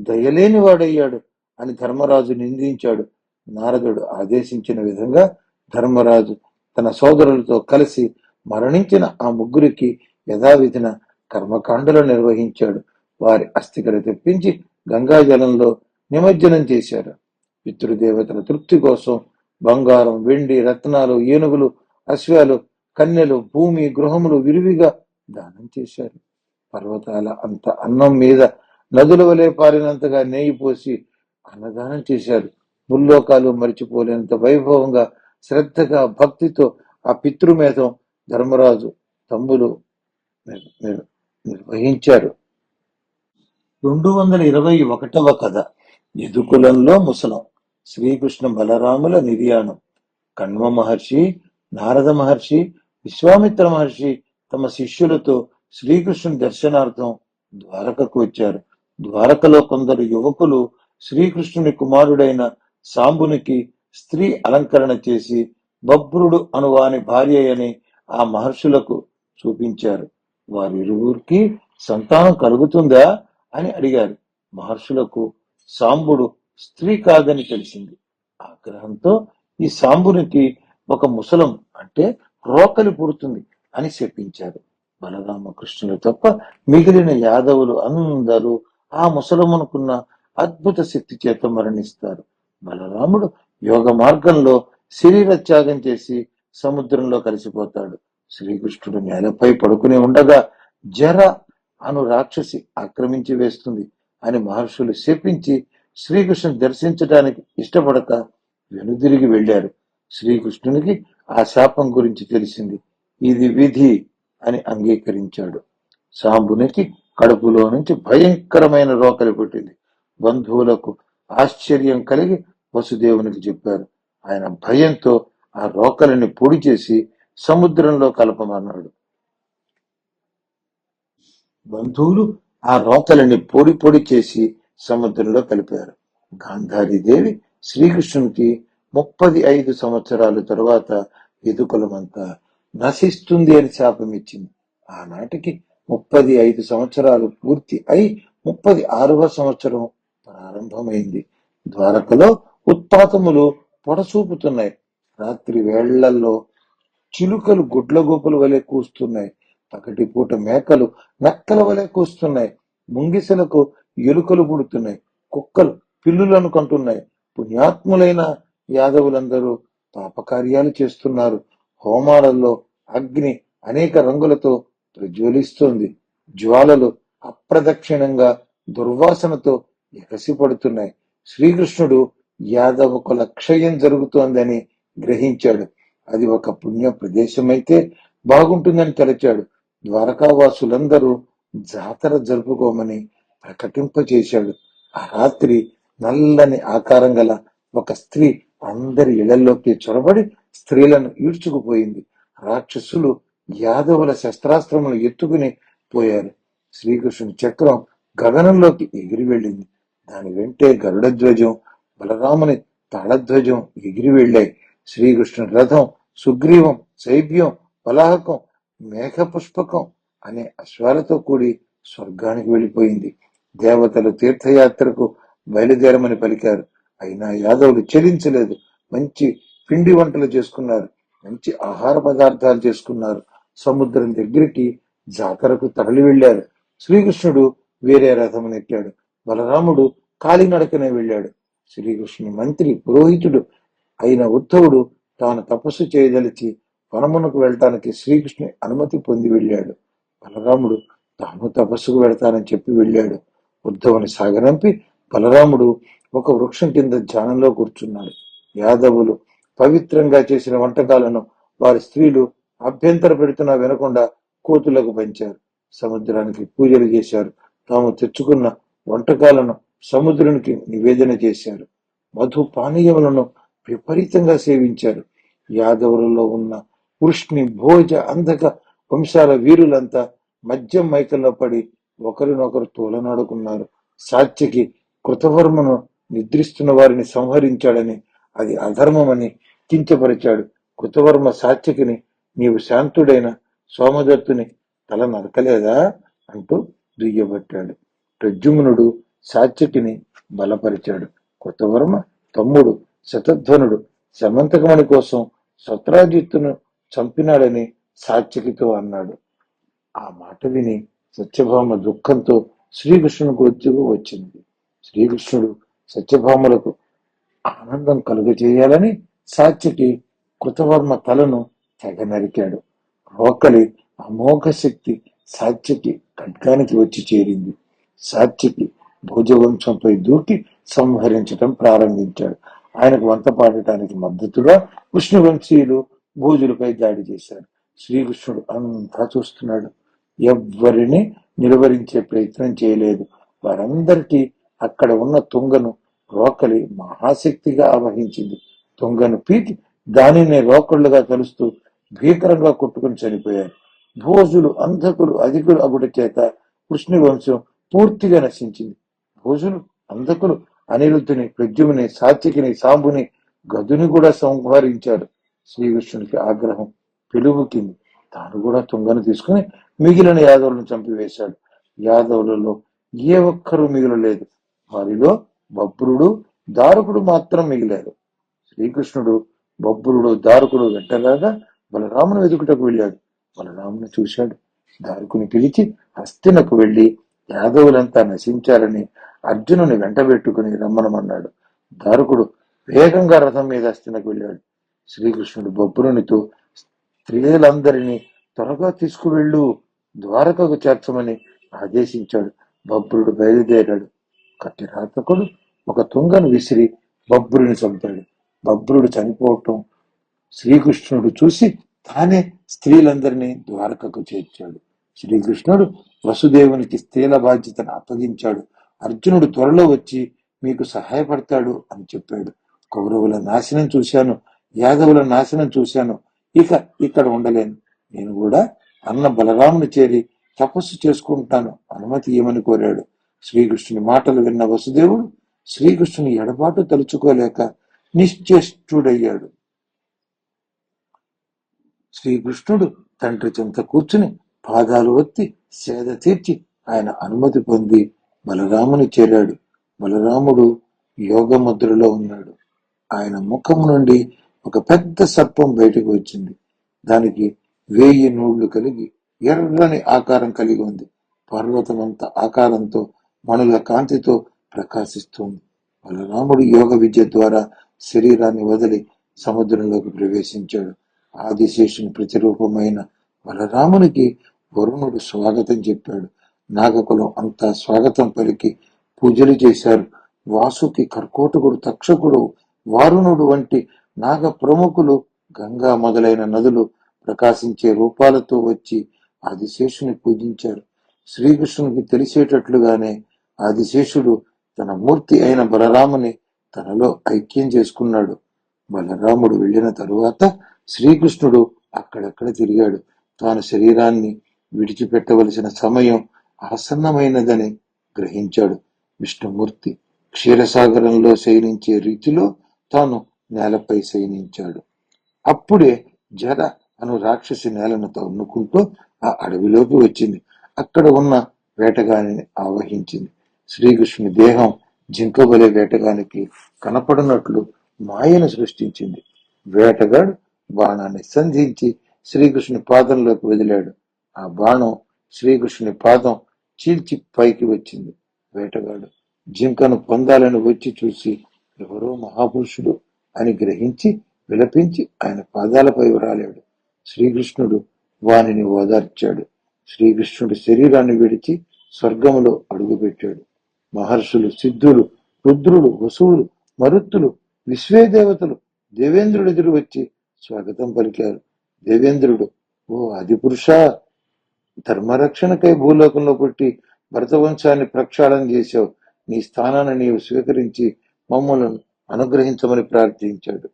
దయలేని వాడయ్యాడు అని ధర్మరాజు నిందించాడు. నారదుడు ఆదేశించిన విధంగా ధర్మరాజు తన సోదరులతో కలిసి మరణించిన ఆ ముగ్గురికి యథావిధిన కర్మకాండలు నిర్వహించాడు. వారి అస్థికలు తెప్పించి గంగాజలంలో నిమజ్జనం చేశారు. పితృదేవతల తృప్తి కోసం బంగారం, వెండి, రత్నాలు, ఏనుగులు, అశ్వాలు, కన్యలు, భూమి, గృహములు విరివిగా దానం చేశారు. పర్వతాల అంత అన్నం మీద నదుల వలె పారినంతగా నెయ్యి పోసి అన్నదానం చేశారు. ముల్లోకాలు మరిచిపోలేనంత వైభవంగా, శ్రద్ధగా, భక్తితో ఆ పితృమేధం ధర్మరాజు తమ్ములు నిర్వహించారు. 221వ కథ యదుకులంలో ముసలం. శ్రీకృష్ణ బలరాముల నిర్యాణం. కణ్వ మహర్షి, నారద మహర్షి, విశ్వామిత్ర మహర్షి తమ శిష్యులతో శ్రీకృష్ణుని దర్శనార్థం ద్వారకకు వచ్చారు. ద్వారకలో కొందరు యువకులు శ్రీకృష్ణుని కుమారుడైన సాంబునికి స్త్రీ అలంకరణ చేసి బభ్రుడు అను వాని భార్య అని ఆ మహర్షులకు చూపించారు. వారిరువురికి సంతానం కలుగుతుందా అని అడిగారు. మహర్షులకు సాంబుడు స్త్రీ కాదని తెలిసింది. ఆగ్రహంతో ఈ సాంబునికి ఒక ముసలం అంటే రోకలి పుడుతుంది అని శపించారు. బలరామకృష్ణులు తప్ప మిగిలిన యాదవులు అందరూ ఆ ముసలమునుకున్న అద్భుత శక్తి చేత మరణిస్తారు. బలరాముడు యోగ మార్గంలో శరీర త్యాగం చేసి సముద్రంలో కలిసిపోతాడు. శ్రీకృష్ణుడు నేలపై పడుకుని ఉండగా జర అను రాక్షసి ఆక్రమించి వేస్తుంది అని మహర్షులు శపించి శ్రీకృష్ణుని దర్శించడానికి ఇష్టపడక వెనుదిరిగి వెళ్లారు. శ్రీకృష్ణునికి ఆ శాపం గురించి తెలిసింది. ఇది విధి అని అంగీకరించాడు. సాంబునికి కడుపులో నుంచి భయంకరమైన రోకలి పుట్టింది. బంధువులకు ఆశ్చర్యం కలిగి వసుదేవునికి చెప్పారు. ఆయన భయంతో ఆ రోకలిని పొడి చేసి సముద్రంలో కలపమన్నాడు. బంధువులు ఆ రోకలిని పొడి పొడి చేసి సముద్రంలో కలిపారు. గాంధారీదేవి శ్రీకృష్ణునికి 35 సంవత్సరాల తరువాత ఎదుకులమంతా నశిస్తుంది అని శాపమిచ్చింది. ఆనాటికి 35 సంవత్సరాలు పూర్తి అయి 36వ సంవత్సరం ప్రారంభమైంది. ద్వారకలో ఉత్పాతములు పొడసూపుతున్నాయి. రాత్రి వేళ్లలో చిలుకలు గుడ్లగూపల వలె కూస్తున్నాయి. పగటిపూట మేకలు నక్కల వలె కూస్తున్నాయి. ముంగిసలకు ఎలుకలు పుడుతున్నాయి. కుక్కలు పిల్లులను కంటున్నాయి. పుణ్యాత్ములైన యాదవులందరూ పాపకార్యాలు చేస్తున్నారు. హోమాలలో అగ్ని అనేక రంగులతో ప్రజ్వలిస్తోంది. జ్వాలలు అప్రదక్షిణంగా దుర్వాసనతో ఎగసిపడుతున్నాయి. శ్రీకృష్ణుడు యాదవ కుల క్షయం జరుగుతోందని గ్రహించాడు. అది ఒక పుణ్య ప్రదేశమైతే బాగుంటుందని తలచాడు. ద్వారకావాసులందరూ జాతర జరుపుకోమని ప్రకటింపచేశాడు. ఆ రాత్రి నల్లని ఆకారం గల ఒక స్త్రీ అందరి ఇళ్లలోకి చొరబడి స్త్రీలను ఈడ్చుకుపోయింది. రాక్షసులు యాదవుల శస్త్రాస్త్రములు ఎత్తుకుని పోయారు. శ్రీకృష్ణుని చక్రం గగనంలోకి ఎగిరి వెళ్ళింది. దాని వెంటే గరుడ ధ్వజం, బలరాముని తాళధ్వజం ఎగిరి వెళ్ళాయి. శ్రీకృష్ణుని రథం సుగ్రీవం, శైబ్యం, పలాహకం, మేఘపుష్పకం అనే అశ్వాలతో కూడి స్వర్గానికి వెళ్ళిపోయింది. దేవతలు తీర్థయాత్రకు బయలుదేరమని పలికారు. అయినా యాదవులు చెలించలేదు. మంచి పిండి వంటలు చేసుకున్నారు. మంచి ఆహార పదార్థాలు చేసుకున్నారు. సముద్రం దగ్గరికి జాతరకు తరలి వెళ్లారు. శ్రీకృష్ణుడు వేరే రథమునెక్కాడు. బలరాముడు కాలినడకనే వెళ్ళాడు. శ్రీకృష్ణుని మంత్రి పురోహితుడు అయిన ఉద్ధవుడు తాను తపస్సు చేయదలిచి వనమునకు వెళ్ళటానికి శ్రీకృష్ణుని అనుమతి పొంది వెళ్ళాడు. బలరాముడు తాను తపస్సుకు వెళతానని చెప్పి వెళ్ళాడు. ఉద్ధవుని సాగనంపి బలరాముడు ఒక వృక్షం కింద ధ్యానంలో కూర్చున్నాడు. యాదవులు పవిత్రంగా చేసిన వంటకాలను వారి స్త్రీలు అభ్యంతర పెడుతున్నా వినకుండా కోతులకు పంచారు. సముద్రానికి పూజలు చేశారు. తాము తెచ్చుకున్న వంటకాలను సముద్రునికి నివేదన చేశారు. మధు పానీయములను విపరీతంగా సేవించారు. యాదవులలో ఉన్న వృష్ణి, భోజ, అంధక వంశాల వీరులంతా మద్యం మైకల్లో పడి ఒకరినొకరు తోలనాడుకున్నారు. సాత్యకి కృతవర్మను నిద్రిస్తున్న వారిని సంహరించాడని, అది అధర్మమని కించపరిచాడు. కృతవర్మ సాత్యకిని, నీవు శాంతుడైన సోమదత్తుని తల నరకలేదా అంటూ దుయ్యబట్టాడు. ప్రద్యుమ్నుడు సాత్యకిని బలపరిచాడు. కృతవర్మ తమ్ముడు శతధ్వనుడు సమంతకమణి కోసం సత్రాజిత్తును చంపినాడని సాత్యకితో అన్నాడు. ఆ మాట విని సత్యభామ దుఃఖంతో శ్రీకృష్ణునికి వచ్చింది. శ్రీకృష్ణుడు సత్యభామలకు ఆనందం కలుగజేయాలని సాత్యకి కృతవర్మ తలను తెగ నరికాడు. రోకలి అమోఘ శక్తి సాత్యకి ఖడ్గానికి వచ్చి చేరింది. సాత్యకి భోజవంశంపై దూకి సంహరించటం ప్రారంభించాడు. ఆయనకు వంత పాడటానికి మద్దతుగా విష్ణువంశీయులు భోజులపై దాడి చేశారు. శ్రీకృష్ణుడు అంతా చూస్తున్నాడు. ఎవ్వరిని నిలువరించే ప్రయత్నం చేయలేదు. వారందరికీ అక్కడ ఉన్న తుంగను రోకలి మహాశక్తిగా ఆవహించింది. తుంగను పీకి దానిని రోకళ్లుగా కలుస్తూ భీకరంగా కొట్టుకుని చనిపోయారు. భోజులు, అంధకులు, అధికులు అగుట చేత కృష్ణు వంశం పూర్తిగా నశించింది. భోజులు, అంధకులు అనిరుద్ధుని, ప్రద్యుమ్ని, సాత్వికిని, సాంబుని, గదుని కూడా సంహరించారు. శ్రీకృష్ణునికి ఆగ్రహం పెలుబుకింది. తాను కూడా తుంగను తీసుకుని మిగిలిన యాదవులను చంపివేశాడు. యాదవులలో ఏ ఒక్కరూ మిగిలలేదు. వారిలో బబ్రుడు, దారుకుడు మాత్రం మిగిలారు. శ్రీకృష్ణుడు బొబ్బురుడు, దారుకుడు వెంటరాగా బలరాముని వెతుకుటకు వెళ్ళాడు. బలరాముని చూశాడు. దారుకుని పిలిచి హస్తినకు వెళ్లి యాదవులంతా నశించారని అర్జునుని వెంటబెట్టుకుని రమ్మనమన్నాడు. దారుకుడు వేగంగా రథం మీద హస్తినకు వెళ్ళాడు. శ్రీకృష్ణుడు బొబ్బురునితో స్త్రీలందరినీ త్వరగా తీసుకువెళ్ళు, ద్వారకకు చేర్చమని ఆదేశించాడు. బొబ్బురుడు బయలుదేరాడు. కట్టిరాతకుడు ఒక తుంగను విసిరి బొబ్బురుని చంపాడు. బబ్రుడు చనిపోవటం శ్రీకృష్ణుడు చూసి తానే స్త్రీలందరినీ ద్వారకకు చేర్చాడు. శ్రీకృష్ణుడు వసుదేవునికి స్త్రీల బాధ్యతను అప్పగించాడు. అర్జునుడు త్వరలో వచ్చి మీకు సహాయపడతాడు అని చెప్పాడు. కౌరవుల నాశనం చూశాను, యాదవుల నాశనం చూశాను, ఇక ఇక్కడ ఉండలేను. నేను కూడా అన్న బలరాముని చేరి తపస్సు చేసుకుంటాను, అనుమతి ఇవ్వమని కోరాడు. శ్రీకృష్ణుని మాటలు విన్న వసుదేవుడు శ్రీకృష్ణుని ఎడబాటు తలుచుకోలేక నిశ్చేష్టుడయ్యాడు. శ్రీకృష్ణుడు తండ్రి చెంత కూర్చుని పాదాలు ఒత్తి సేద తీర్చి ఆయన అనుమతి పొంది బలరాముని చేరాడు. బలరాముడు యోగముద్రలో ఉన్నాడు. ఆయన ముఖం నుండి ఒక పెద్ద సర్పం బయటకు వచ్చింది. దానికి 1000 నూళ్లు కలిగి ఎర్రని ఆకారం కలిగి ఉంది. పర్వతమంత ఆకారంతో మణుల కాంతితో ప్రకాశిస్తుంది. బలరాముడు యోగ విద్య ద్వారా శరీరాన్ని వదిలి సముద్రంలోకి ప్రవేశించాడు. ఆదిశేషుని ప్రతిరూపమైన బలరామునికి వరుణుడు స్వాగతం చెప్పాడు. నాగకులం అంతా స్వాగతం పలికి పూజలు చేశారు. వాసుకి, కర్కోటకుడు, తక్షకుడు, వారుణుడు వంటి నాగ ప్రముఖులు, గంగా మొదలైన నదులు ప్రకాశించే రూపాలతో వచ్చి ఆదిశేషుని పూజించారు. శ్రీకృష్ణునికి తెలిసేటట్లుగానే ఆదిశేషుడు తన మూర్తి అయిన బలరాముని తనలో ఐక్యం చేసుకున్నాడు. బలరాముడు వెళ్లిన తరువాత శ్రీకృష్ణుడు అక్కడక్కడ తిరిగాడు. తాను శరీరాన్ని విడిచిపెట్టవలసిన సమయం ఆసన్నమైనదని గ్రహించాడు. విష్ణుమూర్తి క్షీరసాగరంలో శయనించే రీతిలో తాను నేలపై శయనించాడు. అప్పుడే జర అను రాక్షసి నేలను తన్నుకుంటూ ఆ అడవిలోకి వచ్చింది. అక్కడ ఉన్న వేటగానిని ఆవహించింది. శ్రీకృష్ణుని దేహం జింకబలే వేటగానికి కనపడినట్లు మాయను సృష్టించింది. వేటగాడు బాణాన్ని సంధించి శ్రీకృష్ణుని పాదంలోకి వదిలాడు. ఆ బాణం శ్రీకృష్ణుని పాదం చీల్చి పైకి వచ్చింది. వేటగాడు జింకను పొందాలని వచ్చి చూసి ఎవరో మహాపురుషుడు అని గ్రహించి విలపించి ఆయన పాదాలపై వ్రాలాడు. శ్రీకృష్ణుడు వానిని ఓదార్చాడు. శ్రీకృష్ణుడు శరీరాన్ని విడిచి స్వర్గములో అడుగుపెట్టాడు. మహర్షులు, సిద్ధులు, రుద్రులు, వసువులు, మరుత్తులు, విశ్వేదేవతలు దేవేంద్రుడు ఎదురు వచ్చి స్వాగతం పలికారు. దేవేంద్రుడు, ఓ ఆదిపురుష, ధర్మరక్షణకై భూలోకంలో పుట్టి భరతవంశాన్ని ప్రక్షాళన చేశావు. నీ స్థానాన్ని నీవు స్వీకరించి మమ్మలను అనుగ్రహించమని ప్రార్థించాడు.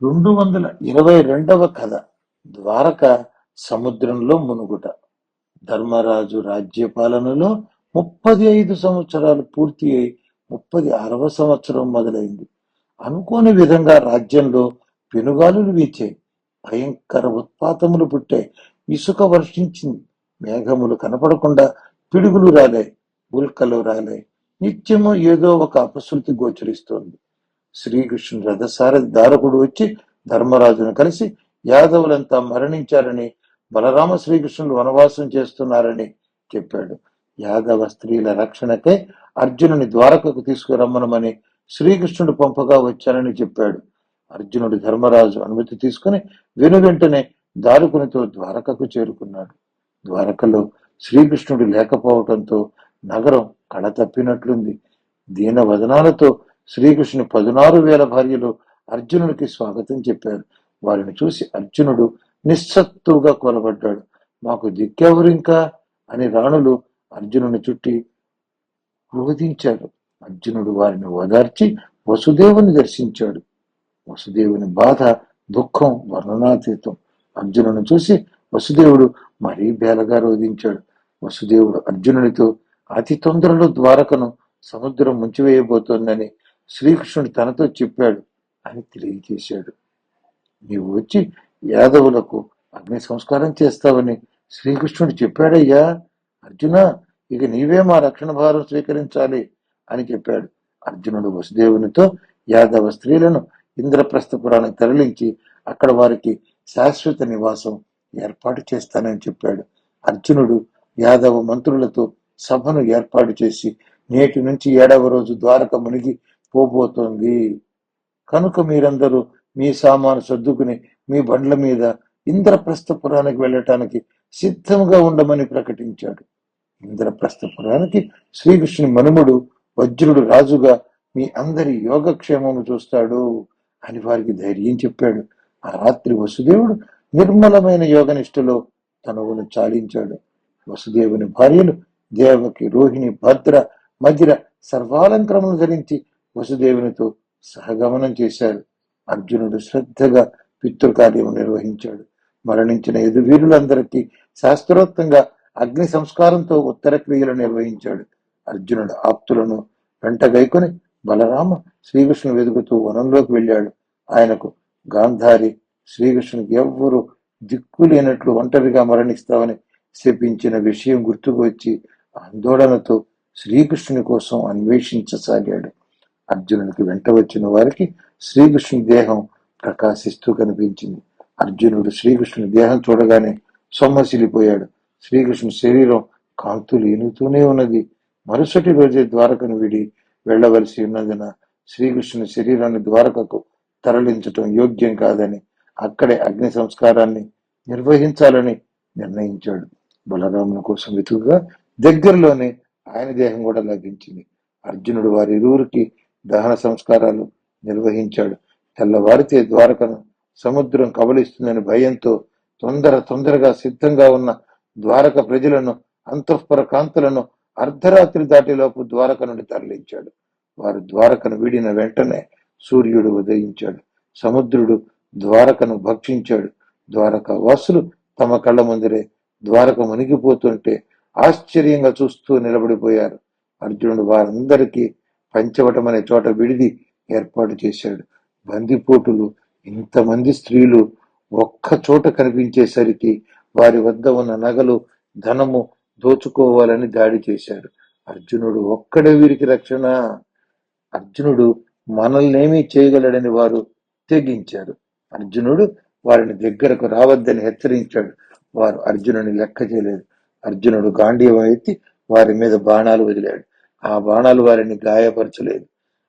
222వ కథ. ద్వారక సముద్రంలో మునుగుట. ధర్మరాజు రాజ్యపాలనలో 35 సంవత్సరాలు పూర్తి అయి 36వ సంవత్సరం మొదలైంది. అనుకోని విధంగా రాజ్యంలో పెనుగాలులు వీచాయి. భయంకర ఉత్పాతములు పుట్టాయి. ఇసుక వర్షించింది. మేఘములు కనపడకుండా పిడుగులు రాలాయి, ఉల్కలు రాలాయి. నిత్యము ఏదో ఒక అపశృతి గోచరిస్తోంది. శ్రీకృష్ణుడు రథసారథి దారకుడు వచ్చి ధర్మరాజును కలిసి యాదవులంతా మరణించారని, బలరామ శ్రీకృష్ణులు వనవాసం చేస్తున్నారని చెప్పాడు. యాదవ స్త్రీల రక్షణకై అర్జునుని ద్వారకకు తీసుకురమ్మనమని శ్రీకృష్ణుడు పంపగా వచ్చానని చెప్పాడు. అర్జునుడు ధర్మరాజు అనుమతి తీసుకుని వెనువెంటనే దారుకునితో ద్వారకకు చేరుకున్నాడు. ద్వారకలో శ్రీకృష్ణుడు లేకపోవటంతో నగరం కళతప్పినట్లుంది. దీన వదనాలతో శ్రీకృష్ణుని 16,000 భార్యలు అర్జునుడికి స్వాగతం చెప్పారు. వారిని చూసి అర్జునుడు నిస్సత్తుగా కొలబడ్డాడు. మాకు దిక్కెవరింకా అని రాణులు అర్జునుని చుట్టి రోధించాడు. అర్జునుడు వారిని ఓదార్చి వసుదేవుని దర్శించాడు. వసుదేవుని బాధ, దుఃఖం వర్ణనాతీతం. అర్జునుని చూసి వసుదేవుడు మరీ బేలగా రోధించాడు. వసుదేవుడు అర్జునునితో అతి తొందరలో ద్వారకను సముద్రం ముంచివేయబోతోందని శ్రీకృష్ణుడు తనతో చెప్పాడు అని తెలియజేశాడు. నీవు వచ్చి యాదవులకు అగ్ని సంస్కారం చేస్తావని శ్రీకృష్ణుడు చెప్పాడయ్యా. అర్జున, ఇక నీవే మా రక్షణ భారం స్వీకరించాలి అని చెప్పాడు. అర్జునుడు వసుదేవునితో యాదవ స్త్రీలను ఇంద్రప్రస్థపురానికి తరలించి అక్కడ వారికి శాశ్వత నివాసం ఏర్పాటు చేస్తానని చెప్పాడు. అర్జునుడు యాదవ మంత్రులతో సభను ఏర్పాటు చేసి నేటి నుంచి 7వ రోజు ద్వారక మునిగి పోబోతోంది కనుక మీరందరూ మీ సామాను సర్దుకుని మీ బండ్ల మీద ఇంద్రప్రస్థపురానికి వెళ్ళటానికి సిద్ధంగా ఉండమని ప్రకటించాడు. ఇంద్రప్రస్థపురానికి శ్రీకృష్ణుని మనుమడు వజ్రుడు రాజుగా మీ అందరి యోగక్షేమము చూస్తాడు అని వారికి ధైర్యం చెప్పాడు. ఆ రాత్రి వసుదేవుడు నిర్మలమైన యోగనిష్టలో తనువును చాలించాడు. వసుదేవుని భార్యలు దేవకి, రోహిణి, భద్ర, మధిర సర్వాలంకరములు ధరించి వసుదేవునితో సహగమనం చేశారు. అర్జునుడు శ్రద్ధగా పితృకార్యము నిర్వహించాడు. మరణించిన యదువీరులందరికీ శాస్త్రోక్తంగా అగ్ని సంస్కారంతో ఉత్తర క్రియలు నిర్వహించాడు. అర్జునుడు ఆప్తులను వెంటగైకొని బలరామ శ్రీకృష్ణుని వెతుకుతూ వనంలోకి వెళ్ళాడు. ఆయనకు గాంధారి శ్రీకృష్ణునికి ఎవ్వరూ దిక్కు లేనట్లు ఒంటరిగా మరణిస్తావని శపించిన విషయం గుర్తుకు వచ్చి ఆందోళనతో శ్రీకృష్ణుని కోసం అన్వేషించసాగాడు. అర్జునునికి వెంట వచ్చిన వారికి శ్రీకృష్ణుని దేహం ప్రకాశిస్తూ కనిపించింది. అర్జునుడు శ్రీకృష్ణుని దేహం చూడగానే సొమ్మసిలిపోయాడు. శ్రీకృష్ణుని శరీరం కాంతులు ఈనుతూనే ఉన్నది. మరుసటి రోజే ద్వారకను విడి వెళ్లవలసి ఉన్నందున శ్రీకృష్ణుని శరీరాన్ని ద్వారకకు తరలించటం యోగ్యం కాదని అక్కడే అగ్ని సంస్కారాన్ని నిర్వహించాలని నిర్ణయించాడు. బలరాముని కోసం వెతుకుగా దగ్గరలోనే ఆయన దేహం కూడా లభించింది. అర్జునుడు వారి ఇరువురికి దహన సంస్కారాలు నిర్వహించాడు. తెల్లవారితే ద్వారకను సముద్రం కబలిస్తుందని భయంతో తొందరగా సిద్ధంగా ఉన్న ద్వారక ప్రజలను, అంతఃపుర కాంతులను అర్ధరాత్రి దాటిలోపు ద్వారక నుండి తరలించాడు. వారు ద్వారకను వీడిన వెంటనే సూర్యుడు ఉదయించాడు. సముద్రుడు ద్వారకను భక్షించాడు. ద్వారక వాసులు తమ కళ్ళ ముందరే ద్వారక మునిగిపోతుంటే ఆశ్చర్యంగా చూస్తూ నిలబడిపోయారు. అర్జునుడు వారందరికీ పంచవటం అనే చోట విడిది ఏర్పాటు చేశాడు. బందిపోటులు ఇంతమంది స్త్రీలు ఒక్క చోట కనిపించేసరికి వారి వద్ద ఉన్న నగలు, ధనము దోచుకోవాలని దాడి చేశారు. అర్జునుడు ఒక్కడే వీరికి రక్షణ. అర్జునుడు మనల్నేమీ చేయగలడని వారు తెగించారు. అర్జునుడు వారిని దగ్గరకు రావద్దని హెచ్చరించాడు. వారు అర్జునుని లెక్క చేయలేదు. అర్జునుడు గాంధీవం ఎత్తి వారి మీద బాణాలు వదిలాడు. ఆ బాణాలు వారిని గాయపరచలేదు.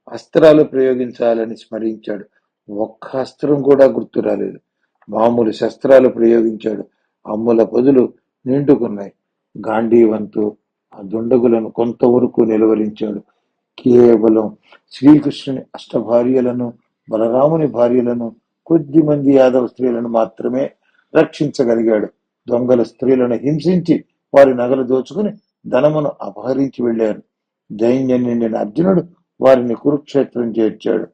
అస్త్రాలు ప్రయోగించాలని స్మరించాడు. ఒక్క అస్త్రం కూడా గుర్తు రాలేదు. మామూలు శస్త్రాలు ప్రయోగించాడు. అమ్ముల పొదులు నిండుకున్నాయి. గాంధీవంతో ఆ దుండగులను కొంతవరకు నిలవరించాడు. కేవలం శ్రీకృష్ణుని అష్టభార్యలను, బలరాముని భార్యలను, కొద్ది మంది యాదవ స్త్రీలను మాత్రమే రక్షించగలిగాడు. దొంగల స్త్రీలను హింసించి వారి నగలు దోచుకుని ధనమును అపహరించి వెళ్లారు. దైన్యం నిండిన అర్జునుడు వారిని కురుక్షేత్రం చేర్చాడు.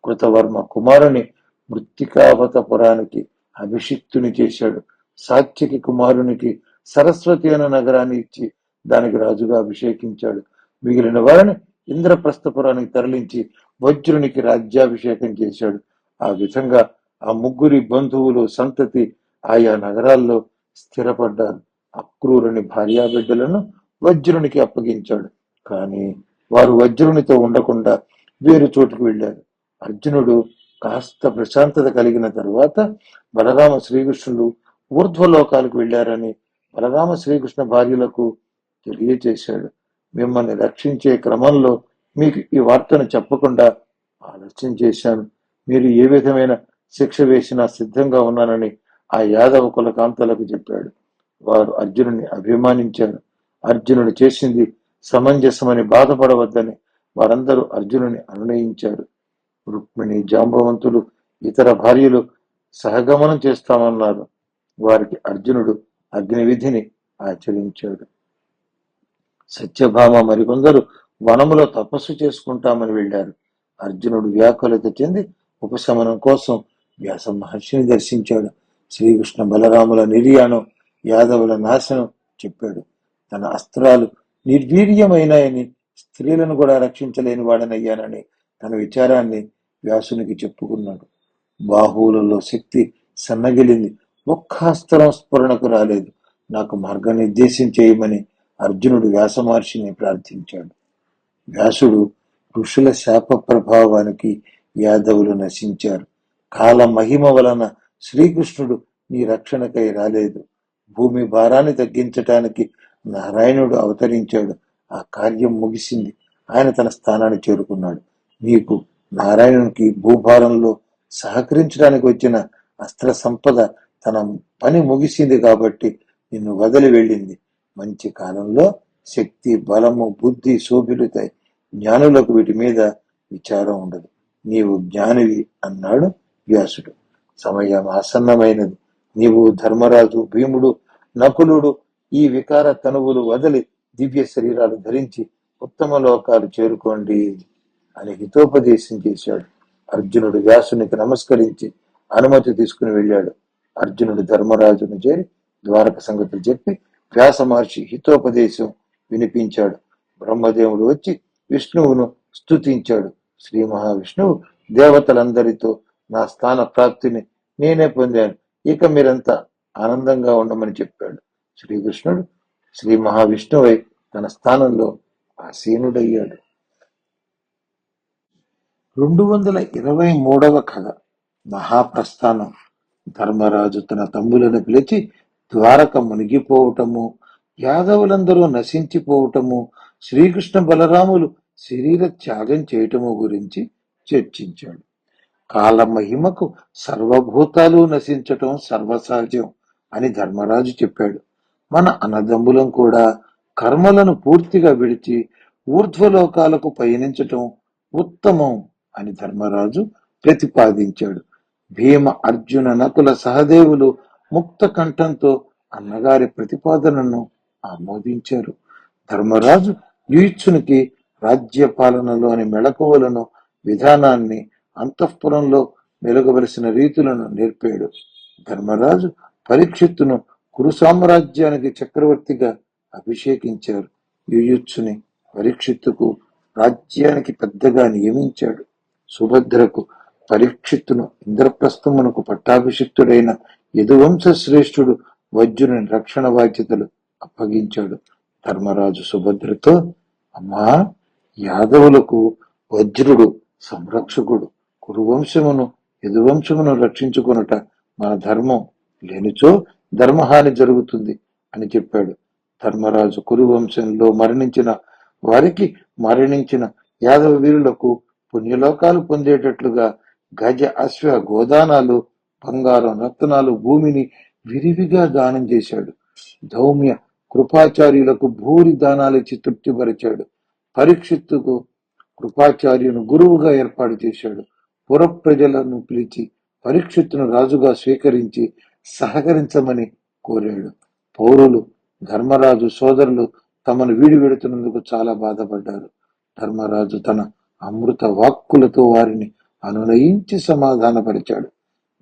కృతవర్మ కుమారుని మృత్తికావతపురానికి అభిషిక్తుని చేశాడు. సాత్యకి కుమారునికి సరస్వతి అనే నగరాన్ని ఇచ్చి దానికి రాజుగా అభిషేకించాడు. మిగిలిన వారిని ఇంద్రప్రస్థపురానికి తరలించి వజ్రునికి రాజ్యాభిషేకం చేశాడు. ఆ విధంగా ఆ ముగ్గురి బంధువులు, సంతతి ఆయా నగరాల్లో స్థిరపడ్డారు. అక్రూరుని భార్యాబిడ్డలను వజ్రునికి అప్పగించాడు. కానీ వారు వజ్రునితో ఉండకుండా వేరు చోటుకు వెళ్ళారు. అర్జునుడు కాస్త ప్రశాంతత కలిగిన తరువాత బలరామ శ్రీకృష్ణులు ఊర్ధ్వలోకాలకు వెళ్లారని బలరామ శ్రీకృష్ణ భార్యలకు తెలియచేశాడు. మిమ్మల్ని రక్షించే క్రమంలో మీకు ఈ వార్తను చెప్పకుండా ఆలస్యం చేశాను. మీరు ఏ విధమైన శిక్ష వేసినా సిద్ధంగా ఉన్నానని ఆ యాదవ కుల కాంతలకు చెప్పాడు. వారు అర్జునుని అభిమానించారు. అర్జునుడు చేసింది సమంజసమని బాధపడవద్దని వారందరూ అర్జునుని అనునయించారు. రుక్మిణి, జాంబవంతులు, ఇతర భార్యలు సహగమనం చేస్తామన్నారు. వారికి అర్జునుడు అగ్నివిధిని ఆచరించాడు. సత్యభామ మరికొందరు వనములో తపస్సు చేసుకుంటామని వెళ్ళారు. అర్జునుడు వ్యాకులత చెంది ఉపశమనం కోసం వ్యాస మహర్షిని దర్శించాడు. శ్రీకృష్ణ బలరాముల నిర్యాణం, యాదవుల నాశనం చెప్పాడు. తన అస్త్రాలు నిర్వీర్యమైనాయని, స్త్రీలను కూడా రక్షించలేని వాడనయ్యానని తన విచారాన్ని వ్యాసునికి చెప్పుకున్నాడు. బాహువులలో శక్తి సన్నగిలింది. ఒక్క అస్త్రం స్ఫురణకు రాలేదు. నాకు మార్గనిర్దేశం చేయమని అర్జునుడు వ్యాస మహర్షిని ప్రార్థించాడు. వ్యాసుడు ఋషుల శాప ప్రభావానికి యాదవులు నశించారు. కాల మహిమ వలన శ్రీకృష్ణుడు నీ రక్షణకై రాలేదు. భూమి భారాన్ని తగ్గించటానికి నారాయణుడు అవతరించాడు. ఆ కార్యం ముగిసింది. ఆయన తన స్థానాన్ని చేరుకున్నాడు. నీకు నారాయణునికి భూభారంలో సహకరించడానికి వచ్చిన అస్త్ర సంపద తన పని ముగిసింది కాబట్టి నిన్ను వదిలి వెళ్ళింది. మంచి కాలంలో శక్తి, బలము, బుద్ధి శోభిలుతాయి. జ్ఞానులకు వీటి మీద విచారం ఉండదు. నీవు జ్ఞానివి అన్నాడు వ్యాసుడు. సమయం ఆసన్నమైనది. నీవు, ధర్మరాజు, భీముడు, నకులుడు ఈ వికార తనువులు వదిలి దివ్య శరీరాలు ధరించి ఉత్తమ లోకాలు చేరుకోండి అని హితోపదేశం చేశాడు. అర్జునుడు వ్యాసునికి నమస్కరించి అనుమతి తీసుకుని వెళ్ళాడు. అర్జునుడు ధర్మరాజును చేరి ద్వారక సంగతులు చెప్పి వ్యాస మహర్షి హితోపదేశం వినిపించాడు. బ్రహ్మదేవుడు వచ్చి విష్ణువును స్తుతించాడు. శ్రీ మహావిష్ణువు దేవతలందరితో నా స్థాన ప్రాప్తిని నేనే పొందాను, ఇక మీరంతా ఆనందంగా ఉండమని చెప్పాడు. శ్రీకృష్ణుడు శ్రీ మహావిష్ణువై తన స్థానంలో ఆసీనుడయ్యాడు. 223వ కథ మహాప్రస్థానం. ధర్మరాజు తన తమ్ములను పిలిచి ద్వారక మునిగిపోవటము, యాదవులందరూ నశించిపోవటము, శ్రీకృష్ణ బలరాములు శరీర త్యాగం చేయటము గురించి చర్చించాడు. కాలమహిమకు సర్వభూతాలు నశించటం సర్వసహజం అని ధర్మరాజు చెప్పాడు. మన అన్నదమ్ములం కూడా కర్మలను పూర్తిగా విడిచి ఊర్ధ్వలోకాలకు పయనించటం ఉత్తమం అని ధర్మరాజు ప్రతిపాదించాడు. భీమ, అర్జున, నకుల, సహదేవులు ముక్త కంఠంతో అన్నగారి ప్రతిపాదనను ఆమోదించారు. ధర్మరాజు యుయుత్సునికి రాజ్య పాలనలోని మెళకువలను, విధానాన్ని, అంతఃపురంలో మెలగవలసిన రీతులను నేర్పాడు. ధర్మరాజు పరీక్షిత్తును కురు సామ్రాజ్యానికి చక్రవర్తిగా అభిషేకించారు. యుయుత్సుని పరీక్షిత్తుకు రాజ్యానికి పెద్దగా నియమించాడు. సుభద్రకు పరీక్షిత్తును ఇంద్రప్రస్థమునకు పట్టాభిషిక్తుడైన యదువంశ శ్రేష్ఠుడు వజ్రుని రక్షణ బాధ్యతలు అప్పగించాడు. ధర్మరాజు సుభద్రతో, అమ్మా, యాదవులకు వజ్రుడు సంరక్షకుడు. కురువంశమును, యదువంశమును రక్షించుకొనుట మన ధర్మం, లేనిచో ధర్మహాని జరుగుతుంది అని చెప్పాడు. ధర్మరాజు కురువంశంలో మరణించిన వారికి, మరణించిన యాదవ వీరులకు పుణ్యలోకాలు పొందేటట్లుగా గజ, అశ్వ, గోదానాలు, బంగారం, రత్నాలు, భూమిని విరివిగా దానం చేశాడు. ధౌమ్య, కృపాచార్యులకు భూరి దానాలిచ్చి తృప్తిపరిచాడు. పరీక్షిత్తుకు కృపాచార్యును గురువుగా ఏర్పాటు చేశాడు. పుర ప్రజలను పిలిచి పరీక్షిత్తును రాజుగా స్వీకరించి సహకరించమని కోరాడు. పౌరులు, ధర్మరాజు సోదరులు తమను వీడి వెడుతున్నందుకు చాలా బాధపడ్డారు. ధర్మరాజు తన అమృత వాక్కులతో వారిని అనునయించి సమాధానపరిచాడు.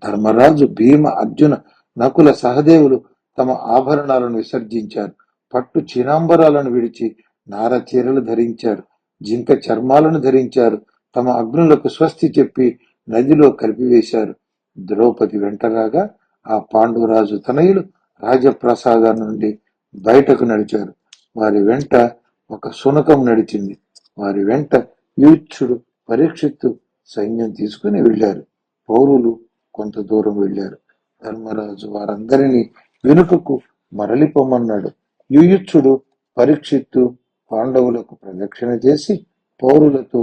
ధర్మరాజు, భీమ, అర్జున, నకుల, సహదేవులు తమ ఆభరణాలను విసర్జించారు. పట్టు చీనాంబరాలను విడిచి నార చీరలు ధరించారు. జింక చర్మాలను ధరించారు. తమ అగ్నులకు స్వస్తి చెప్పి నదిలో కలిపివేశారు. ద్రౌపది వెంటరాగా ఆ పాండురాజు తనయులు రాజప్రసాదం నుండి బయటకు నడిచారు. వారి వెంట ఒక శునకం నడిచింది. వారి వెంట యూచ్చుడు, పరీక్షిత్తు సైన్యం తీసుకుని వెళ్లారు. పౌరులు కొంత దూరం వెళ్లారు. ధర్మరాజు వారందరినీ వెనుకకు మరలిపోమన్నాడు. యుయుత్సుడు, పరీక్షిత్తు పాండవులకు ప్రదక్షిణ చేసి పౌరులతో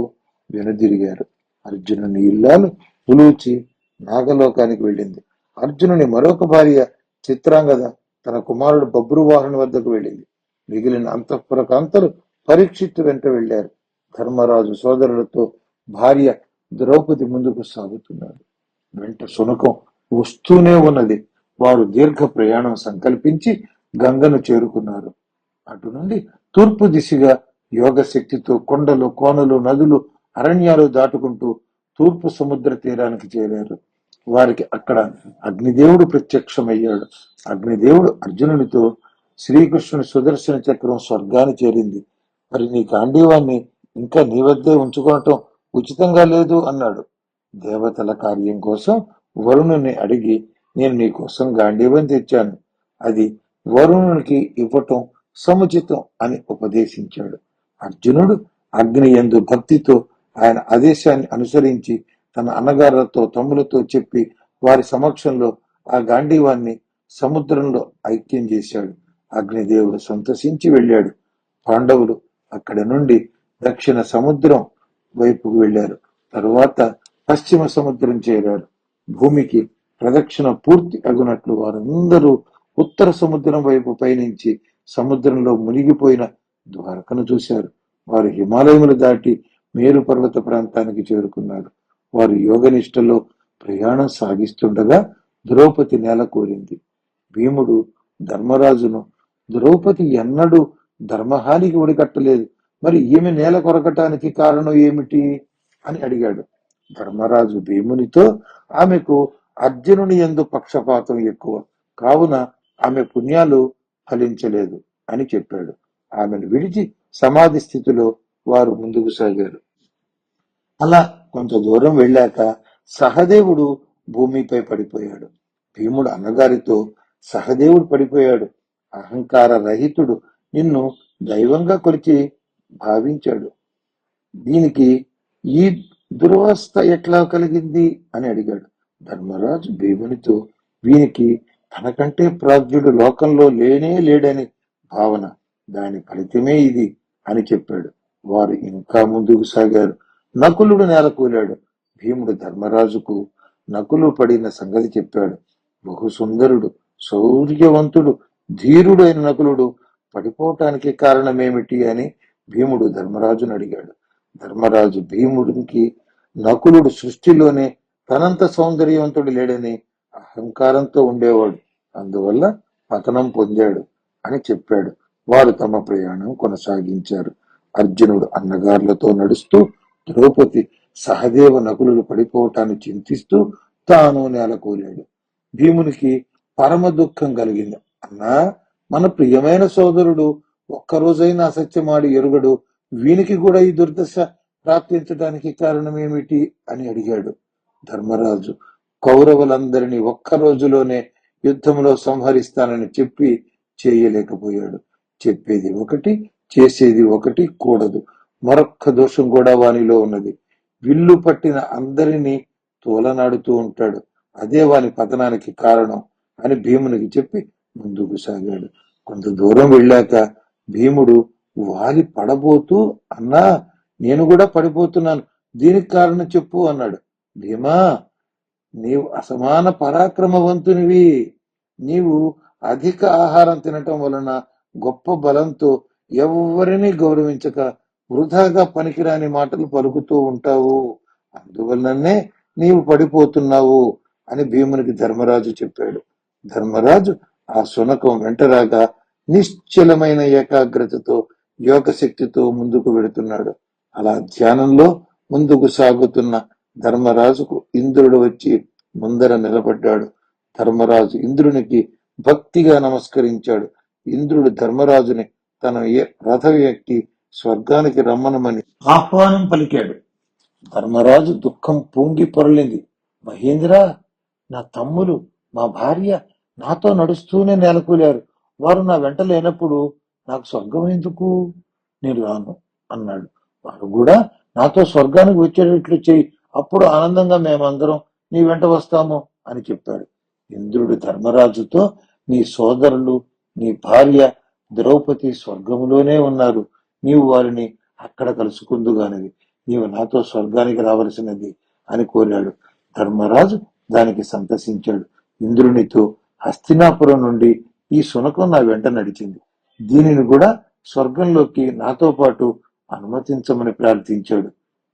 వెనుదిరిగారు. అర్జునుని ఇల్లాలు ఉలూచి నాగలోకానికి వెళ్ళింది. అర్జునుని మరొక భార్య చిత్రాంగద తన కుమారుడు బబ్రువాహను వద్దకు వెళ్ళింది. మిగిలిన అంతఃపుర కాంతలు పరీక్షిత్తు వెంట వెళ్లారు. ధర్మరాజు సోదరులతో భార్య ద్రౌపది ముందుకు సాగుతున్నారు. వెంట శునకం వస్తూనే ఉన్నది. వారు దీర్ఘ ప్రయాణం సంకల్పించి గంగను చేరుకున్నారు. అటు నుండి తూర్పు దిశగా యోగ శక్తితో కొండలు, కోనలు, నదులు, అరణ్యాలు దాటుకుంటూ తూర్పు సముద్ర తీరానికి చేరారు. వారికి అక్కడ అగ్నిదేవుడు ప్రత్యక్షమయ్యాడు. అగ్నిదేవుడు అర్జునునితో, శ్రీకృష్ణుని సుదర్శన చక్రం స్వర్గాన్ని చేరింది. మరి నీ గాంధీవాన్ని ఇంకా నీ వద్దే ఉంచుకోవటం ఉచితంగా లేదు అన్నాడు. దేవతల కార్యం కోసం వరుణుని అడిగి నేను నీ కోసం గాంధీవం తెచ్చాను. అది వరుణునికి ఇవ్వటం సముచితం అని ఉపదేశించాడు. అర్జునుడు అగ్ని యందు భక్తితో ఆయన ఆదేశాన్ని అనుసరించి తన అన్నగారులతో తమ్ములతో చెప్పి వారి సమక్షంలో ఆ గాంధీవాన్ని సముద్రంలో ఐక్యం చేశాడు. అగ్నిదేవుడు సంతసించి వెళ్ళాడు. పాండవులు అక్కడి నుండి దక్షిణ సముద్రం వైపుకు వెళ్లారు. తరువాత పశ్చిమ సముద్రం చేరారు. భూమికి ప్రదక్షిణ పూర్తి అగునట్లు వారందరూ ఉత్తర సముద్రం వైపు పయనించి సముద్రంలో మునిగిపోయిన ద్వారకను చూశారు. వారు హిమాలయములు దాటి మేరు పర్వత ప్రాంతానికి చేరుకున్నారు. వారు యోగనిష్టలో ప్రయాణం సాగిస్తుండగా ద్రౌపది నేల కోరింది. భీముడు ధర్మరాజును ద్రౌపది ఎన్నడూ ధర్మహానికి ఒడికట్టలేదు, మరి ఈమె నేల కొరకటానికి కారణం ఏమిటి అని అడిగాడు. ధర్మరాజు భీమునితో ఆమెకు అర్జునుని యందు పక్షపాతం ఎక్కువ, కావున ఆమె పుణ్యాలు ఫలించలేదు అని చెప్పాడు. ఆమెను విడిచి సమాధి స్థితిలో వారు ముందుకు సాగారు. అలా కొంత దూరం వెళ్ళాక సహదేవుడు భూమిపై పడిపోయాడు. భీముడు అన్నగారితో సహదేవుడు పడిపోయాడు. అహంకార రహితుడు నిన్ను దైవంగా కొలిచి భావించాడు. దీనికి ఈ దురవస్థ ఎట్లా కలిగింది అని అడిగాడు. ధర్మరాజు భీమునితో వీనికి తనకంటే ప్రాజ్ఞుడు లోకంలో లేనే లేడని భావన, దాని ఫలితమే ఇది అని చెప్పాడు. వారు ఇంకా ముందుకు సాగారు. నకులుడు నేలకూలాడు. భీముడు ధర్మరాజుకు నకులు పడిన సంగతి చెప్పాడు. బహు సుందరుడు, శౌర్యవంతుడు, ధీరుడు అయిన నకులుడు పడిపోవటానికి కారణమేమిటి అని భీముడు ధర్మరాజును అడిగాడు. ధర్మరాజు భీముడికి నకులుడు సృష్టిలోనే తనంత సౌందర్యవంతుడు లేడని అహంకారంతో ఉండేవాడు, అందువల్ల పతనం పొందాడు అని చెప్పాడు. వారు తమ ప్రయాణం కొనసాగించారు. అర్జునుడు అన్నగారులతో నడుస్తూ ద్రౌపది సహదేవ నకులులు పడిపోవటాన్ని చింతిస్తూ తాను నేలకూలాడు. భీమునికి పరమ దుఃఖం కలిగింది. అన్నా, మన ప్రియమైన సోదరుడు ఒక్కరోజైనా అసత్యమాడి ఎరుగడు, వీనికి కూడా ఈ దుర్దశ ప్రాప్తించడానికి కారణమేమిటి అని అడిగాడు. ధర్మరాజు కౌరవులందరినీ ఒక్క రోజులోనే యుద్ధంలో సంహరిస్తానని చెప్పి చేయలేకపోయాడు. చెప్పేది ఒకటి, చేసేది ఒకటి కూడదు. మరొక్క దోషం కూడా వానిలో ఉన్నది. విల్లు పట్టిన అందరినీ తోలనాడుతూ ఉంటాడు, అదే వాని పతనానికి కారణం అని భీమునికి చెప్పి ముందుకు సాగాడు. కొంత దూరం వెళ్ళాక భీముడు వాలి పడబోతూ అన్నా, నేను కూడా పడిపోతున్నాను, దీనికి కారణం చెప్పు అన్నాడు. భీమా, నీవు అసమాన పరాక్రమవంతునివి. నీవు అధిక ఆహారం తినటం వలన గొప్ప బలంతో ఎవరిని గౌరవించక వృధాగా పనికిరాని మాటలు పలుకుతూ ఉంటావు, అందువల్లనే నీవు పడిపోతున్నావు అని భీమునికి ధర్మరాజు చెప్పాడు. ధర్మరాజు ఆ శునకం వెంటరాగా నిశ్చలమైన ఏకాగ్రతతో యోగ శక్తితో ముందుకు వెడుతున్నాడు. అలా ధ్యానంలో ముందుకు సాగుతున్న ధర్మరాజుకు ఇంద్రుడు వచ్చి ముందర నిలబడ్డాడు. ధర్మరాజు ఇంద్రునికి భక్తిగా నమస్కరించాడు. ఇంద్రుడు ధర్మరాజుని తన రథం ఎక్కి స్వర్గానికి రమ్మనమని ఆహ్వానం పలికాడు. ధర్మరాజు దుఃఖం పొంగి పొరలింది. మహేంద్ర, నా తమ్ములు, మా భార్య నాతో నడుస్తూనే నేలకూలారు. వారు నా వెంట లేనప్పుడు నాకు స్వర్గం ఎందుకు? నేను రాను అన్నాడు. వారు కూడా నాతో స్వర్గానికి వచ్చేటట్లు చెయ్యి, అప్పుడు ఆనందంగా మేమందరం నీ వెంట వస్తాము అని చెప్పాడు. ఇంద్రుడు ధర్మరాజుతో, నీ సోదరులు, నీ భార్య ద్రౌపది స్వర్గములోనే ఉన్నారు, నీవు వారిని అక్కడ కలుసుకుందుగానివి, నీవు నాతో స్వర్గానికి రావలసినది అని కోరాడు. ధర్మరాజు దానికి సంతసించాడు. ఇంద్రునితో, హస్తినాపురం నుండి ఈ శునకం నా వెంట నడిచింది, దీనిని కూడా స్వర్గంలోకి నాతో పాటు అనుమతించమని ప్రార్థించాడు.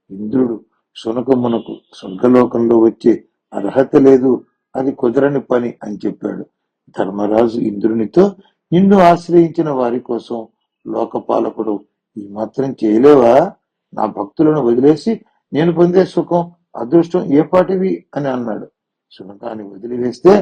ఇంద్రుడు శునకమునకు స్వర్గలోకంలో వచ్చే అర్హత లేదు, అది కుదరని పని అని చెప్పాడు. ధర్మరాజు ఇంద్రునితో, నిన్ను ఆశ్రయించిన వారి కోసం లోకపాలకుడు ఈ మాత్రం చేయలేవా? నా భక్తులను వదిలేసి నేను పొందే సుఖం, అదృష్టం ఏ పాటివి అని అన్నాడు. శునకాన్ని వదిలివేస్తే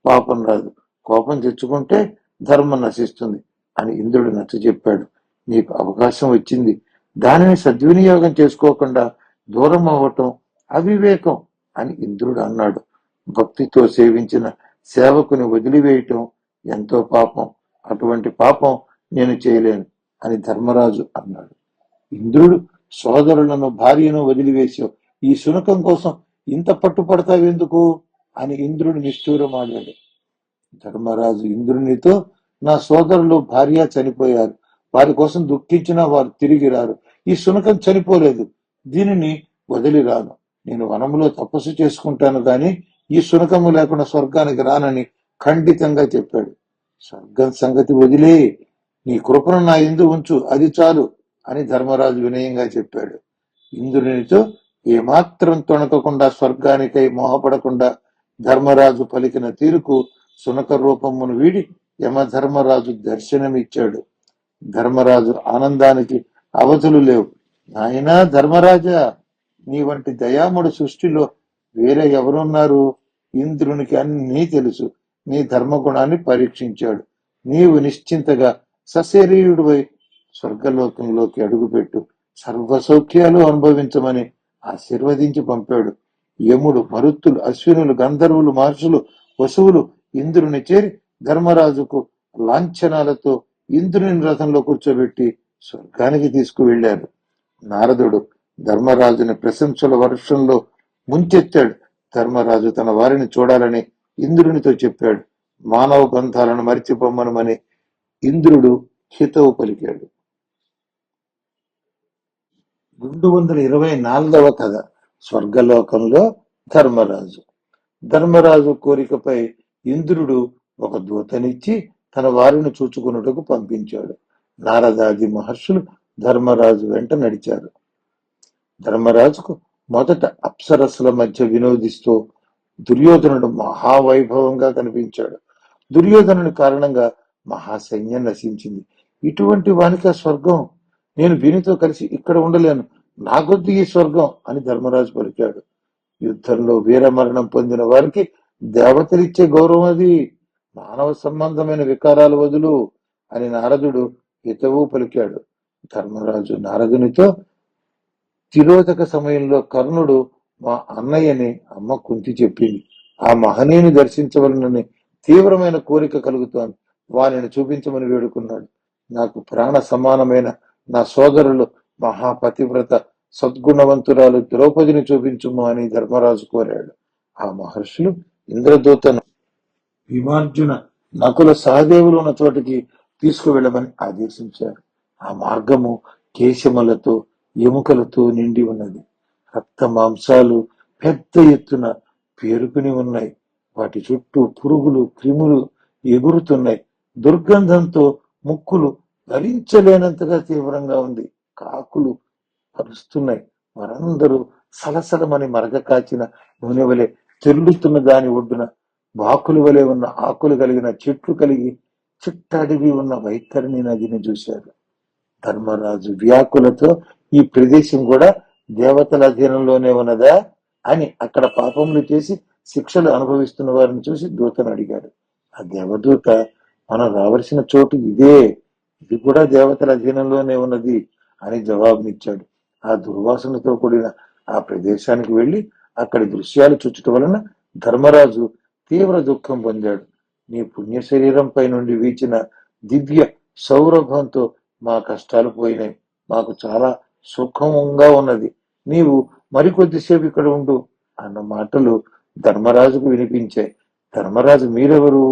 పాపం రాదు, కోపం తెచ్చుకుంటే ధర్మం నశిస్తుంది, అని ఇంద్రుడు నచ్చజెప్పాడు. నీకు అవకాశం వచ్చింది, దానిని సద్వినియోగం చేసుకోకుండా దూరం అవ్వటం అవివేకం అని ఇంద్రుడు అన్నాడు. భక్తితో సేవించిన సేవకుని వదిలివేయటం ఎంతో పాపం. అటువంటి పాపం నేను చేయలేను అని ధర్మరాజు అన్నాడు. ఇంద్రుడు సోదరులను భార్యను వదిలివేశావు, ఈ శునకం కోసం ఇంత పట్టుపడతావెందుకు అని ఇంద్రుడు నిష్ఠూరమాడాడు. ధర్మరాజు ఇంద్రునితో, నా సోదరులు భార్య చనిపోయారు, వారి కోసం దుఃఖించినా వారు తిరిగి రారు. ఈ శునకం చనిపోలేదు, దీనిని వదిలి రాను. నేను వనములో తపస్సు చేసుకుంటాను గాని ఈ శునకము లేకుండా స్వర్గానికి రానని ఖండితంగా చెప్పాడు. స్వర్గం సంగతి వదిలే, నీ కృపను నా యందు ఉంచు, అది చాలు అని ధర్మరాజు వినయంగా చెప్పాడు. ఇంద్రునితో ఏమాత్రం తొణకకుండా స్వర్గానికై మోహపడకుండా ధర్మరాజు పలికిన తీరుకు శునక రూపమును వీడి యమధర్మరాజు దర్శనమిచ్చాడు. ధర్మరాజు ఆనందానికి అవధులు లేవు. నాయనా ధర్మరాజా, నీ వంటి దయాముడు సృష్టిలో వేరే ఎవరున్నారు? ఇంద్రునికి అన్నీ తెలుసు. నీ ధర్మగుణాన్ని పరీక్షించాడు. నీవు నిశ్చింతగా సశరీరుడివై స్వర్గలోకంలోకి అడుగుపెట్టు, సర్వ సౌఖ్యాలు అనుభవించమని ఆశీర్వదించి పంపాడు. యముడు, మరుత్తులు, అశ్వినులు, గంధర్వులు, మహర్షులు, వసువులు ఇంద్రుని చేరి ధర్మరాజుకు లాంఛనాలతో ఇంద్రుని రథంలో కూర్చోబెట్టి స్వర్గానికి తీసుకువెళ్లారు. నారదుడు ధర్మరాజుని ప్రశంసల వర్షంలో ముంచెత్తాడు. ధర్మరాజు తన వారిని చూడాలని ఇంద్రునితో చెప్పాడు. మానవ బంధాలను మరిచిపోమ్మనమని ఇంద్రుడు హితవు పలికాడు. 224వ కథ. స్వర్గలోకంలో ధర్మరాజు. ధర్మరాజు కోరికపై ఇంద్రుడు ఒక దూతనిచ్చి తన వారిని చూచుకున్నట్టుకు పంపించాడు. నారదాది మహర్షులు ధర్మరాజు వెంట నడిచారు. ధర్మరాజుకు మొదట అప్సరస్సుల మధ్య వినోదిస్తూ దుర్యోధనుడు మహావైభవంగా కనిపించాడు. దుర్యోధనుడి కారణంగా మహాసైన్యం నశించింది. ఇటువంటి వానికి స్వర్గం, నేను వీనితో కలిసి ఇక్కడ ఉండలేను, నాకొద్దు ఈ స్వర్గం అని ధర్మరాజు పలికాడు. యుద్ధంలో వీరమరణం పొందిన వారికి దేవతలిచ్చే గౌరవం అది, మానవ సంబంధమైన వికారాలు వదులు అని నారదుడు హితవు పలికాడు. ధర్మరాజు నారదునితో, తిరోధక సమయంలో కర్ణుడు మా అన్నయ్యని అమ్మ కుంతి చెప్పింది, ఆ మహనీయుని దర్శించవలనని తీవ్రమైన కోరిక కలుగుతోంది, వారిని చూపించమని వేడుకున్నాడు. నాకు ప్రాణ సమానమైన నా సోదరులు మహాపతివ్రత సద్గుణవంతురాలు ద్రౌపదిని చూపించుము అని ధర్మరాజు కోరాడు. ఆ మహర్షులు ఇంద్రదూతను భీమార్జున నకుల సహదేవులు ఉన్న చోటికి తీసుకువెళ్ళమని ఆదేశించారు. ఆ మార్గము కేశములతో ఎముకలతో నిండి ఉన్నది. రక్త మాంసాలు పెద్ద ఎత్తున పేరుకుని ఉన్నాయి. వాటి చుట్టూ పురుగులు, క్రిములు ఎగురుతున్నాయి. దుర్గంధంతో ముక్కులు భరించలేనంతగా తీవ్రంగా ఉంది. కాకులు పరుస్తున్నాయి. వారందరూ సలసలమని మరగ కాచిన నూనె వలె తెరులుతున్న దాని ఒడ్డున బాకులు వలె ఉన్న ఆకులు కలిగిన చెట్లు కలిగి చిట్టడివి ఉన్న వైతరిణి నదిని చూశారు. ధర్మరాజు వ్యాకులతో, ఈ ప్రదేశం కూడా దేవతల అధీనంలోనే ఉన్నదా అని అక్కడ పాపములు చేసి శిక్షలు అనుభవిస్తున్న వారిని చూసి దూతను అడిగాడు. ఆ దేవదూత, మనం రావలసిన చోటు ఇదే, ఇది కూడా దేవతల అధీనంలోనే ఉన్నది అని జవాబునిచ్చాడు. ఆ దుర్వాసనతో కూడిన ఆ ప్రదేశానికి వెళ్లి అక్కడి దృశ్యాలు చూచటం వలన ధర్మరాజు తీవ్ర దుఃఖం పొందాడు. నీ పుణ్య శరీరంపై నుండి వీచిన దివ్య సౌరభంతో మా కష్టాలు పోయినాయి, మాకు చాలా సుఖంగా ఉన్నది, నీవు మరికొద్దిసేపు ఇక్కడ ఉండు అన్న మాటలు ధర్మరాజుకు వినిపించాయి. ధర్మరాజు, మీరెవరు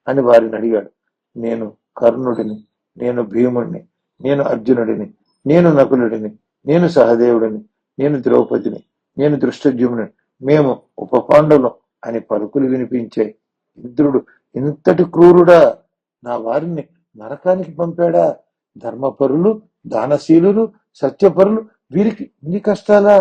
అని వారిని అడిగాడు. నేను కర్ణుడిని, నేను భీముడిని, నేను అర్జునుడిని, నేను నకులుడిని, నేను సహదేవుడిని, నేను ద్రౌపదిని, నేను దృష్టద్యుమ్నుని, మేము ఉపపాండవులం అని పలుకులు వినిపించాయి. ఇంద్రుడు, ఇంతటి క్రూరుడా, నా వారిని నరకానికి పంపాడా? ధర్మపరులు, దానశీలులు, సత్యపరులు, వీరికి ఇన్ని కష్టాలా?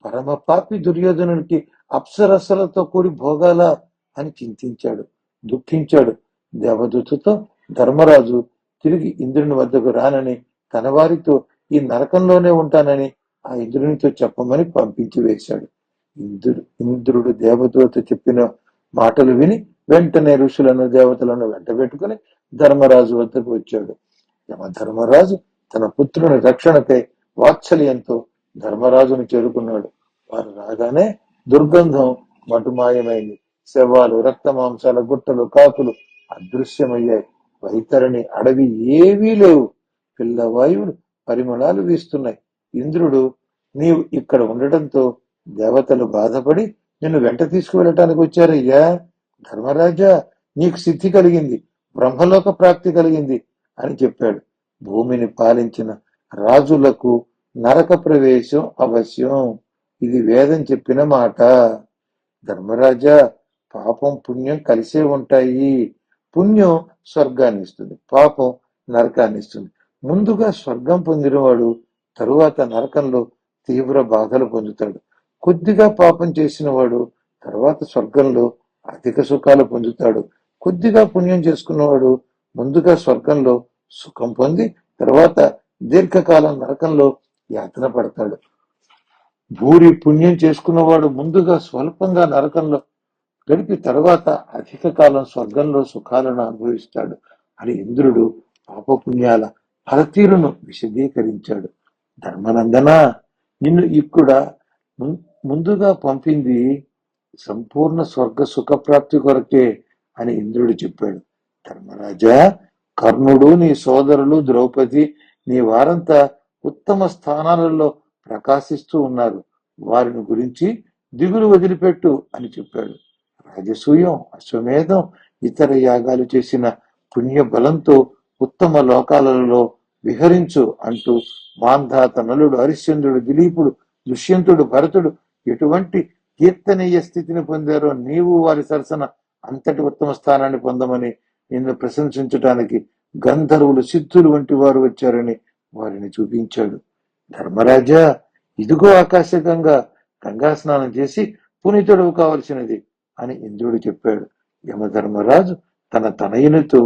పరమ పాపి దుర్యోధనునికి అప్సరసలతో కూడి భోగాలా అని చింతించాడు, దుఃఖించాడు. దేవదూతతో ధర్మరాజు తిరిగి ఇంద్రుని వద్దకు రానని, తన వారితో ఈ నరకంలోనే ఉంటానని ఆ ఇంద్రునితో చెప్పమని పంపించి వేశాడు. ఇంద్రుడు దేవదూత చెప్పిన మాటలు విని వెంటనే ఋషులను, దేవతలను వెంట పెట్టుకుని ధర్మరాజు వద్దకు వచ్చాడు. యమధర్మరాజు తన పుత్రుని రక్షణకై వాత్సల్యంతో ధర్మరాజును చేరుకున్నాడు. వారు రాగానే దుర్గంధం మటుమాయమైంది. శవాలు, రక్తమాంసాల గుట్టలు, కాకులు అదృశ్యమయ్యాయి. వైతరణి, అడవి ఏవీ లేవు. పిల్లవాయువులు పరిమళాలు వీస్తున్నాయి. ఇంద్రుడు, నీవు ఇక్కడ ఉండటంతో దేవతలు బాధపడి నిన్ను వెంట తీసుకువెళ్ళటానికి వచ్చారయ్యా. ధర్మరాజా, నీకు సిద్ధి కలిగింది, బ్రహ్మలోక ప్రాప్తి కలిగింది అని చెప్పాడు. భూమిని పాలించిన రాజులకు నరక ప్రవేశం అవశ్యం. ఇది వేదం చెప్పిన మాట. ధర్మరాజా, పాపం పుణ్యం కలిసే ఉంటాయి. పుణ్యం స్వర్గాన్ని ఇస్తుంది, పాపం నరకాన్ని ఇస్తుంది. ముందుగా స్వర్గం పొందినవాడు తరువాత నరకంలో తీవ్ర బాధలు పొందుతాడు. కొద్దిగా పాపం చేసిన వాడు తర్వాత స్వర్గంలో అధిక సుఖాలు పొందుతాడు. కొద్దిగా పుణ్యం చేసుకున్నవాడు ముందుగా స్వర్గంలో సుఖం పొంది తర్వాత దీర్ఘకాలం నరకంలో యాతన పడతాడు. భూరి పుణ్యం చేసుకున్నవాడు ముందుగా స్వల్పంగా నరకంలో గడిపి తర్వాత అధిక కాలం స్వర్గంలో సుఖాలను అనుభవిస్తాడు అని ఇంద్రుడు పాపపుణ్యాల ఫలతీరును విశదీకరించాడు. ధర్మనందన, నిన్ను ఇక్కడ ముందుగా పంపింది సంపూర్ణ స్వర్గ సుఖప్రాప్తి కొరకే అని ఇంద్రుడు చెప్పాడు. ధర్మరాజా, కర్ణుడు, నీ సోదరులు, ద్రౌపది, నీ వారంతా ఉత్తమ స్థానాలలో ప్రకాశిస్తూ ఉన్నారు. వారిని గురించి దిగులు వదిలిపెట్టు అని చెప్పాడు. రాజసూయం, అశ్వమేధం, ఇతర యాగాలు చేసిన పుణ్య బలంతో ఉత్తమ లోకాలలో విహరించు అంటూ మాంధాత, నలుడు, హరిశ్చంద్రుడు, దిలీపుడు, దుష్యంతుడు, భరతుడు ఎటువంటి కీర్తనీయ స్థితిని పొందారో నీవు వారి సరసన అంతటి ఉత్తమ స్థానాన్ని పొందమని నిన్ను ప్రశంసించటానికి గంధర్వులు, సిద్ధులు వంటి వారు వచ్చారని వారిని చూపించాడు. ధర్మరాజా, ఇదిగో ఆకాశగంగా, గంగా స్నానం చేసి పునీతుడవు కావలసినది అని ఇంద్రుడు చెప్పాడు. యమధర్మరాజు తన తనయునితో,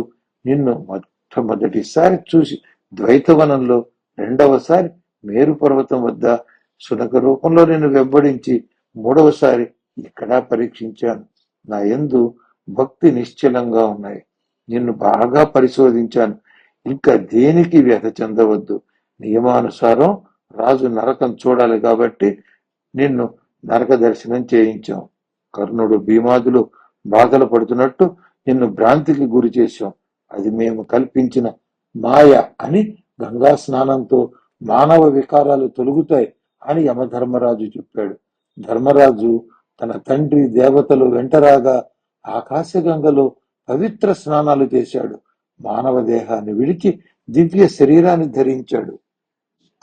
నిన్ను మొట్టమొదటిసారి చూసి ద్వైతవనంలో, రెండవసారి మేరు పర్వతం వద్ద శునక రూపంలో నిన్ను వెంబడించి మూడవసారి ఇక్కడా పరీక్షించాను. నా యందు భక్తి నిశ్చలంగా ఉన్నాయి. నిన్ను బాగా పరిశోధించాను. ఇంకా దేనికి వ్యథ చెందవద్దు. నియమానుసారం రాజు నరకం చూడాలి కాబట్టి నిన్ను నరక దర్శనం చేయించాం. కర్ణుడు, భీమాదులు బాధలు పడుతున్నట్టు నిన్ను భ్రాంతికి గురి చేశాం. అది మేము కల్పించిన మాయ అని గంగా స్నానంతో మానవ వికారాలు తొలుగుతాయి అని యమధర్మరాజు చెప్పాడు. ధర్మరాజు తన తండ్రి దేవతలు వెంటరాగా ఆకాశగంగలో పవిత్ర స్నానాలు చేశాడు. మానవ దేహాన్ని విడిచి దివ్య శరీరాన్ని ధరించాడు.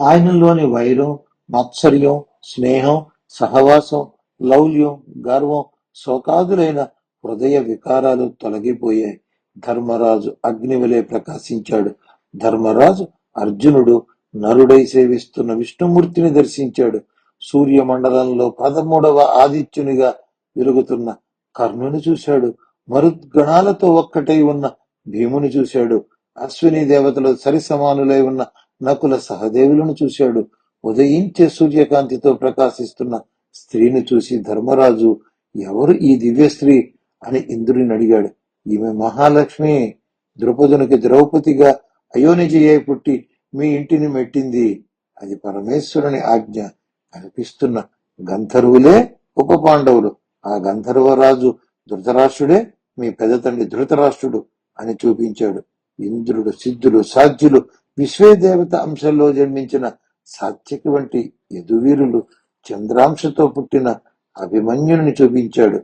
ఆయనలోని వైరం, మాత్సర్యం, స్నేహం, సహవాసం, లౌల్యం, గర్వం, శోకాదులైన హృదయ వికారాలు తొలగిపోయాయి. ధర్మరాజు అగ్నివలే ప్రకాశించాడు. ధర్మరాజు అర్జునుడు నరుడై సేవిస్తున్న విష్ణుమూర్తిని దర్శించాడు. సూర్యమండలంలో 13వ ఆదిత్యునిగా వెలుగుతున్న కర్ణుని చూశాడు. మరుద్గణాలతో ఒక్కటై ఉన్న భీముని చూశాడు. అశ్విని దేవతలు సరిసమానులై ఉన్న నకుల సహదేవులను చూశాడు. ఉదయించే సూర్యకాంతితో ప్రకాశిస్తున్న స్త్రీని చూసి ధర్మరాజు, ఎవరు ఈ దివ్య స్త్రీ అని ఇంద్రుడిని అడిగాడు. ఈమె మహాలక్ష్మి, ద్రుపదునికి ద్రౌపదిగా అయోనిజయ్యై పుట్టి మీ ఇంటిని మెట్టింది. అది పరమేశ్వరుని ఆజ్ఞ. కనిపిస్తున్న గంధర్వులే ఉప పాండవులు. ఆ గంధర్వరాజు ధృతరాష్ట్రుడే మీ పెద్ద తండ్రి ధృతరాష్ట్రుడు అని చూపించాడు. ఇంద్రుడు, సిద్ధులు, సాధ్యులు, విశ్వేదేవత అంశంలో జన్మించిన సాత్యకి వంటి యదువీరులు, చంద్రాంశతో పుట్టిన అభిమన్యుని చూపించాడు.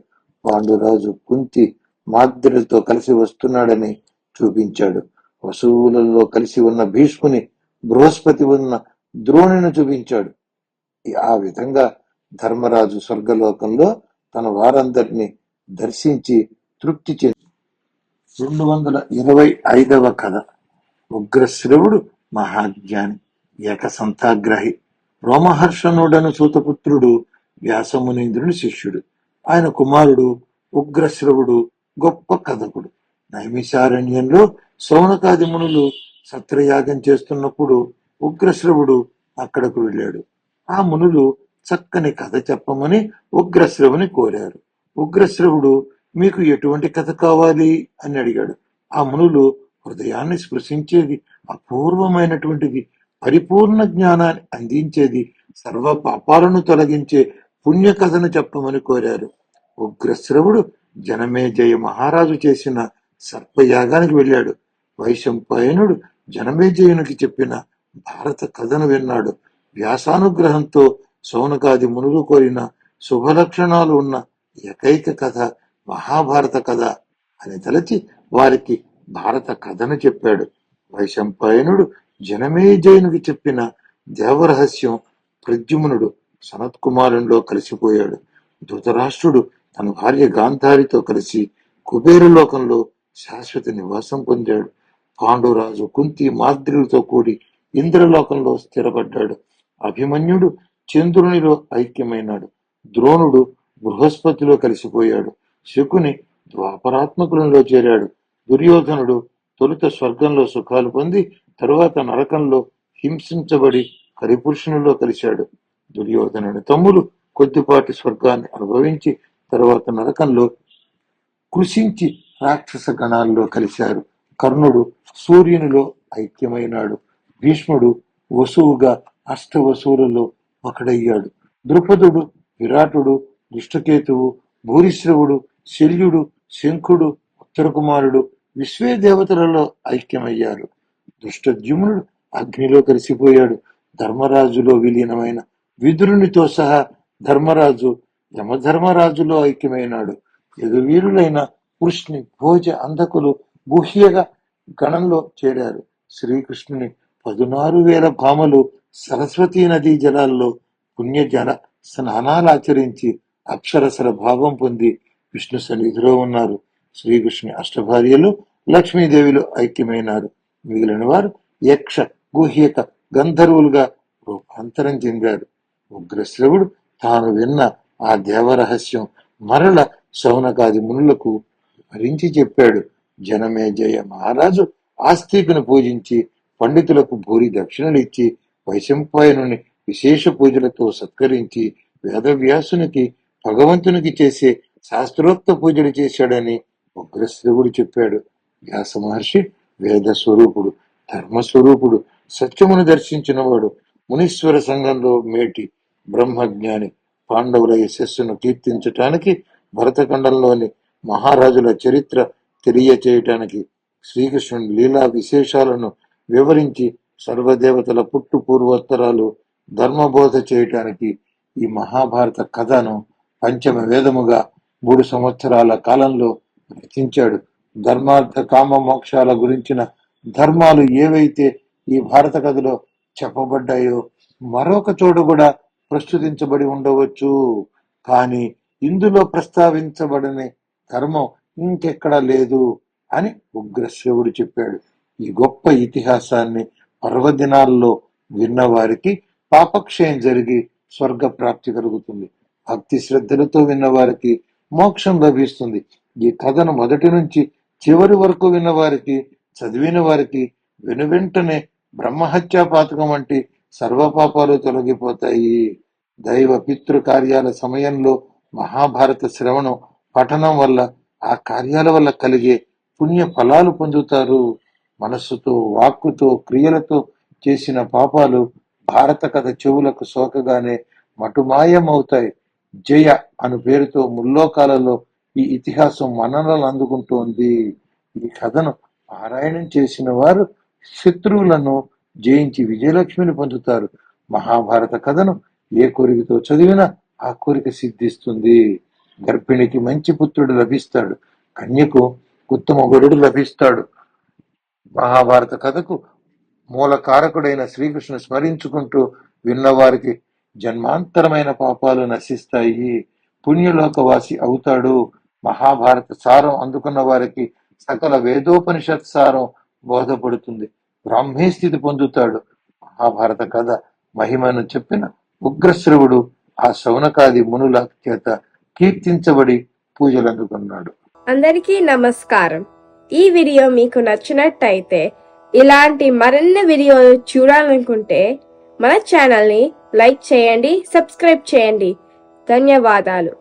పాండురాజు కుంతి మాద్రులతో కలిసి వస్తున్నాడని చూపించాడు. వసువులలో కలిసి ఉన్న భీష్ముని, బృహస్పతి ఉన్న ద్రోణిని చూపించాడు. ఆ విధంగా ధర్మరాజు స్వర్గలోకంలో తన వారందరినీ దర్శించి తృప్తి చెంది 225వ కథ. ఉగ్రశ్రవుడు మహాజ్ఞాని, ఏకసంతాగ్రహి, రోమహర్షణుడను సూతపుత్రుడు, వ్యాసమునీంద్రుని శిష్యుడు. ఆయన కుమారుడు ఉగ్రశ్రవుడు గొప్ప కథకుడు. నైమిషారణ్యంలో సౌనకాది మునులు సత్రయాగం చేస్తున్నప్పుడు ఉగ్రశ్రవుడు అక్కడకు వెళ్ళాడు. ఆ మునులు చక్కని కథ చెప్పమని ఉగ్రశ్రవుని కోరారు. ఉగ్రశ్రవుడు, మీకు ఎటువంటి కథ కావాలి అని అడిగాడు. ఆ మునులు హృదయాన్ని స్పృశించేది, అపూర్వమైనటువంటిది, పరిపూర్ణ జ్ఞానాన్ని అందించేది, సర్వ పాపాలను తొలగించే పుణ్య కథను చెప్పమని కోరారు. ఉగ్రశ్రవుడు జనమేజయ మహారాజు చేసిన సర్పయాగానికి వెళ్ళాడు. వైశంపాయనుడు జనమేజయునికి చెప్పిన భారత కథను విన్నాడు. వ్యాసానుగ్రహంతో శౌనకాది మునులు కోరిన శుభలక్షణాలు ఉన్న ఏకైక కథ మహాభారత కథ అని తలచి వారికి భారత కథను చెప్పాడు. వైశంపాయనుడు జనమేజయునికి చెప్పిన దేవరహస్యం ప్రద్యుమ్నుడు సనత్కుమారునిలో కలిసిపోయాడు. ధృతరాష్ట్రుడు తన భార్య గాంధారితో కలిసి కుబేరలోకంలో శాశ్వత నివాసం పొందాడు. పాండురాజు కుంతి మాద్రులతో కూడి ఇంద్రలోకంలో స్థిరపడ్డాడు. అభిమన్యుడు చంద్రునిలో ఐక్యమైనాడు. ద్రోణుడు బృహస్పతిలో కలిసిపోయాడు. శకుని ద్వాపరాత్మకులలో చేరాడు. దుర్యోధనుడు తొలుత స్వర్గంలో సుఖాలు పొంది తరువాత నరకంలో హింసించబడి హరిపురుషునిలో కలిశాడు. దుర్యోధనుని తమ్ములు కొద్దిపాటి స్వర్గాన్ని అనుభవించి తరువాత నరకంలో కృషించి రాక్షస గణాల్లో కలిశారు. కర్ణుడు సూర్యునిలో ఐక్యమైనాడు. భీష్ముడు వసువుగా అష్టవసువులలో ఒకడయ్యాడు. ద్రుపదుడు విరాటుడు దుష్టకేతువు భూరిశ్రవుడు శల్యుడు శంఖుడు ఉత్తరకుమారుడు విశ్వే దేవతలలో ఐక్యమయ్యారు. దుష్టద్యుమ్నుడు అగ్నిలో కలిసిపోయాడు. ధర్మరాజులో విలీనమైన విదురునితో సహా ధర్మరాజు యమధర్మరాజులో ఐక్యమైనాడు. యదువీరులైన కృష్ణి భోజ అంధకులు గుహ్యగా గణంలో చేరారు. శ్రీకృష్ణుని 16,000 భామలు సరస్వతీ నదీ జలాల్లో పుణ్యజల స్నానాలాచరించి అక్షరసర భావం పొంది విష్ణు సన్నిధిలో ఉన్నారు. శ్రీకృష్ణుని అష్టభార్యలు లక్ష్మీదేవిలో ఐక్యమైనారు. మిగిలిన వారు యక్ష గుహ్యక గంధర్వులుగా రూపాంతరం చెందారు. ఉగ్రశ్రవుడు తాను విన్న ఆ దేవరహస్యం మరల శౌనకాది మునులకు వివరించి చెప్పాడు. జనమేజయ మహారాజు ఆస్తికుని పూజించి పండితులకు భూరి దక్షిణలు ఇచ్చి వైశంపాయనుని విశేష పూజలతో సత్కరించి వేదవ్యాసునికి భగవంతునికి చేసే శాస్త్రోక్త పూజలు చేశాడని ఉగ్రశ్రవుడు చెప్పాడు. వ్యాస మహర్షి వేద స్వరూపుడు, ధర్మస్వరూపుడు, సత్యమును దర్శించినవాడు, మునీశ్వర సంఘంలో మేటి బ్రహ్మజ్ఞాని. పాండవుల యశస్సును కీర్తించటానికి భరతఖండంలోని మహారాజుల చరిత్ర తెలియచేయటానికి శ్రీకృష్ణుని లీలా విశేషాలను వివరించి సర్వదేవతల పుట్టు పూర్వోత్తరాలు ధర్మబోధ చేయటానికి ఈ మహాభారత కథను పంచమ వేదముగా 3 సంవత్సరాల కాలంలో రచించాడు. ధర్మార్థ కామ మోక్షాల గురించిన ధర్మాలు ఏవైతే ఈ భారత కథలో చెప్పబడ్డాయో మరొక చోట కూడా ప్రస్తుతించబడి ఉండవచ్చు. కానీ ఇందులో ప్రస్తావించబడని ధర్మం ఇంకెక్కడా లేదు అని ఉగ్రశ్రవుడు చెప్పాడు. ఈ గొప్ప ఇతిహాసాన్ని పర్వదినాల్లో విన్నవారికి పాపక్షయం జరిగి స్వర్గ ప్రాప్తి కలుగుతుంది. భక్తి శ్రద్ధలతో విన్నవారికి మోక్షం లభిస్తుంది. ఈ కథను మొదటి నుంచి చివరి వరకు విన్నవారికి, చదివిన వారికి వెనువెంటనే బ్రహ్మహత్యా పాతకం వంటి సర్వపాపాలు తొలగిపోతాయి. దైవ పితృ కార్యాల సమయంలో మహాభారత శ్రవణం పఠనం వల్ల ఆ కార్యాల వల్ల కలిగే పుణ్య ఫలాలు పొందుతారు. మనస్సుతో వాక్కుతో క్రియలతో చేసిన పాపాలు భారత కథ చెవులకు సోకగానే మటుమాయమవుతాయి. జయ అను పేరుతో ముల్లోకాలలో ఈ ఇతిహాసం మన్ననలు అందుకుంటోంది. ఈ కథను పారాయణం చేసిన వారు శత్రువులను జయించి విజయలక్ష్మిని పొందుతారు. మహాభారత కథను ఏ కోరికతో చదివినా ఆ కోరిక సిద్ధిస్తుంది. గర్భిణికి మంచి పుత్రుడు లభిస్తాడు. కన్యకు ఉత్తమ వరుడు లభిస్తాడు. మహాభారత కథకు మూల కారకుడైన శ్రీకృష్ణుని స్మరించుకుంటూ విన్నవారికి జన్మాంతరమైన పాపాలు నశిస్తాయి. పుణ్యలోకవాసి అవుతాడు. మహాభారత సారం అందుకున్న వారికి సకల వేదోపనిషత్ సారం బోధపడుతుంది. బ్రాహ్మీ స్థితి పొందుతాడు. మహాభారత కథ మహిమను చెప్పిన ఉగ్రశ్రవుడు ఆ శౌనకాది మునుల చేత కీర్తించబడి పూజలు అందుకున్నాడు. అందరికీ నమస్కారం. ఈ వీడియో మీకు నచ్చినట్టయితే ఇలాంటి మరిన్ని వీడియోలు చూడాలనుకుంటే మన ఛానల్ని లైక్ చేయండి, సబ్స్క్రైబ్ చేయండి. ధన్యవాదాలు.